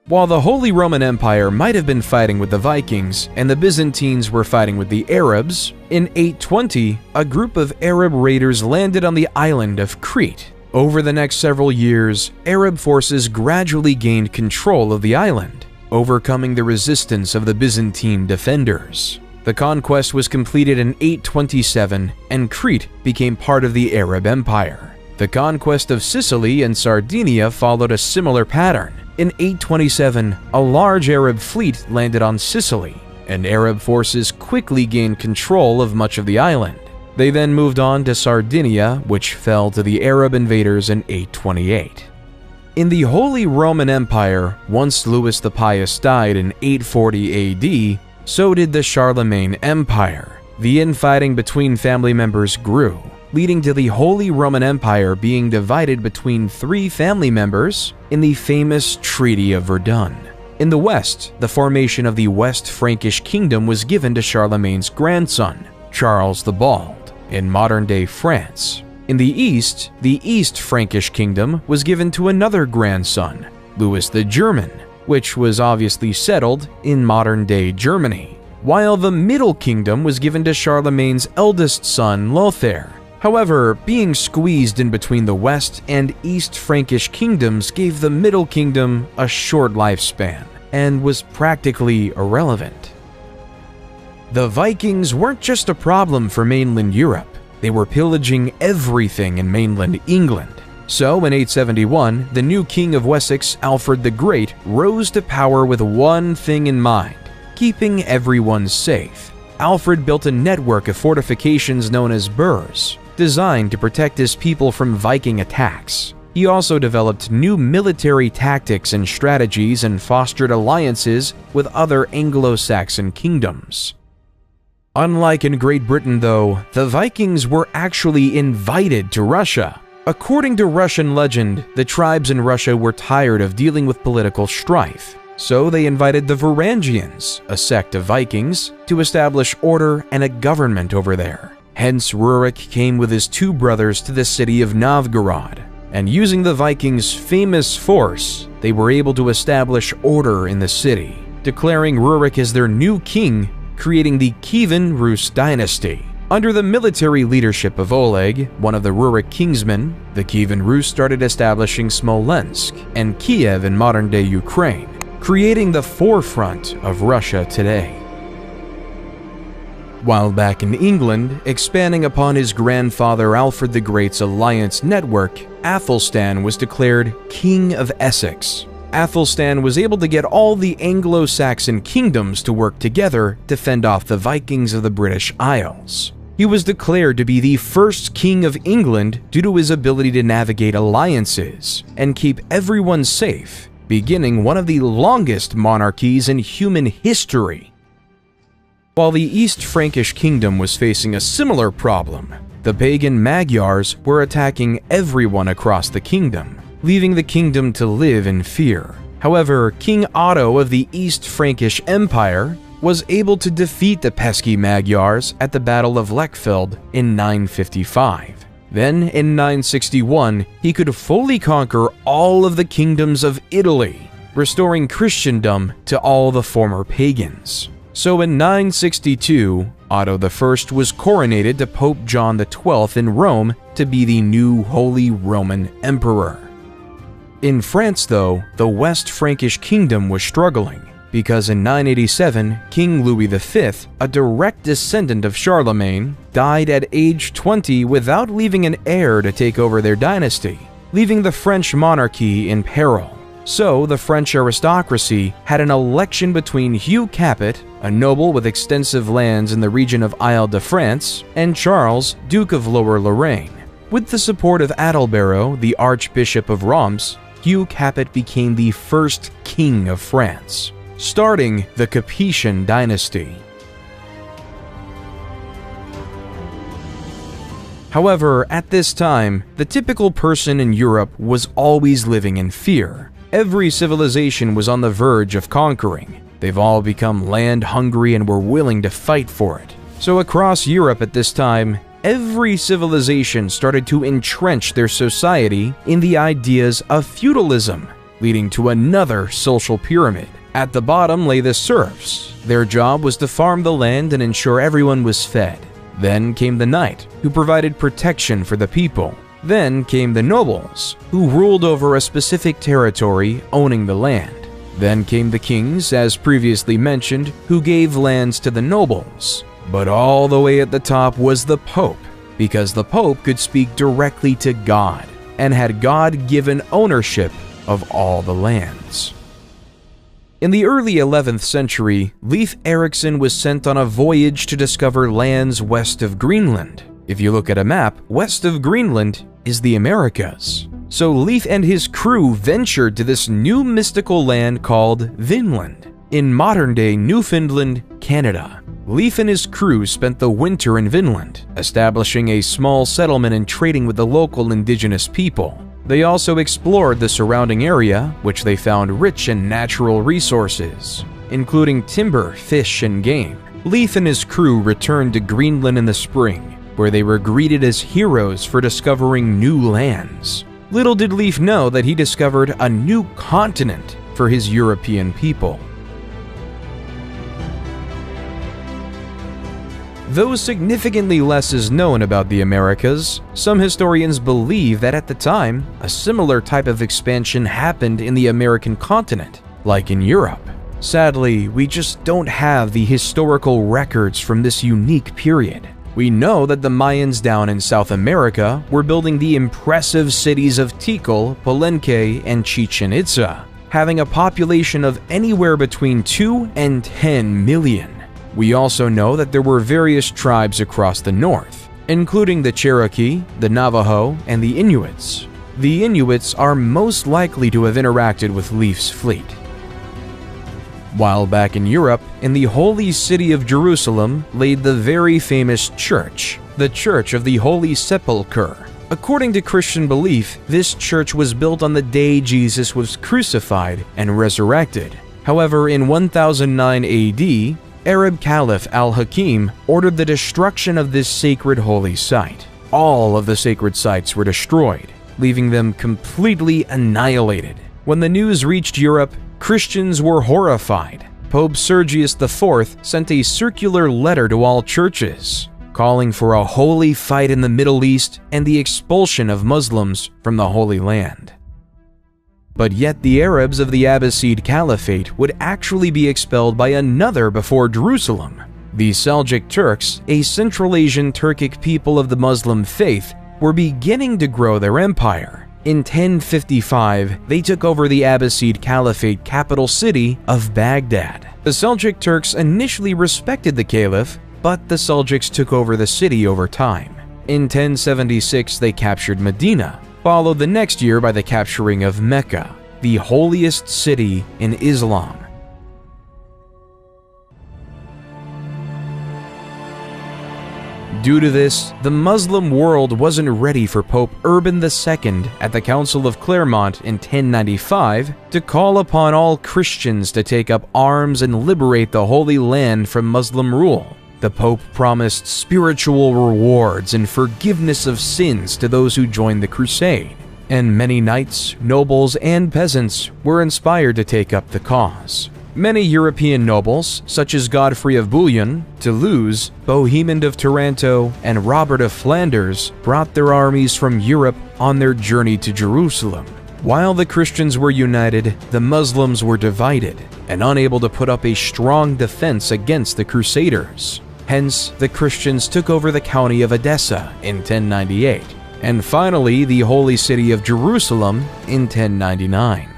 While the Holy Roman Empire might have been fighting with the Vikings and the Byzantines were fighting with the Arabs, in 820, a group of Arab raiders landed on the island of Crete. Over the next several years, Arab forces gradually gained control of the island, overcoming the resistance of the Byzantine defenders. The conquest was completed in 827, and Crete became part of the Arab Empire. The conquest of Sicily and Sardinia followed a similar pattern. In 827, a large Arab fleet landed on Sicily, and Arab forces quickly gained control of much of the island. They then moved on to Sardinia, which fell to the Arab invaders in 828. In the Holy Roman Empire, once Louis the Pious died in 840 AD, so did the Charlemagne Empire. The infighting between family members grew, leading to the Holy Roman Empire being divided between three family members in the famous Treaty of Verdun. In the west, the formation of the West Frankish Kingdom was given to Charlemagne's grandson, Charles the Bald, in modern-day France. In the east, the East Frankish Kingdom was given to another grandson, Louis the German, which was obviously settled in modern-day Germany, while the Middle Kingdom was given to Charlemagne's eldest son, Lothair. However, being squeezed in between the West and East Frankish kingdoms gave the Middle Kingdom a short lifespan and was practically irrelevant. The Vikings weren't just a problem for mainland Europe, they were pillaging everything in mainland England. So in 871, the new King of Wessex, Alfred the Great, rose to power with one thing in mind: keeping everyone safe. Alfred built a network of fortifications known as burhs, designed to protect his people from Viking attacks. He also developed new military tactics and strategies and fostered alliances with other Anglo-Saxon kingdoms. Unlike in Great Britain, though, the Vikings were actually invited to Russia. According to Russian legend, the tribes in Russia were tired of dealing with political strife, so they invited the Varangians, a sect of Vikings, to establish order and a government over there. Hence, Rurik came with his two brothers to the city of Novgorod, and using the Vikings' famous force, they were able to establish order in the city, declaring Rurik as their new king, creating the Kievan Rus dynasty. Under the military leadership of Oleg, one of the Rurik kingsmen, the Kievan Rus started establishing Smolensk and Kiev in modern-day Ukraine, creating the forefront of Russia today. While back in England, expanding upon his grandfather Alfred the Great's alliance network, Athelstan was declared King of Essex. Athelstan was able to get all the Anglo-Saxon kingdoms to work together to fend off the Vikings of the British Isles. He was declared to be the first king of England due to his ability to navigate alliances and keep everyone safe, beginning one of the longest monarchies in human history. While the East Frankish Kingdom was facing a similar problem, the pagan Magyars were attacking everyone across the kingdom, leaving the kingdom to live in fear. However, King Otto of the East Frankish Empire was able to defeat the pesky Magyars at the Battle of Lechfeld in 955. Then, in 961, he could fully conquer all of the kingdoms of Italy, restoring Christendom to all the former pagans. So in 962, Otto I was coronated to Pope John XII in Rome to be the new Holy Roman Emperor. In France, though, the West Frankish Kingdom was struggling, because in 987, King Louis V, a direct descendant of Charlemagne, died at age 20 without leaving an heir to take over their dynasty, leaving the French monarchy in peril. So, the French aristocracy had an election between Hugh Capet, a noble with extensive lands in the region of Isle-de-France, and Charles, Duke of Lower Lorraine. With the support of Adalbero, the Archbishop of Reims, Hugh Capet became the first king of France, starting the Capetian dynasty. However, at this time, the typical person in Europe was always living in fear. Every civilization was on the verge of conquering. They've all become land-hungry and were willing to fight for it. So across Europe at this time, every civilization started to entrench their society in the ideas of feudalism. leading to another social pyramid. At the bottom lay the serfs. Their job was to farm the land and ensure everyone was fed. Then came the knight, who provided protection for the people. Then came the nobles, who ruled over a specific territory, owning the land. Then came the kings, as previously mentioned, who gave lands to the nobles. But all the way at the top was the Pope, because the Pope could speak directly to God and had God-given ownership of all the lands. In the early 11th century, Leif Erikson was sent on a voyage to discover lands west of Greenland. If you look at a map, west of Greenland is the Americas. So Leif and his crew ventured to this new mystical land called Vinland, in modern-day Newfoundland, Canada. Leif and his crew spent the winter in Vinland, establishing a small settlement and trading with the local indigenous people. They also explored the surrounding area, which they found rich in natural resources, including timber, fish, and game. Leif and his crew returned to Greenland in the spring, where they were greeted as heroes for discovering new lands. Little did Leif know that he discovered a new continent for his European people. Though significantly less is known about the Americas, some historians believe that at the time, a similar type of expansion happened in the American continent, like in Europe. Sadly, we just don't have the historical records from this unique period. We know that the Mayans down in South America were building the impressive cities of Tikal, Palenque, and Chichen Itza, having a population of anywhere between 2 and 10 million. We also know that there were various tribes across the north, including the Cherokee, the Navajo, and the Inuits. The Inuits are most likely to have interacted with Leif's fleet. While back in Europe, in the holy city of Jerusalem laid the very famous church, the Church of the Holy Sepulchre. According to Christian belief, this church was built on the day Jesus was crucified and resurrected. However, in 1009 AD, Arab Caliph al-Hakim ordered the destruction of this sacred holy site. All of the sacred sites were destroyed, leaving them completely annihilated. When the news reached Europe, Christians were horrified. Pope Sergius IV sent a circular letter to all churches, calling for a holy fight in the Middle East and the expulsion of Muslims from the Holy Land. But yet the Arabs of the Abbasid Caliphate would actually be expelled by another before Jerusalem. The Seljuk Turks, a Central Asian Turkic people of the Muslim faith, were beginning to grow their empire. In 1055, they took over the Abbasid Caliphate capital city of Baghdad. The Seljuk Turks initially respected the caliph, but the Seljuks took over the city over time. In 1076, they captured Medina, followed the next year by the capturing of Mecca, the holiest city in Islam. Due to this, the Muslim world wasn't ready for Pope Urban II at the Council of Clermont in 1095 to call upon all Christians to take up arms and liberate the Holy Land from Muslim rule. The Pope promised spiritual rewards and forgiveness of sins to those who joined the crusade, and many knights, nobles, and peasants were inspired to take up the cause. Many European nobles, such as Godfrey of Bouillon, Toulouse, Bohemond of Taranto, and Robert of Flanders, brought their armies from Europe on their journey to Jerusalem. While the Christians were united, the Muslims were divided and unable to put up a strong defense against the Crusaders. Hence, the Christians took over the county of Edessa in 1098, and finally the holy city of Jerusalem in 1099.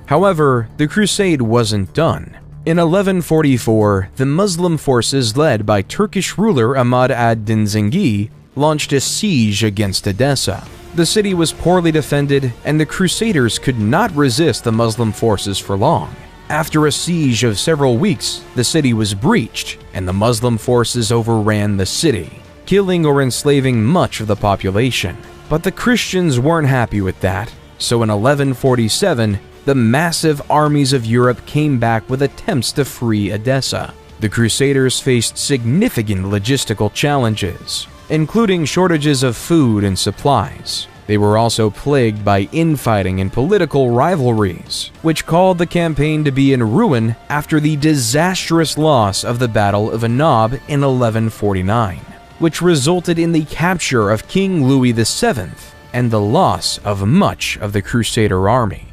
However, the crusade wasn't done. In 1144, the Muslim forces led by Turkish ruler Ahmad ad-Din Zengi launched a siege against Edessa. The city was poorly defended, and the Crusaders could not resist the Muslim forces for long. After a siege of several weeks, the city was breached, and the Muslim forces overran the city, killing or enslaving much of the population. But the Christians weren't happy with that, so in 1147, the massive armies of Europe came back with attempts to free Edessa. The Crusaders faced significant logistical challenges, including shortages of food and supplies. They were also plagued by infighting and political rivalries, which called the campaign to be in ruin after the disastrous loss of the Battle of Annab in 1149, which resulted in the capture of King Louis VII and the loss of much of the Crusader army.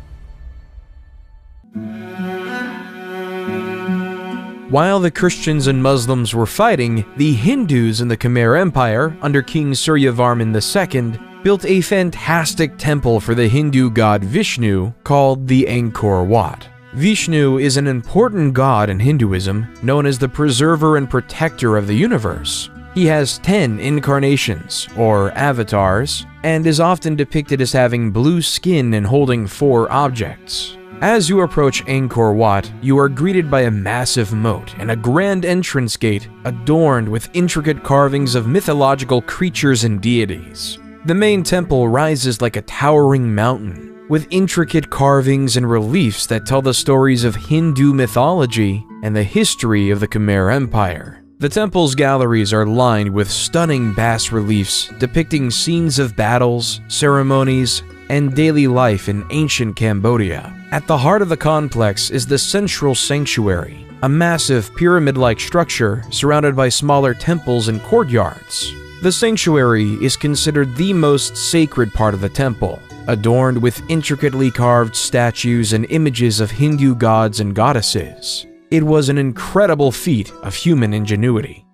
While the Christians and Muslims were fighting, the Hindus in the Khmer Empire, under King Suryavarman II, built a fantastic temple for the Hindu god Vishnu called the Angkor Wat. Vishnu is an important god in Hinduism, known as the preserver and protector of the universe. He has 10 incarnations, or avatars, and is often depicted as having blue skin and holding 4 objects. As you approach Angkor Wat, you are greeted by a massive moat and a grand entrance gate adorned with intricate carvings of mythological creatures and deities. The main temple rises like a towering mountain, with intricate carvings and reliefs that tell the stories of Hindu mythology and the history of the Khmer Empire. The temple's galleries are lined with stunning bas-reliefs depicting scenes of battles, ceremonies, and daily life in ancient Cambodia. At the heart of the complex is the Central Sanctuary, a massive pyramid-like structure surrounded by smaller temples and courtyards. The sanctuary is considered the most sacred part of the temple, adorned with intricately carved statues and images of Hindu gods and goddesses. It was an incredible feat of human ingenuity.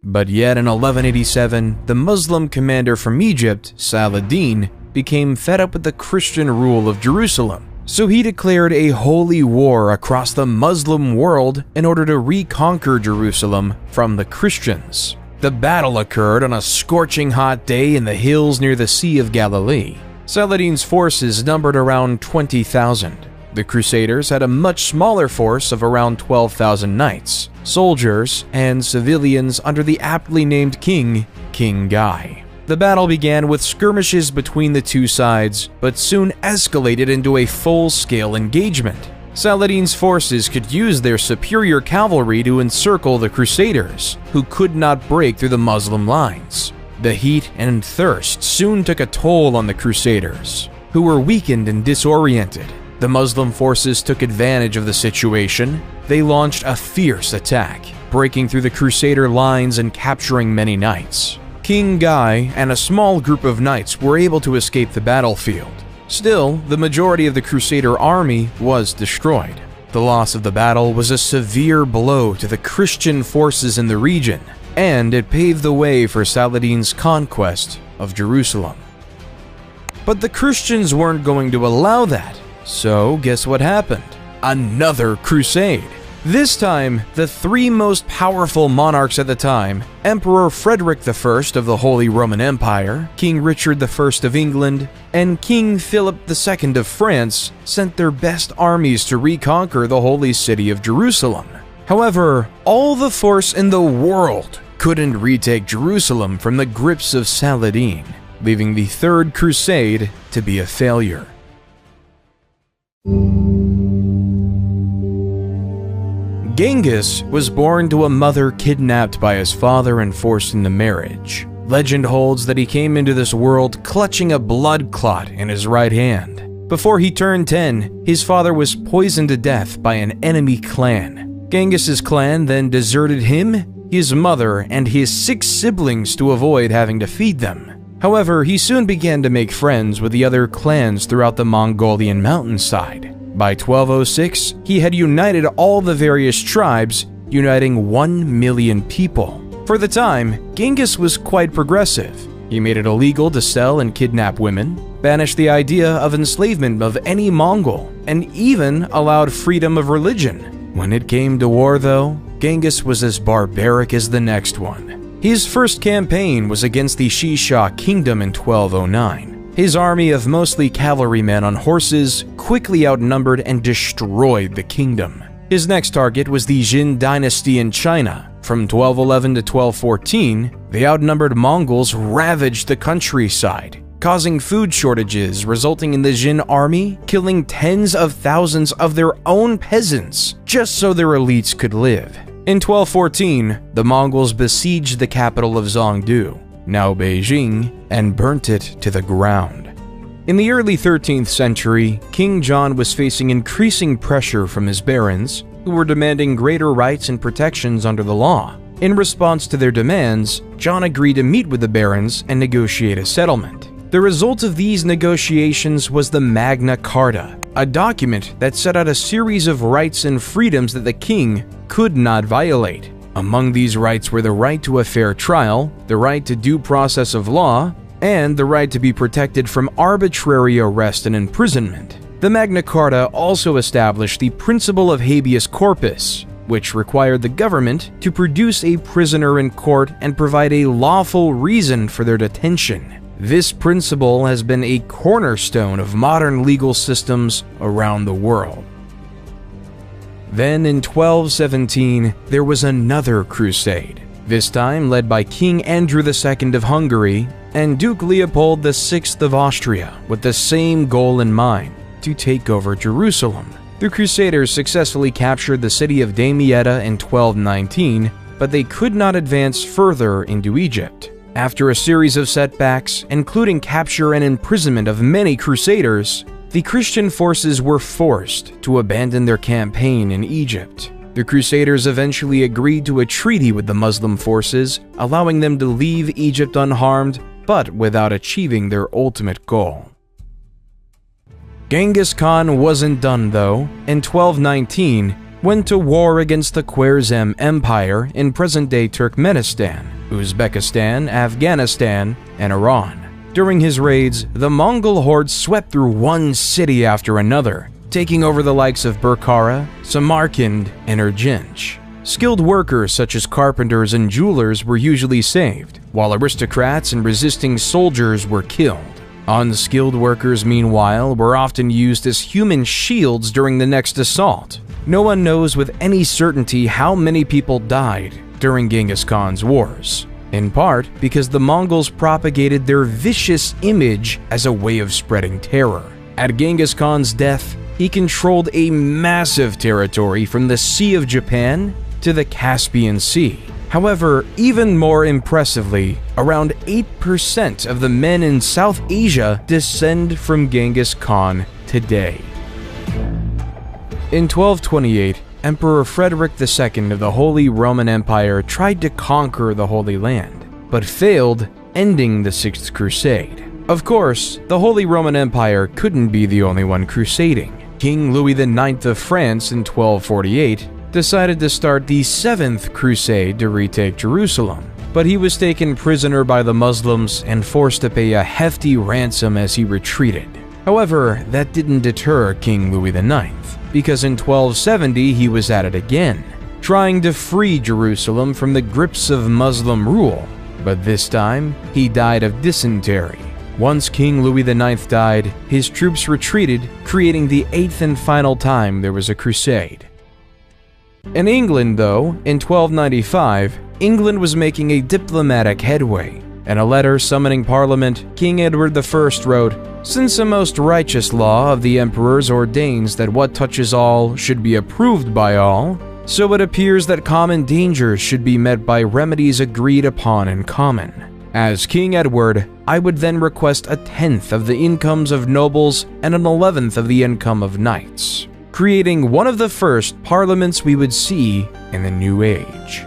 But yet in 1187, the Muslim commander from Egypt, Saladin, became fed up with the Christian rule of Jerusalem. So he declared a holy war across the Muslim world in order to reconquer Jerusalem from the Christians. The battle occurred on a scorching hot day in the hills near the Sea of Galilee. Saladin's forces numbered around 20,000. The Crusaders had a much smaller force of around 12,000 knights, soldiers, and civilians under the aptly named king, King Guy. The battle began with skirmishes between the two sides, but soon escalated into a full-scale engagement. Saladin's forces could use their superior cavalry to encircle the Crusaders, who could not break through the Muslim lines. The heat and thirst soon took a toll on the Crusaders, who were weakened and disoriented. The Muslim forces took advantage of the situation. They launched a fierce attack, breaking through the Crusader lines and capturing many knights. King Guy and a small group of knights were able to escape the battlefield. Still, the majority of the Crusader army was destroyed. The loss of the battle was a severe blow to the Christian forces in the region, and it paved the way for Saladin's conquest of Jerusalem. But the Christians weren't going to allow that, so guess what happened? Another crusade! This time, the 3 most powerful monarchs at the time, Emperor Frederick I of the Holy Roman Empire, King Richard I of England, and King Philip II of France, sent their best armies to reconquer the holy city of Jerusalem. However, all the force in the world couldn't retake Jerusalem from the grips of Saladin, leaving the Third Crusade to be a failure. Genghis was born to a mother kidnapped by his father and forced into marriage. Legend holds that he came into this world clutching a blood clot in his right hand. Before he turned 10, his father was poisoned to death by an enemy clan. Genghis's clan then deserted him, his mother, and his 6 siblings to avoid having to feed them. However, he soon began to make friends with the other clans throughout the Mongolian mountainside. By 1206, he had united all the various tribes, uniting 1 million people. For the time, Genghis was quite progressive. He made it illegal to sell and kidnap women, banished the idea of enslavement of any Mongol, and even allowed freedom of religion. When it came to war, though, Genghis was as barbaric as the next one. His first campaign was against the Shisha kingdom in 1209. His army of mostly cavalrymen on horses quickly outnumbered and destroyed the kingdom. His next target was the Jin dynasty in China. From 1211 to 1214, the outnumbered Mongols ravaged the countryside, causing food shortages, resulting in the Jin army killing tens of thousands of their own peasants just so their elites could live. In 1214, the Mongols besieged the capital of Zhongdu. now Beijing, and burnt it to the ground. In the early 13th century, King John was facing increasing pressure from his barons, who were demanding greater rights and protections under the law. In response to their demands, John agreed to meet with the barons and negotiate a settlement. The result of these negotiations was the Magna Carta, a document that set out a series of rights and freedoms that the king could not violate. Among these rights were the right to a fair trial, the right to due process of law, and the right to be protected from arbitrary arrest and imprisonment. The Magna Carta also established the principle of habeas corpus, which required the government to produce a prisoner in court and provide a lawful reason for their detention. This principle has been a cornerstone of modern legal systems around the world. Then in 1217, there was another crusade, this time led by King Andrew II of Hungary and Duke Leopold VI of Austria, with the same goal in mind: to take over Jerusalem. The Crusaders successfully captured the city of Damietta in 1219, but they could not advance further into Egypt. After a series of setbacks, including capture and imprisonment of many crusaders, the Christian forces were forced to abandon their campaign in Egypt. The Crusaders eventually agreed to a treaty with the Muslim forces, allowing them to leave Egypt unharmed, but without achieving their ultimate goal. Genghis Khan wasn't done though. In 1219, went to war against the Khwarezm Empire in present-day Turkmenistan, Uzbekistan, Afghanistan, and Iran. During his raids, the Mongol hordes swept through one city after another, taking over the likes of Bukhara, Samarkand, and Urgench. Skilled workers such as carpenters and jewelers were usually saved, while aristocrats and resisting soldiers were killed. Unskilled workers, meanwhile, were often used as human shields during the next assault. No one knows with any certainty how many people died during Genghis Khan's wars, in part because the Mongols propagated their vicious image as a way of spreading terror. At Genghis Khan's death, he controlled a massive territory from the Sea of Japan to the Caspian Sea. However, even more impressively, around 8% of the men in South Asia descend from Genghis Khan today. In 1228, Emperor Frederick II of the Holy Roman Empire tried to conquer the Holy Land, but failed, ending the Sixth Crusade. Of course, the Holy Roman Empire couldn't be the only one crusading. King Louis IX of France in 1248 decided to start the Seventh Crusade to retake Jerusalem, but he was taken prisoner by the Muslims and forced to pay a hefty ransom as he retreated. However, that didn't deter King Louis IX, because in 1270 he was at it again, trying to free Jerusalem from the grips of Muslim rule, but this time he died of dysentery. Once King Louis IX died, his troops retreated, creating the eighth and final time there was a crusade. In England, though, in 1295, England was making a diplomatic headway. In a letter summoning Parliament, King Edward I wrote, "Since a most righteous law of the emperors ordains that what touches all should be approved by all, so it appears that common dangers should be met by remedies agreed upon in common. As King Edward, I would then request 1/10 of the incomes of nobles and 1/11 of the income of knights, creating one of the first parliaments we would see in the New Age."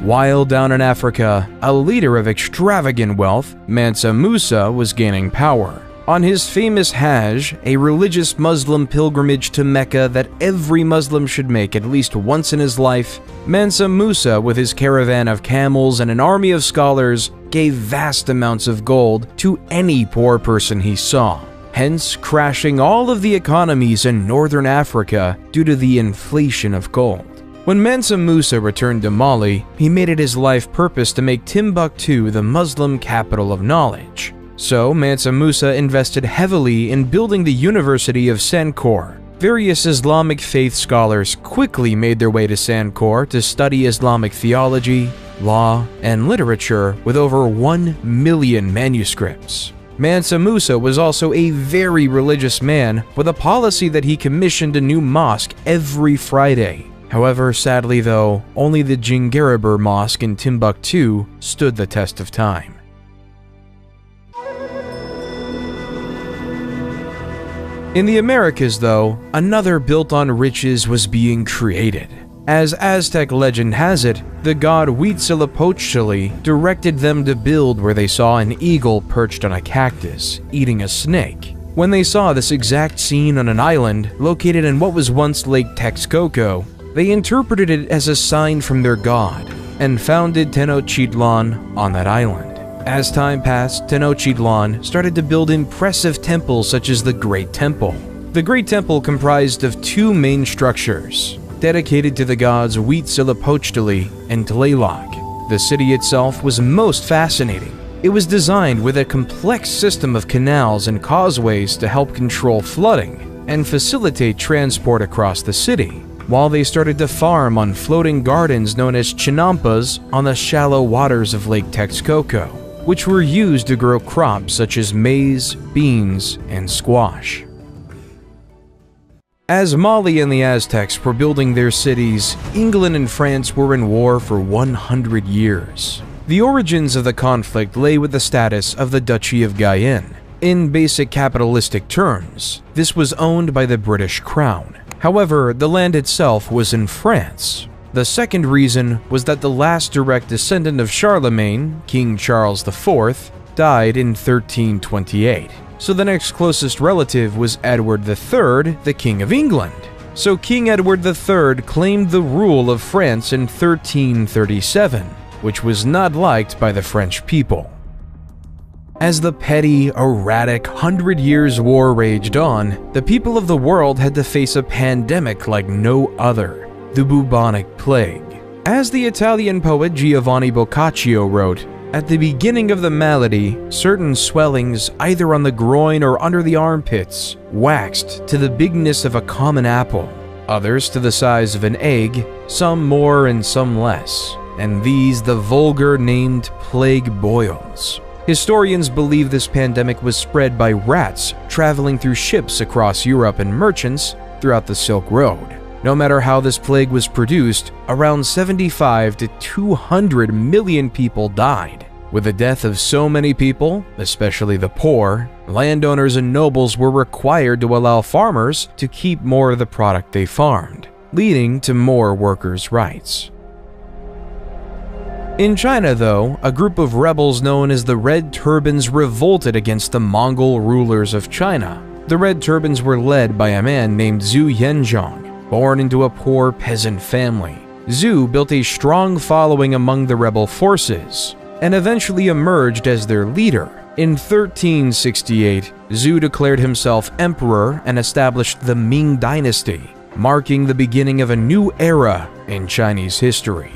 While down in Africa, a leader of extravagant wealth, Mansa Musa, was gaining power. On his famous Hajj, a religious Muslim pilgrimage to Mecca that every Muslim should make at least once in his life, Mansa Musa, with his caravan of camels and an army of scholars, gave vast amounts of gold to any poor person he saw, hence crashing all of the economies in northern Africa due to the inflation of gold. When Mansa Musa returned to Mali, he made it his life purpose to make Timbuktu the Muslim capital of knowledge. So Mansa Musa invested heavily in building the University of Sankore. Various Islamic faith scholars quickly made their way to Sankore to study Islamic theology, law, and literature with over 1 million manuscripts. Mansa Musa was also a very religious man with a policy that he commissioned a new mosque every Friday. However, sadly though, only the Djingarabur Mosque in Timbuktu stood the test of time. In the Americas though, another built on riches was being created. As Aztec legend has it, the god Huitzilopochtli directed them to build where they saw an eagle perched on a cactus, eating a snake. When they saw this exact scene on an island located in what was once Lake Texcoco, they interpreted it as a sign from their god, and founded Tenochtitlan on that island. As time passed, Tenochtitlan started to build impressive temples such as the Great Temple. The Great Temple comprised of two main structures, dedicated to the gods Huitzilopochtli and Tlaloc. The city itself was most fascinating. It was designed with a complex system of canals and causeways to help control flooding and facilitate transport across the city, while they started to farm on floating gardens known as chinampas on the shallow waters of Lake Texcoco, which were used to grow crops such as maize, beans, and squash. As Mali and the Aztecs were building their cities, England and France were in war for 100 years. The origins of the conflict lay with the status of the Duchy of Guyenne. In basic capitalistic terms, this was owned by the British Crown. However, the land itself was in France. The second reason was that the last direct descendant of Charlemagne, King Charles IV, died in 1328. So the next closest relative was Edward III, the King of England. So King Edward III claimed the rule of France in 1337, which was not liked by the French people. As the petty, erratic 100 Years' War raged on, the people of the world had to face a pandemic like no other, the bubonic plague. As the Italian poet Giovanni Boccaccio wrote, at the beginning of the malady, certain swellings either on the groin or under the armpits waxed to the bigness of a common apple, others to the size of an egg, some more and some less, and these the vulgar named plague boils. Historians believe this pandemic was spread by rats traveling through ships across Europe and merchants throughout the Silk Road. No matter how this plague was produced, around 75 to 200 million people died. With the death of so many people, especially the poor, landowners and nobles were required to allow farmers to keep more of the product they farmed, leading to more workers' rights. In China, though, a group of rebels known as the Red Turbans revolted against the Mongol rulers of China. The Red Turbans were led by a man named Zhu Yanzhong. Born into a poor peasant family, Zhu built a strong following among the rebel forces and eventually emerged as their leader. In 1368, Zhu declared himself emperor and established the Ming Dynasty, marking the beginning of a new era in Chinese history.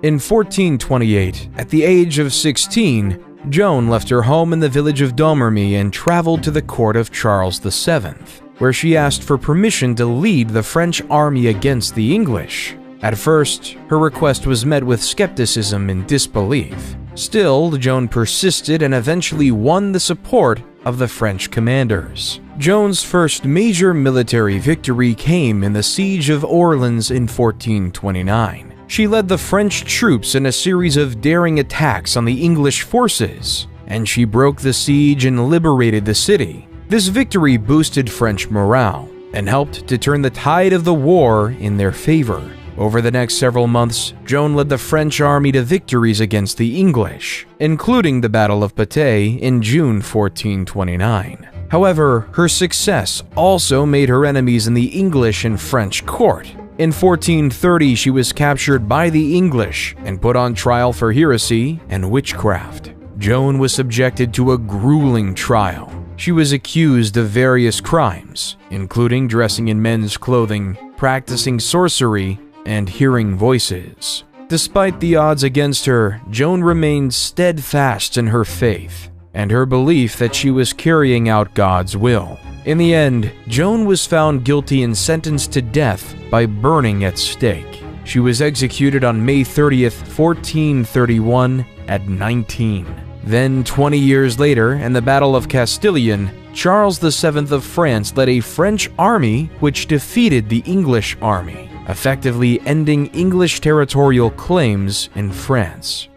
In 1428, at the age of 16, Joan left her home in the village of Domremy and traveled to the court of Charles VII, where she asked for permission to lead the French army against the English. At first, her request was met with skepticism and disbelief. Still, Joan persisted and eventually won the support of the French commanders. Joan's first major military victory came in the Siege of Orleans in 1429. She led the French troops in a series of daring attacks on the English forces, and she broke the siege and liberated the city. This victory boosted French morale and helped to turn the tide of the war in their favor. Over the next several months, Joan led the French army to victories against the English, including the Battle of Patay in June 1429. However, her success also made her enemies in the English and French court. In 1430, she was captured by the English and put on trial for heresy and witchcraft. Joan was subjected to a grueling trial. She was accused of various crimes, including dressing in men's clothing, practicing sorcery, and hearing voices. Despite the odds against her, Joan remained steadfast in her faith and her belief that she was carrying out God's will. In the end, Joan was found guilty and sentenced to death by burning at stake. She was executed on May 30th, 1431 at 19. Then, 20 years later, in the Battle of Castilian, Charles VII of France led a French army which defeated the English army, effectively ending English territorial claims in France.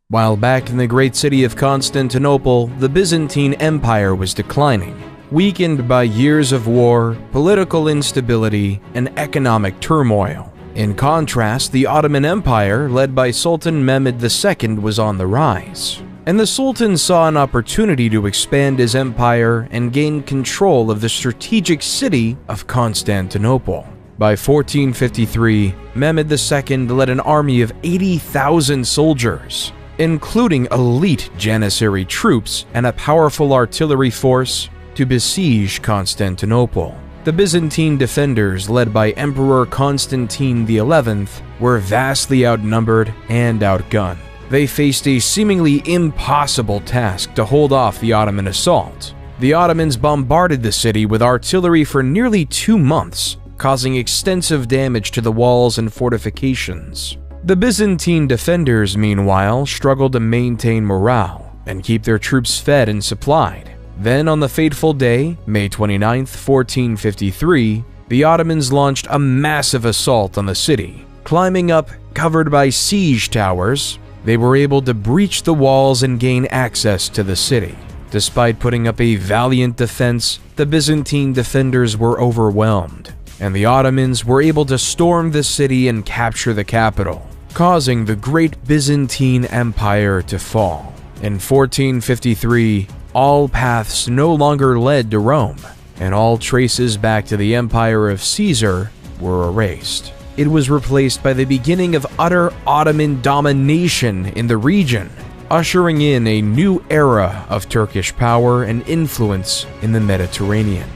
While back in the great city of Constantinople, the Byzantine Empire was declining, weakened by years of war, political instability, and economic turmoil. In contrast, the Ottoman Empire, led by Sultan Mehmed II, was on the rise, and the Sultan saw an opportunity to expand his empire and gain control of the strategic city of Constantinople. By 1453, Mehmed II led an army of 80,000 soldiers, including elite Janissary troops and a powerful artillery force, to besiege Constantinople. The Byzantine defenders, led by Emperor Constantine XI, were vastly outnumbered and outgunned. They faced a seemingly impossible task to hold off the Ottoman assault. The Ottomans bombarded the city with artillery for nearly 2 months, causing extensive damage to the walls and fortifications. The Byzantine defenders, meanwhile, struggled to maintain morale and keep their troops fed and supplied. Then, on the fateful day, May 29, 1453, the Ottomans launched a massive assault on the city. Climbing up, covered by siege towers, they were able to breach the walls and gain access to the city. Despite putting up a valiant defense, the Byzantine defenders were overwhelmed, and the Ottomans were able to storm the city and capture the capital, causing the Great Byzantine Empire to fall. In 1453, all paths no longer led to Rome, and all traces back to the empire of Caesar were erased. It was replaced by the beginning of utter Ottoman domination in the region, ushering in a new era of Turkish power and influence in the Mediterranean.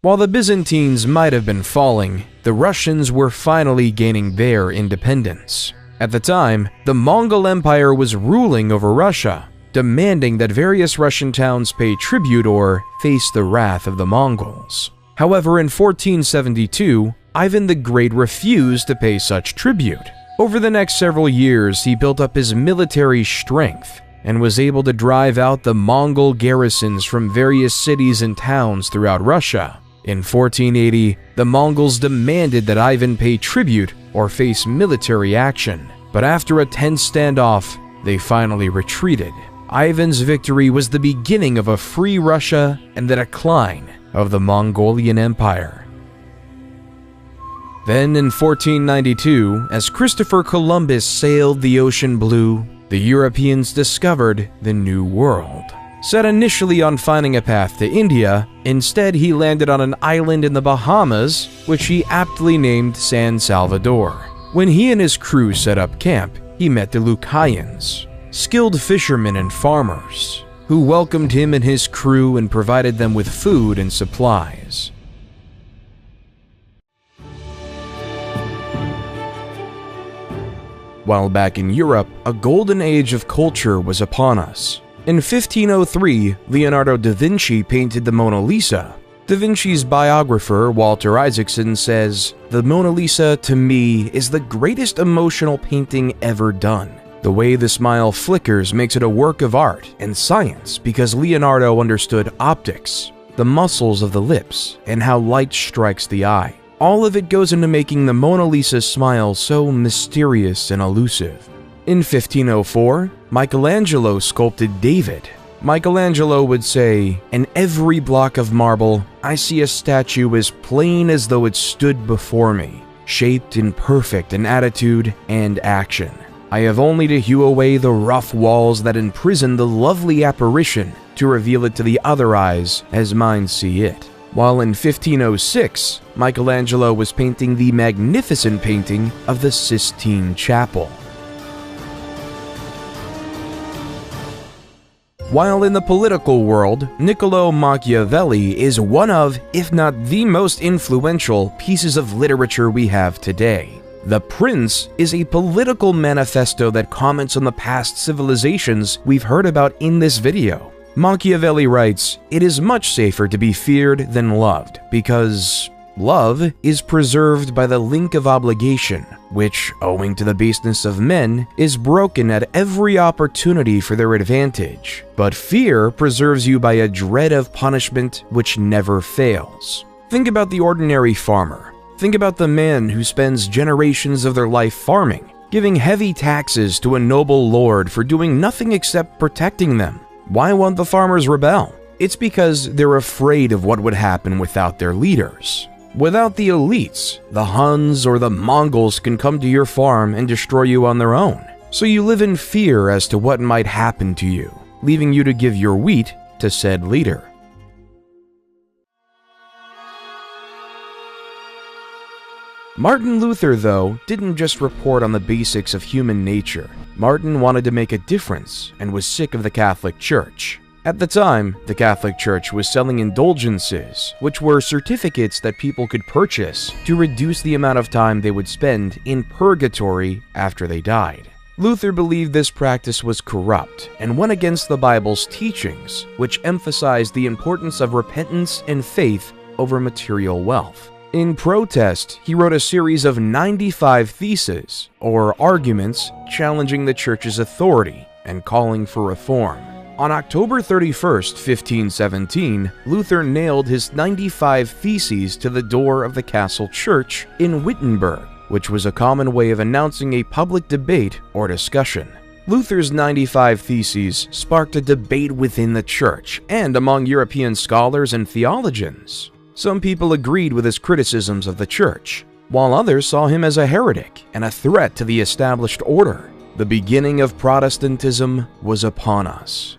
While the Byzantines might have been falling, the Russians were finally gaining their independence. At the time, the Mongol Empire was ruling over Russia, demanding that various Russian towns pay tribute or face the wrath of the Mongols. However, in 1472, Ivan the Great refused to pay such tribute. Over the next several years, he built up his military strength and was able to drive out the Mongol garrisons from various cities and towns throughout Russia. In 1480, the Mongols demanded that Ivan pay tribute or face military action, but after a tense standoff, they finally retreated. Ivan's victory was the beginning of a free Russia and the decline of the Mongolian Empire. Then in 1492, as Christopher Columbus sailed the ocean blue, the Europeans discovered the New World. Set initially on finding a path to India, instead he landed on an island in the Bahamas, which he aptly named San Salvador. When he and his crew set up camp, he met the Lucayans, skilled fishermen and farmers, who welcomed him and his crew and provided them with food and supplies. While back in Europe, a golden age of culture was upon us. In 1503, Leonardo da Vinci painted the Mona Lisa. Da Vinci's biographer, Walter Isaacson, says, "The Mona Lisa, to me, is the greatest emotional painting ever done. The way the smile flickers makes it a work of art and science because Leonardo understood optics, the muscles of the lips, and how light strikes the eye. All of it goes into making the Mona Lisa smile so mysterious and elusive." In 1504, Michelangelo sculpted David. Michelangelo would say, "In every block of marble, I see a statue as plain as though it stood before me, shaped in perfect in attitude and action. I have only to hew away the rough walls that imprison the lovely apparition to reveal it to the other eyes as mine see it." While in 1506, Michelangelo was painting the magnificent painting of the Sistine Chapel. While in the political world, Niccolò Machiavelli is one of, if not the most influential, pieces of literature we have today. The Prince is a political manifesto that comments on the past civilizations we've heard about in this video. Machiavelli writes, "It is much safer to be feared than loved, because Love is preserved by the link of obligation, which, owing to the baseness of men, is broken at every opportunity for their advantage. But fear preserves you by a dread of punishment which never fails. Think about the ordinary farmer. Think about the man who spends generations of their life farming, giving heavy taxes to a noble lord for doing nothing except protecting them. Why won't the farmers rebel? It's because they're afraid of what would happen without their leaders. Without the elites, the Huns or the Mongols can come to your farm and destroy you on their own. So you live in fear as to what might happen to you, leaving you to give your wheat to said leader. Martin Luther, though, didn't just report on the basics of human nature. Martin wanted to make a difference and was sick of the Catholic Church. At the time, the Catholic Church was selling indulgences, which were certificates that people could purchase to reduce the amount of time they would spend in purgatory after they died. Luther believed this practice was corrupt and went against the Bible's teachings, which emphasized the importance of repentance and faith over material wealth. In protest, he wrote a series of 95 theses, or arguments, challenging the Church's authority and calling for reform. On October 31st, 1517, Luther nailed his 95 Theses to the door of the castle church in Wittenberg, which was a common way of announcing a public debate or discussion. Luther's 95 Theses sparked a debate within the church and among European scholars and theologians. Some people agreed with his criticisms of the church, while others saw him as a heretic and a threat to the established order. The beginning of Protestantism was upon us.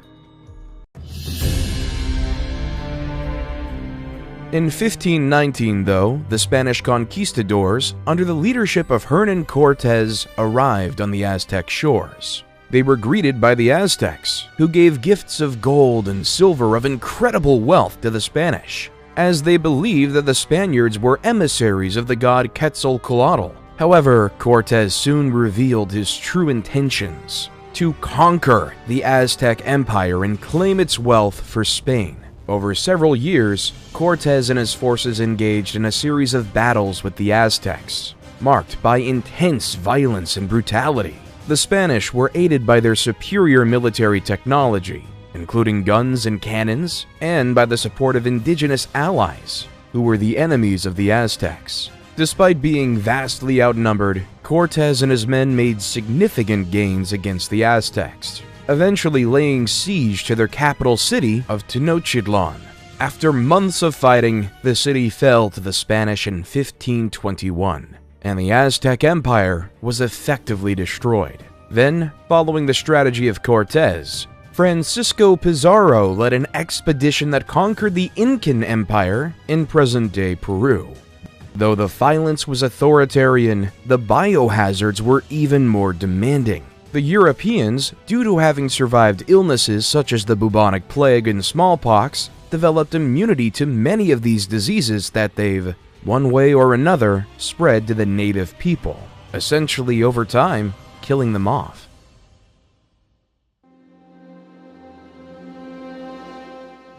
In 1519, though, the Spanish conquistadors, under the leadership of Hernan Cortés, arrived on the Aztec shores. They were greeted by the Aztecs, who gave gifts of gold and silver of incredible wealth to the Spanish, as they believed that the Spaniards were emissaries of the god Quetzalcoatl. However, Cortés soon revealed his true intentions: to conquer the Aztec Empire and claim its wealth for Spain. Over several years, Cortés and his forces engaged in a series of battles with the Aztecs, marked by intense violence and brutality. The Spanish were aided by their superior military technology, including guns and cannons, and by the support of indigenous allies, who were the enemies of the Aztecs. Despite being vastly outnumbered, Cortés and his men made significant gains against the Aztecs, eventually laying siege to their capital city of Tenochtitlan. After months of fighting, the city fell to the Spanish in 1521, and the Aztec Empire was effectively destroyed. Then, following the strategy of Cortés, Francisco Pizarro led an expedition that conquered the Incan Empire in present-day Peru. Though the violence was authoritarian, the biohazards were even more demanding. The Europeans, due to having survived illnesses such as the bubonic plague and smallpox, developed immunity to many of these diseases that they've, one way or another, spread to the native people, essentially over time, killing them off.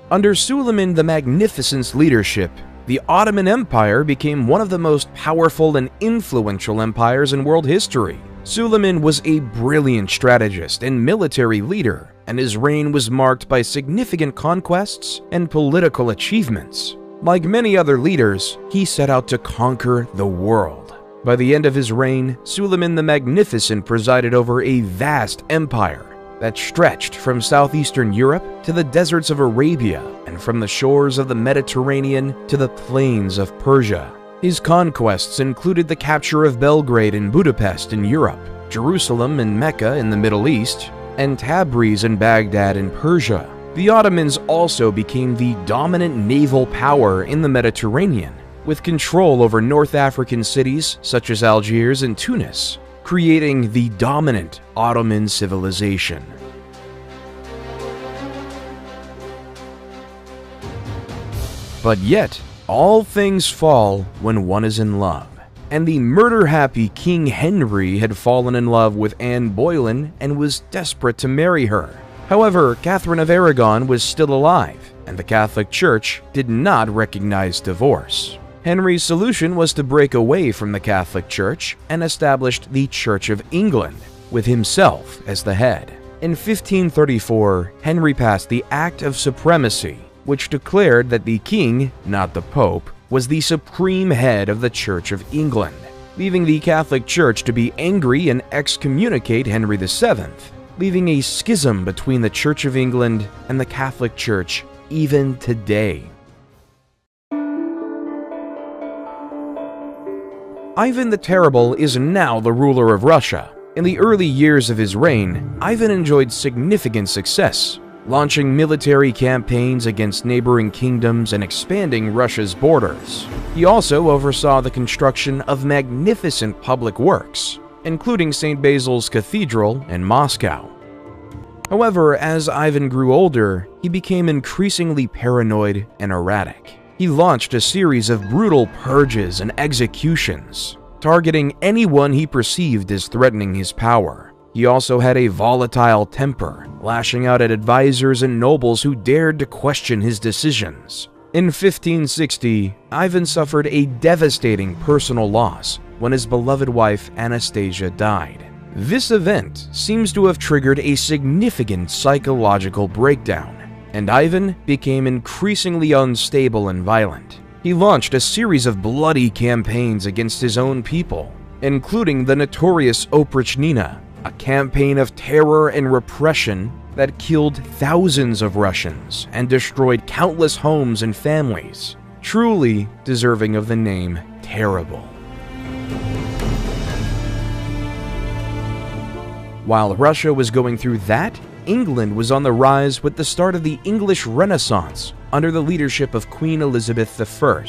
Under Suleiman the Magnificent's leadership, the Ottoman Empire became one of the most powerful and influential empires in world history. Suleiman was a brilliant strategist and military leader, and his reign was marked by significant conquests and political achievements. Like many other leaders, he set out to conquer the world. By the end of his reign, Suleiman the Magnificent presided over a vast empire that stretched from southeastern Europe to the deserts of Arabia and from the shores of the Mediterranean to the plains of Persia. His conquests included the capture of Belgrade and Budapest in Europe, Jerusalem and Mecca in the Middle East, and Tabriz and Baghdad in Persia. The Ottomans also became the dominant naval power in the Mediterranean, with control over North African cities such as Algiers and Tunis, creating the dominant Ottoman civilization. But yet, all things fall when one is in love, and the murder-happy King Henry had fallen in love with Anne Boleyn and was desperate to marry her. However, Catherine of Aragon was still alive, and the Catholic Church did not recognize divorce. Henry's solution was to break away from the Catholic Church and established the Church of England, with himself as the head. In 1534, Henry passed the Act of Supremacy, which declared that the king, not the Pope, was the supreme head of the Church of England, leaving the Catholic Church to be angry and excommunicate Henry VII, leaving a schism between the Church of England and the Catholic Church even today. Ivan the Terrible is now the ruler of Russia. In the early years of his reign, Ivan enjoyed significant success, launching military campaigns against neighboring kingdoms and expanding Russia's borders. He also oversaw the construction of magnificent public works, including St. Basil's Cathedral in Moscow. However, as Ivan grew older, he became increasingly paranoid and erratic. He launched a series of brutal purges and executions, targeting anyone he perceived as threatening his power. He also had a volatile temper, lashing out at advisors and nobles who dared to question his decisions. In 1560, Ivan suffered a devastating personal loss when his beloved wife Anastasia died. This event seems to have triggered a significant psychological breakdown, and Ivan became increasingly unstable and violent. He launched a series of bloody campaigns against his own people, including the notorious Oprichnina, a campaign of terror and repression that killed thousands of Russians and destroyed countless homes and families, truly deserving of the name Terrible. While Russia was going through that, England was on the rise with the start of the English Renaissance under the leadership of Queen Elizabeth I.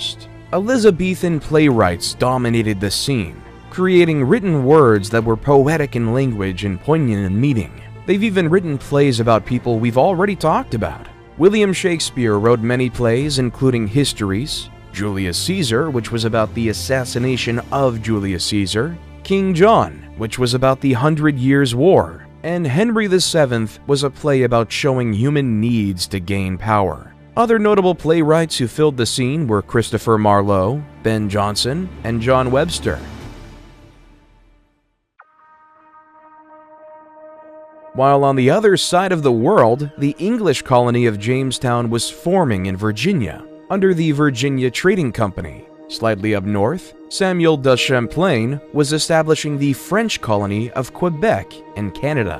Elizabethan playwrights dominated the scene, creating written words that were poetic in language and poignant in meaning. They've even written plays about people we've already talked about. William Shakespeare wrote many plays, including Histories, Julius Caesar, which was about the assassination of Julius Caesar, King John, which was about the 100 Years' War, and Henry VII was a play about showing human needs to gain power. Other notable playwrights who filled the scene were Christopher Marlowe, Ben Jonson, and John Webster. While on the other side of the world, the English colony of Jamestown was forming in Virginia, under the Virginia Trading Company. Slightly up north, Samuel de Champlain was establishing the French colony of Quebec in Canada.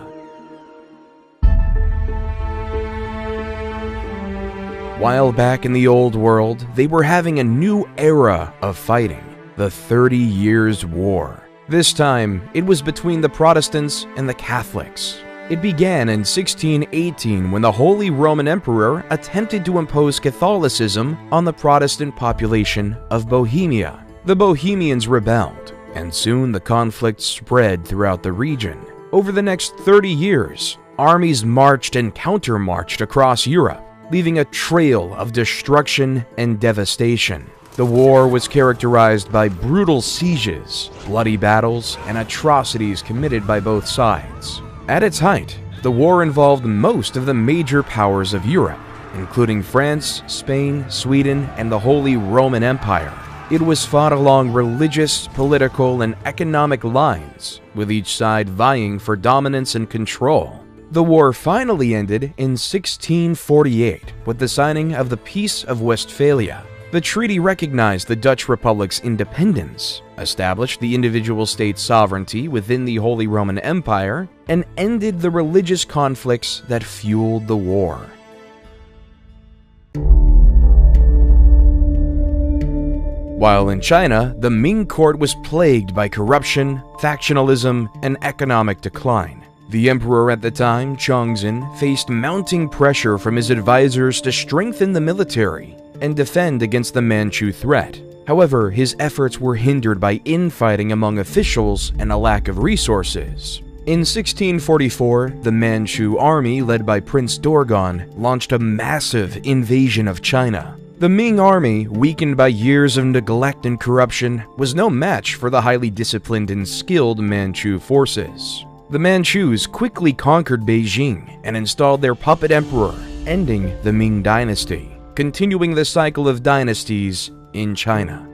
While back in the Old World, they were having a new era of fighting, the 30 Years' War. This time, it was between the Protestants and the Catholics. It began in 1618 when the Holy Roman Emperor attempted to impose Catholicism on the Protestant population of Bohemia. The Bohemians rebelled, and soon the conflict spread throughout the region. Over the next 30 years, armies marched and counter-marched across Europe, leaving a trail of destruction and devastation. The war was characterized by brutal sieges, bloody battles, and atrocities committed by both sides. At its height, the war involved most of the major powers of Europe, including France, Spain, Sweden, and the Holy Roman Empire. It was fought along religious, political, and economic lines, with each side vying for dominance and control. The war finally ended in 1648 with the signing of the Peace of Westphalia. The treaty recognized the Dutch Republic's independence, established the individual state's sovereignty within the Holy Roman Empire, and ended the religious conflicts that fueled the war. While in China, the Ming court was plagued by corruption, factionalism, and economic decline. The emperor at the time, Chongzhen, faced mounting pressure from his advisors to strengthen the military and defend against the Manchu threat. However, his efforts were hindered by infighting among officials and a lack of resources. In 1644, the Manchu army, led by Prince Dorgon, launched a massive invasion of China. The Ming army, weakened by years of neglect and corruption, was no match for the highly disciplined and skilled Manchu forces. The Manchus quickly conquered Beijing and installed their puppet emperor, ending the Ming dynasty, continuing the cycle of dynasties in China.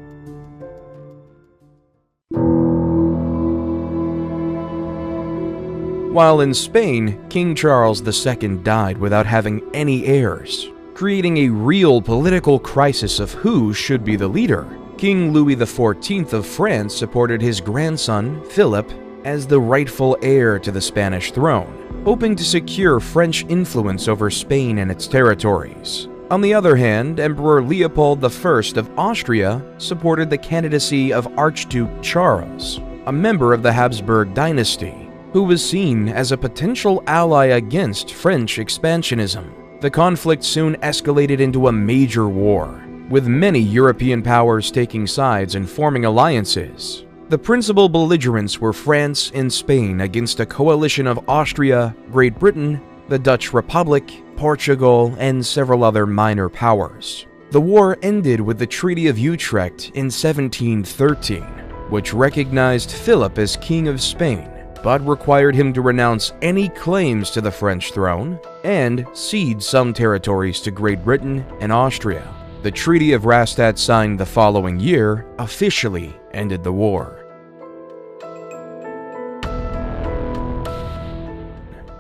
While in Spain, King Charles II died without having any heirs, creating a real political crisis of who should be the leader. King Louis XIV of France supported his grandson, Philip, as the rightful heir to the Spanish throne, hoping to secure French influence over Spain and its territories. On the other hand, Emperor Leopold I of Austria supported the candidacy of Archduke Charles, a member of the Habsburg dynasty, who was seen as a potential ally against French expansionism. The conflict soon escalated into a major war, with many European powers taking sides and forming alliances. The principal belligerents were France and Spain against a coalition of Austria, Great Britain, the Dutch Republic, Portugal, and several other minor powers. The war ended with the Treaty of Utrecht in 1713, which recognized Philip as King of Spain, but required him to renounce any claims to the French throne and cede some territories to Great Britain and Austria. The Treaty of Rastatt, signed the following year, officially ended the war.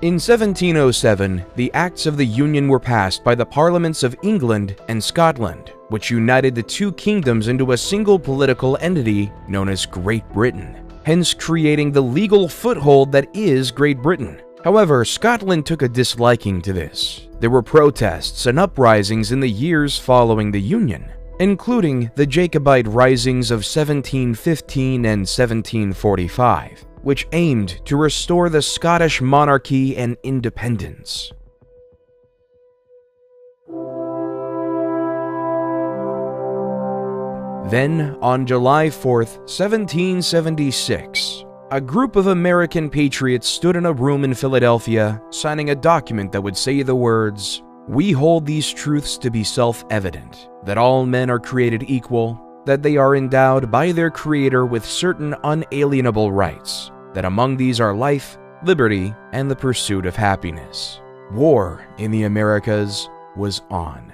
In 1707, the Acts of the Union were passed by the Parliaments of England and Scotland, which united the two kingdoms into a single political entity known as Great Britain, hence creating the legal foothold that is Great Britain. However, Scotland took a disliking to this. There were protests and uprisings in the years following the Union, including the Jacobite risings of 1715 and 1745, which aimed to restore the Scottish monarchy and independence. Then, on July 4th, 1776, a group of American patriots stood in a room in Philadelphia, signing a document that would say the words, "We hold these truths to be self-evident, that all men are created equal, that they are endowed by their Creator with certain unalienable rights, that among these are life, liberty, and the pursuit of happiness." War in the Americas was on.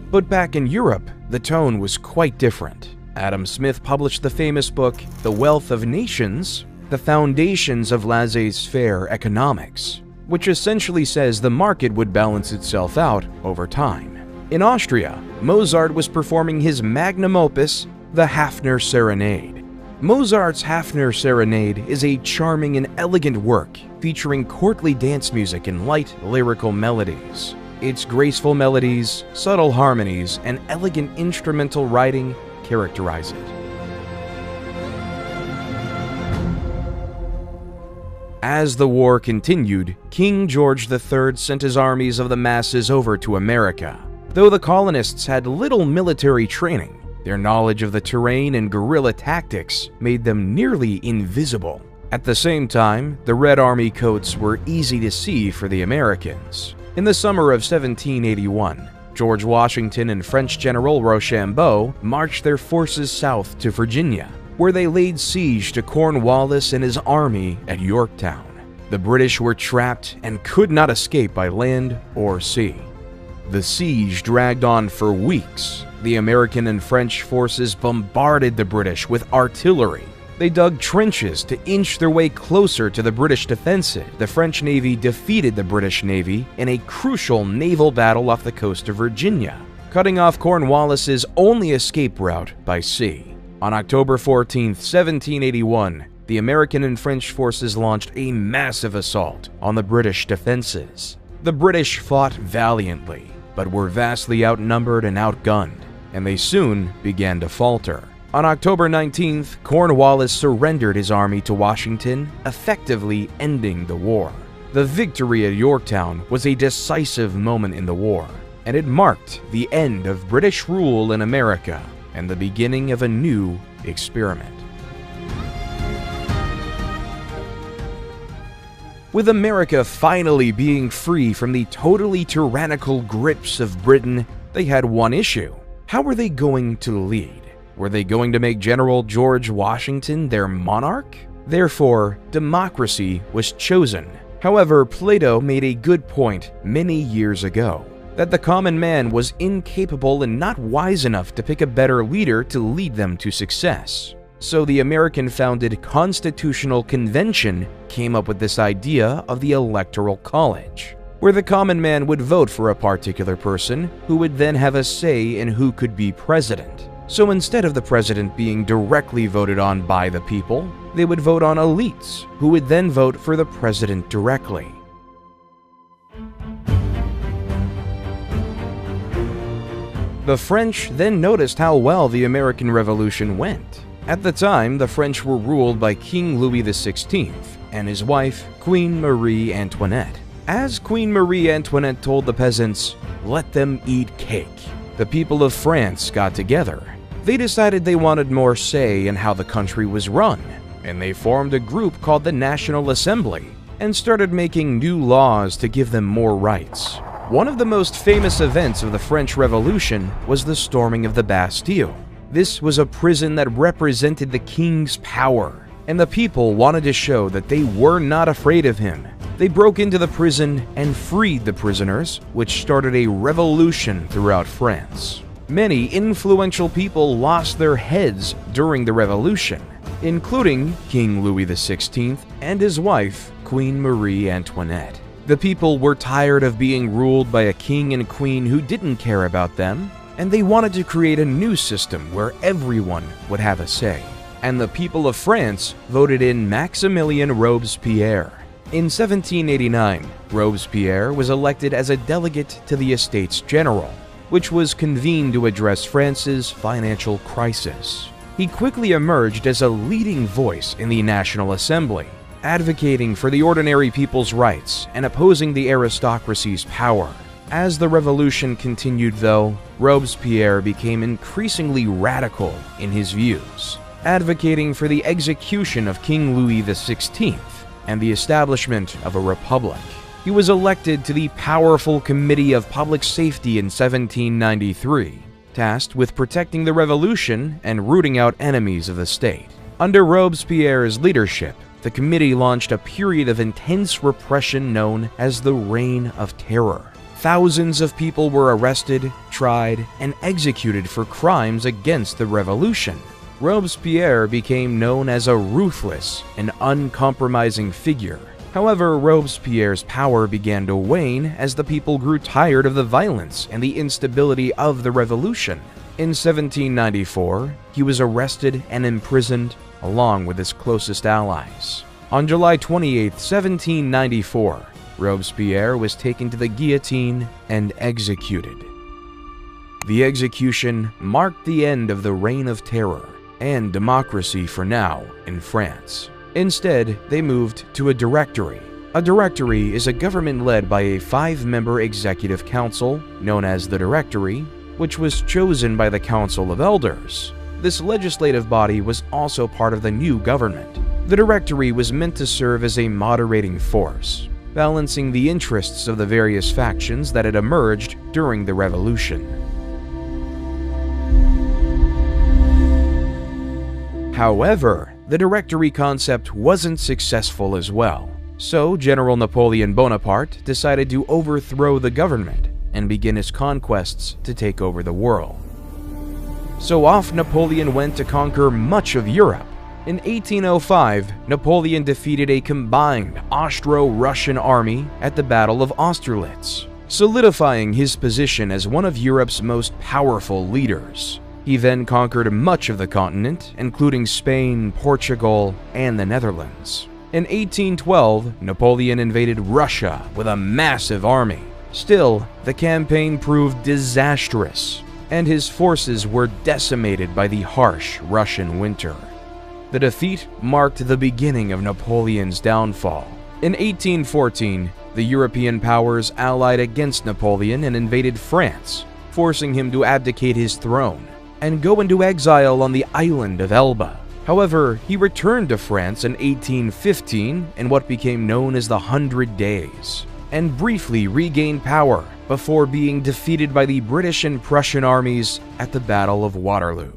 But back in Europe, the tone was quite different. Adam Smith published the famous book, The Wealth of Nations, the foundations of laissez-faire economics, which essentially says the market would balance itself out over time. In Austria, Mozart was performing his magnum opus, the Hafner Serenade. Mozart's Hafner Serenade is a charming and elegant work featuring courtly dance music and light, lyrical melodies. Its graceful melodies, subtle harmonies, and elegant instrumental writing characterize it. As the war continued, King George III sent his armies of the masses over to America. Though the colonists had little military training, their knowledge of the terrain and guerrilla tactics made them nearly invisible. At the same time, the Red Army coats were easy to see for the Americans. In the summer of 1781, George Washington and French General Rochambeau marched their forces south to Virginia, where they laid siege to Cornwallis and his army at Yorktown. The British were trapped and could not escape by land or sea. The siege dragged on for weeks. The American and French forces bombarded the British with artillery. They dug trenches to inch their way closer to the British defenses. The French Navy defeated the British Navy in a crucial naval battle off the coast of Virginia, cutting off Cornwallis's only escape route by sea. On October 14, 1781, the American and French forces launched a massive assault on the British defenses. The British fought valiantly, but were vastly outnumbered and outgunned, and they soon began to falter. On October 19th, Cornwallis surrendered his army to Washington, effectively ending the war. The victory at Yorktown was a decisive moment in the war, and it marked the end of British rule in America and the beginning of a new experiment. With America finally being free from the totally tyrannical grips of Britain, they had one issue. How were they going to lead? Were they going to make General George Washington their monarch? Therefore, democracy was chosen. However, Plato made a good point many years ago, that the common man was incapable and not wise enough to pick a better leader to lead them to success. So the American-founded Constitutional Convention came up with this idea of the Electoral College, where the common man would vote for a particular person who would then have a say in who could be president. So instead of the president being directly voted on by the people, they would vote on elites, who would then vote for the president directly. The French then noticed how well the American Revolution went. At the time, the French were ruled by King Louis XVI and his wife, Queen Marie Antoinette. As Queen Marie Antoinette told the peasants, "Let them eat cake," the people of France got together. They decided they wanted more say in how the country was run, and they formed a group called the National Assembly and started making new laws to give them more rights. One of the most famous events of the French Revolution was the storming of the Bastille. This was a prison that represented the king's power, and the people wanted to show that they were not afraid of him. They broke into the prison and freed the prisoners, which started a revolution throughout France. Many influential people lost their heads during the revolution, including King Louis XVI and his wife, Queen Marie Antoinette. The people were tired of being ruled by a king and queen who didn't care about them, and they wanted to create a new system where everyone would have a say. And the people of France voted in Maximilien Robespierre. In 1789, Robespierre was elected as a delegate to the Estates General, which was convened to address France's financial crisis. He quickly emerged as a leading voice in the National Assembly, advocating for the ordinary people's rights and opposing the aristocracy's power. As the revolution continued, though, Robespierre became increasingly radical in his views, advocating for the execution of King Louis XVI and the establishment of a republic. He was elected to the powerful Committee of Public Safety in 1793, tasked with protecting the revolution and rooting out enemies of the state. Under Robespierre's leadership, the committee launched a period of intense repression known as the Reign of Terror. Thousands of people were arrested, tried, and executed for crimes against the revolution. Robespierre became known as a ruthless and uncompromising figure. However, Robespierre's power began to wane as the people grew tired of the violence and the instability of the revolution. In 1794, he was arrested and imprisoned along with his closest allies. On July 28, 1794, Robespierre was taken to the guillotine and executed. The execution marked the end of the Reign of Terror and democracy for now in France. Instead, they moved to a directory. A directory is a government led by a 5-member executive council known as the Directory, which was chosen by the Council of Elders. This legislative body was also part of the new government. The Directory was meant to serve as a moderating force, balancing the interests of the various factions that had emerged during the revolution. However, the Directory concept wasn't successful as well, so General Napoleon Bonaparte decided to overthrow the government and begin his conquests to take over the world. So off Napoleon went to conquer much of Europe. In 1805, Napoleon defeated a combined Austro-Russian army at the Battle of Austerlitz, solidifying his position as one of Europe's most powerful leaders. He then conquered much of the continent, including Spain, Portugal, and the Netherlands. In 1812, Napoleon invaded Russia with a massive army. Still, the campaign proved disastrous, and his forces were decimated by the harsh Russian winter. The defeat marked the beginning of Napoleon's downfall. In 1814, the European powers allied against Napoleon and invaded France, forcing him to abdicate his throne and go into exile on the island of Elba. However, he returned to France in 1815 in what became known as the 100 Days, and briefly regained power before being defeated by the British and Prussian armies at the Battle of Waterloo.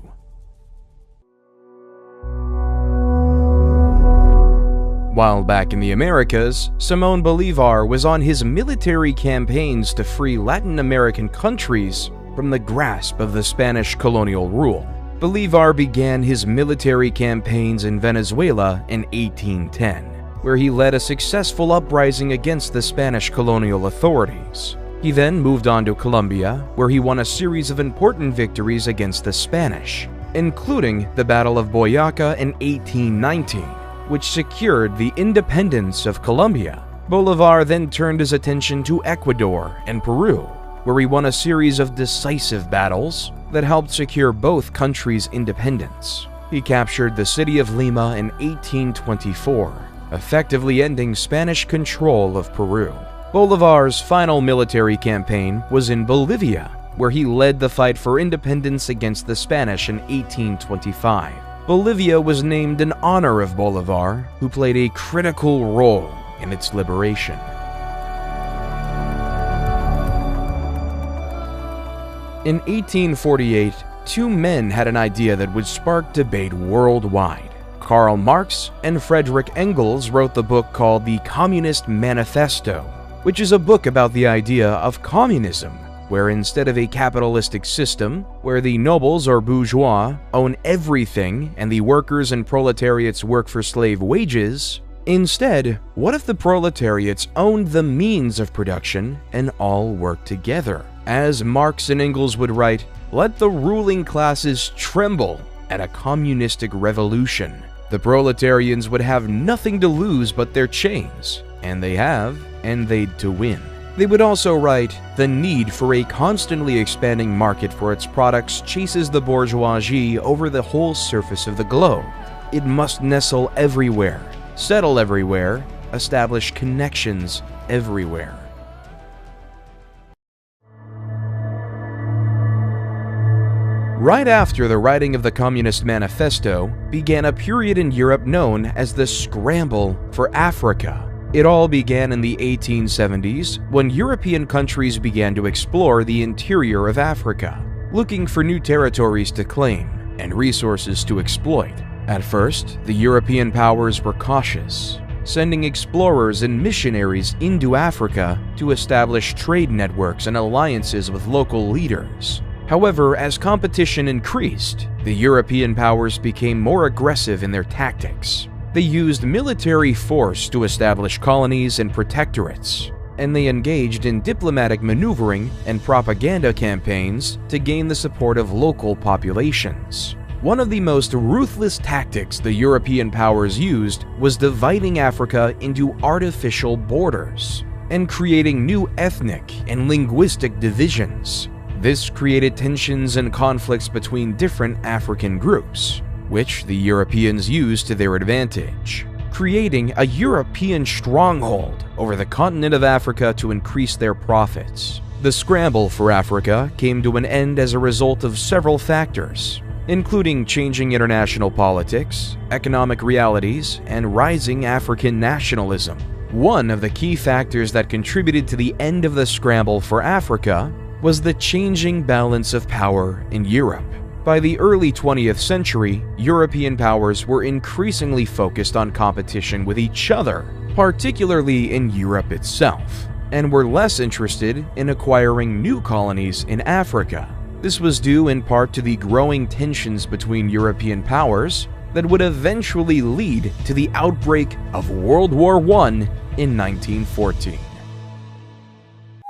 While back in the Americas, Simón Bolívar was on his military campaigns to free Latin American countries from the grasp of the Spanish colonial rule. Bolívar began his military campaigns in Venezuela in 1810, where he led a successful uprising against the Spanish colonial authorities. He then moved on to Colombia, where he won a series of important victories against the Spanish, including the Battle of Boyacá in 1819, which secured the independence of Colombia. Bolívar then turned his attention to Ecuador and Peru, where he won a series of decisive battles that helped secure both countries' independence. He captured the city of Lima in 1824, effectively ending Spanish control of Peru. Bolívar's final military campaign was in Bolivia, where he led the fight for independence against the Spanish in 1825. Bolivia was named in honor of Bolívar, who played a critical role in its liberation. In 1848, two men had an idea that would spark debate worldwide. Karl Marx and Friedrich Engels wrote the book called The Communist Manifesto, which is a book about the idea of communism, where instead of a capitalistic system, where the nobles or bourgeois own everything and the workers and proletariats work for slave wages, instead, what if the proletariats owned the means of production and all worked together? As Marx and Engels would write, let the ruling classes tremble at a communistic revolution. The proletarians would have nothing to lose but their chains, and they have, and they'd to win. They would also write, the need for a constantly expanding market for its products chases the bourgeoisie over the whole surface of the globe. It must nestle everywhere, settle everywhere, establish connections everywhere. Right after the writing of the Communist Manifesto began a period in Europe known as the Scramble for Africa. It all began in the 1870s when European countries began to explore the interior of Africa, looking for new territories to claim and resources to exploit. At first, the European powers were cautious, sending explorers and missionaries into Africa to establish trade networks and alliances with local leaders. However, as competition increased, the European powers became more aggressive in their tactics. They used military force to establish colonies and protectorates, and they engaged in diplomatic maneuvering and propaganda campaigns to gain the support of local populations. One of the most ruthless tactics the European powers used was dividing Africa into artificial borders and creating new ethnic and linguistic divisions. This created tensions and conflicts between different African groups, which the Europeans used to their advantage, creating a European stronghold over the continent of Africa to increase their profits. The scramble for Africa came to an end as a result of several factors, including changing international politics, economic realities, and rising African nationalism. One of the key factors that contributed to the end of the scramble for Africa was the changing balance of power in Europe. By the early 20th century, European powers were increasingly focused on competition with each other, particularly in Europe itself, and were less interested in acquiring new colonies in Africa. This was due in part to the growing tensions between European powers that would eventually lead to the outbreak of World War I in 1914.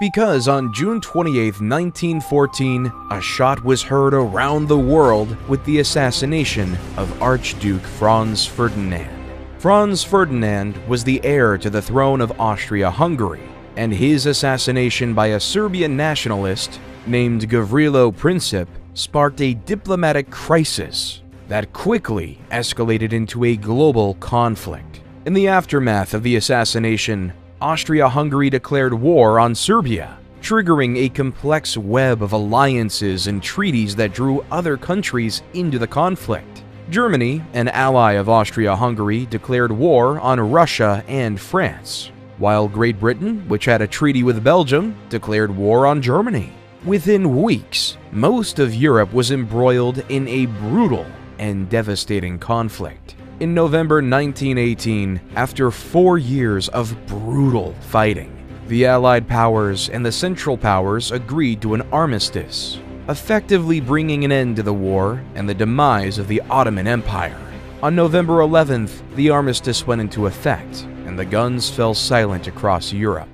Because on June 28, 1914, a shot was heard around the world with the assassination of Archduke Franz Ferdinand. Franz Ferdinand was the heir to the throne of Austria-Hungary, and his assassination by a Serbian nationalist named Gavrilo Princip sparked a diplomatic crisis that quickly escalated into a global conflict. In the aftermath of the assassination, Austria-Hungary declared war on Serbia, triggering a complex web of alliances and treaties that drew other countries into the conflict. Germany, an ally of Austria-Hungary, declared war on Russia and France, while Great Britain, which had a treaty with Belgium, declared war on Germany. Within weeks, most of Europe was embroiled in a brutal and devastating conflict. In November 1918, after 4 years of brutal fighting, the Allied powers and the Central Powers agreed to an armistice. effectively bringing an end to the war and the demise of the Ottoman Empire. On November 11th, the armistice went into effect, and the guns fell silent across Europe.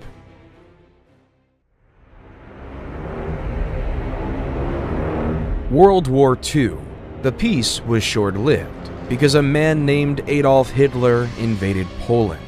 World War II. The peace was short-lived because a man named Adolf Hitler invaded Poland.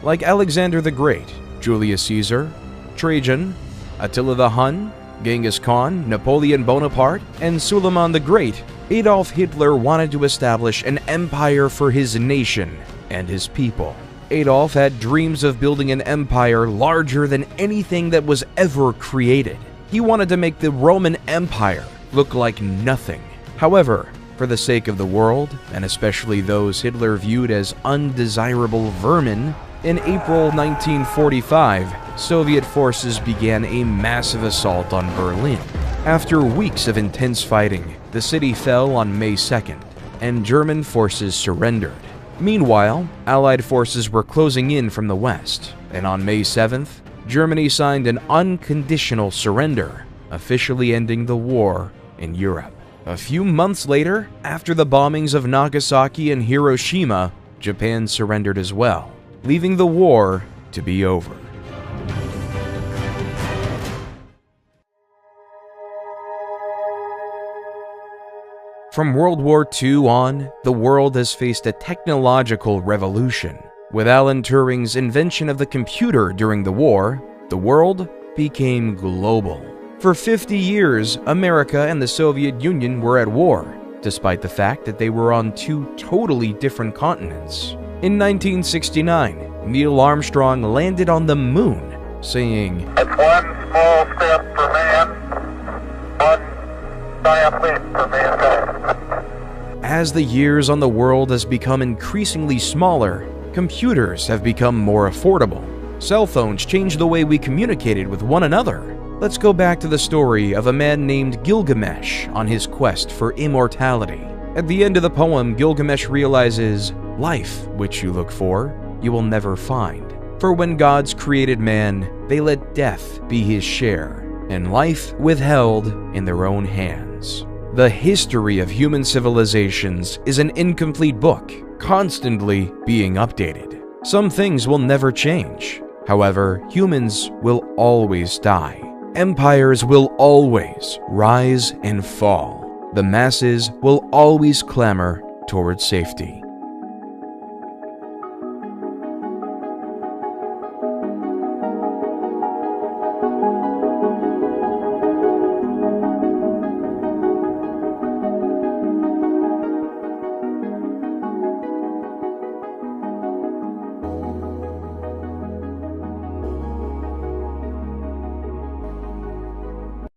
Like Alexander the Great, Julius Caesar, Trajan, Attila the Hun, Genghis Khan, Napoleon Bonaparte, and Suleiman the Great, Adolf Hitler wanted to establish an empire for his nation and his people. Adolf had dreams of building an empire larger than anything that was ever created. He wanted to make the Roman Empire look like nothing. However, for the sake of the world, and especially those Hitler viewed as undesirable vermin, in April 1945, Soviet forces began a massive assault on Berlin. After weeks of intense fighting, the city fell on May 2nd, and German forces surrendered. Meanwhile, Allied forces were closing in from the west, and on May 7th, Germany signed an unconditional surrender, officially ending the war in Europe. A few months later, after the bombings of Nagasaki and Hiroshima, Japan surrendered as well, leaving the war to be over. From World War II on, the world has faced a technological revolution. With Alan Turing's invention of the computer during the war, the world became global. For 50 years, America and the Soviet Union were at war, despite the fact that they were on two totally different continents. In 1969, Neil Armstrong landed on the moon, saying, "It's one small step for man, one giant leap for mankind." As the years on the world has become increasingly smaller, computers have become more affordable. Cell phones changed the way we communicated with one another. Let's go back to the story of a man named Gilgamesh on his quest for immortality. At the end of the poem, Gilgamesh realizes, life, which you look for, you will never find. For when gods created man, they let death be his share, and life withheld in their own hands. The history of human civilizations is an incomplete book, constantly being updated. Some things will never change. However, humans will always die. Empires will always rise and fall. The masses will always clamor towards safety.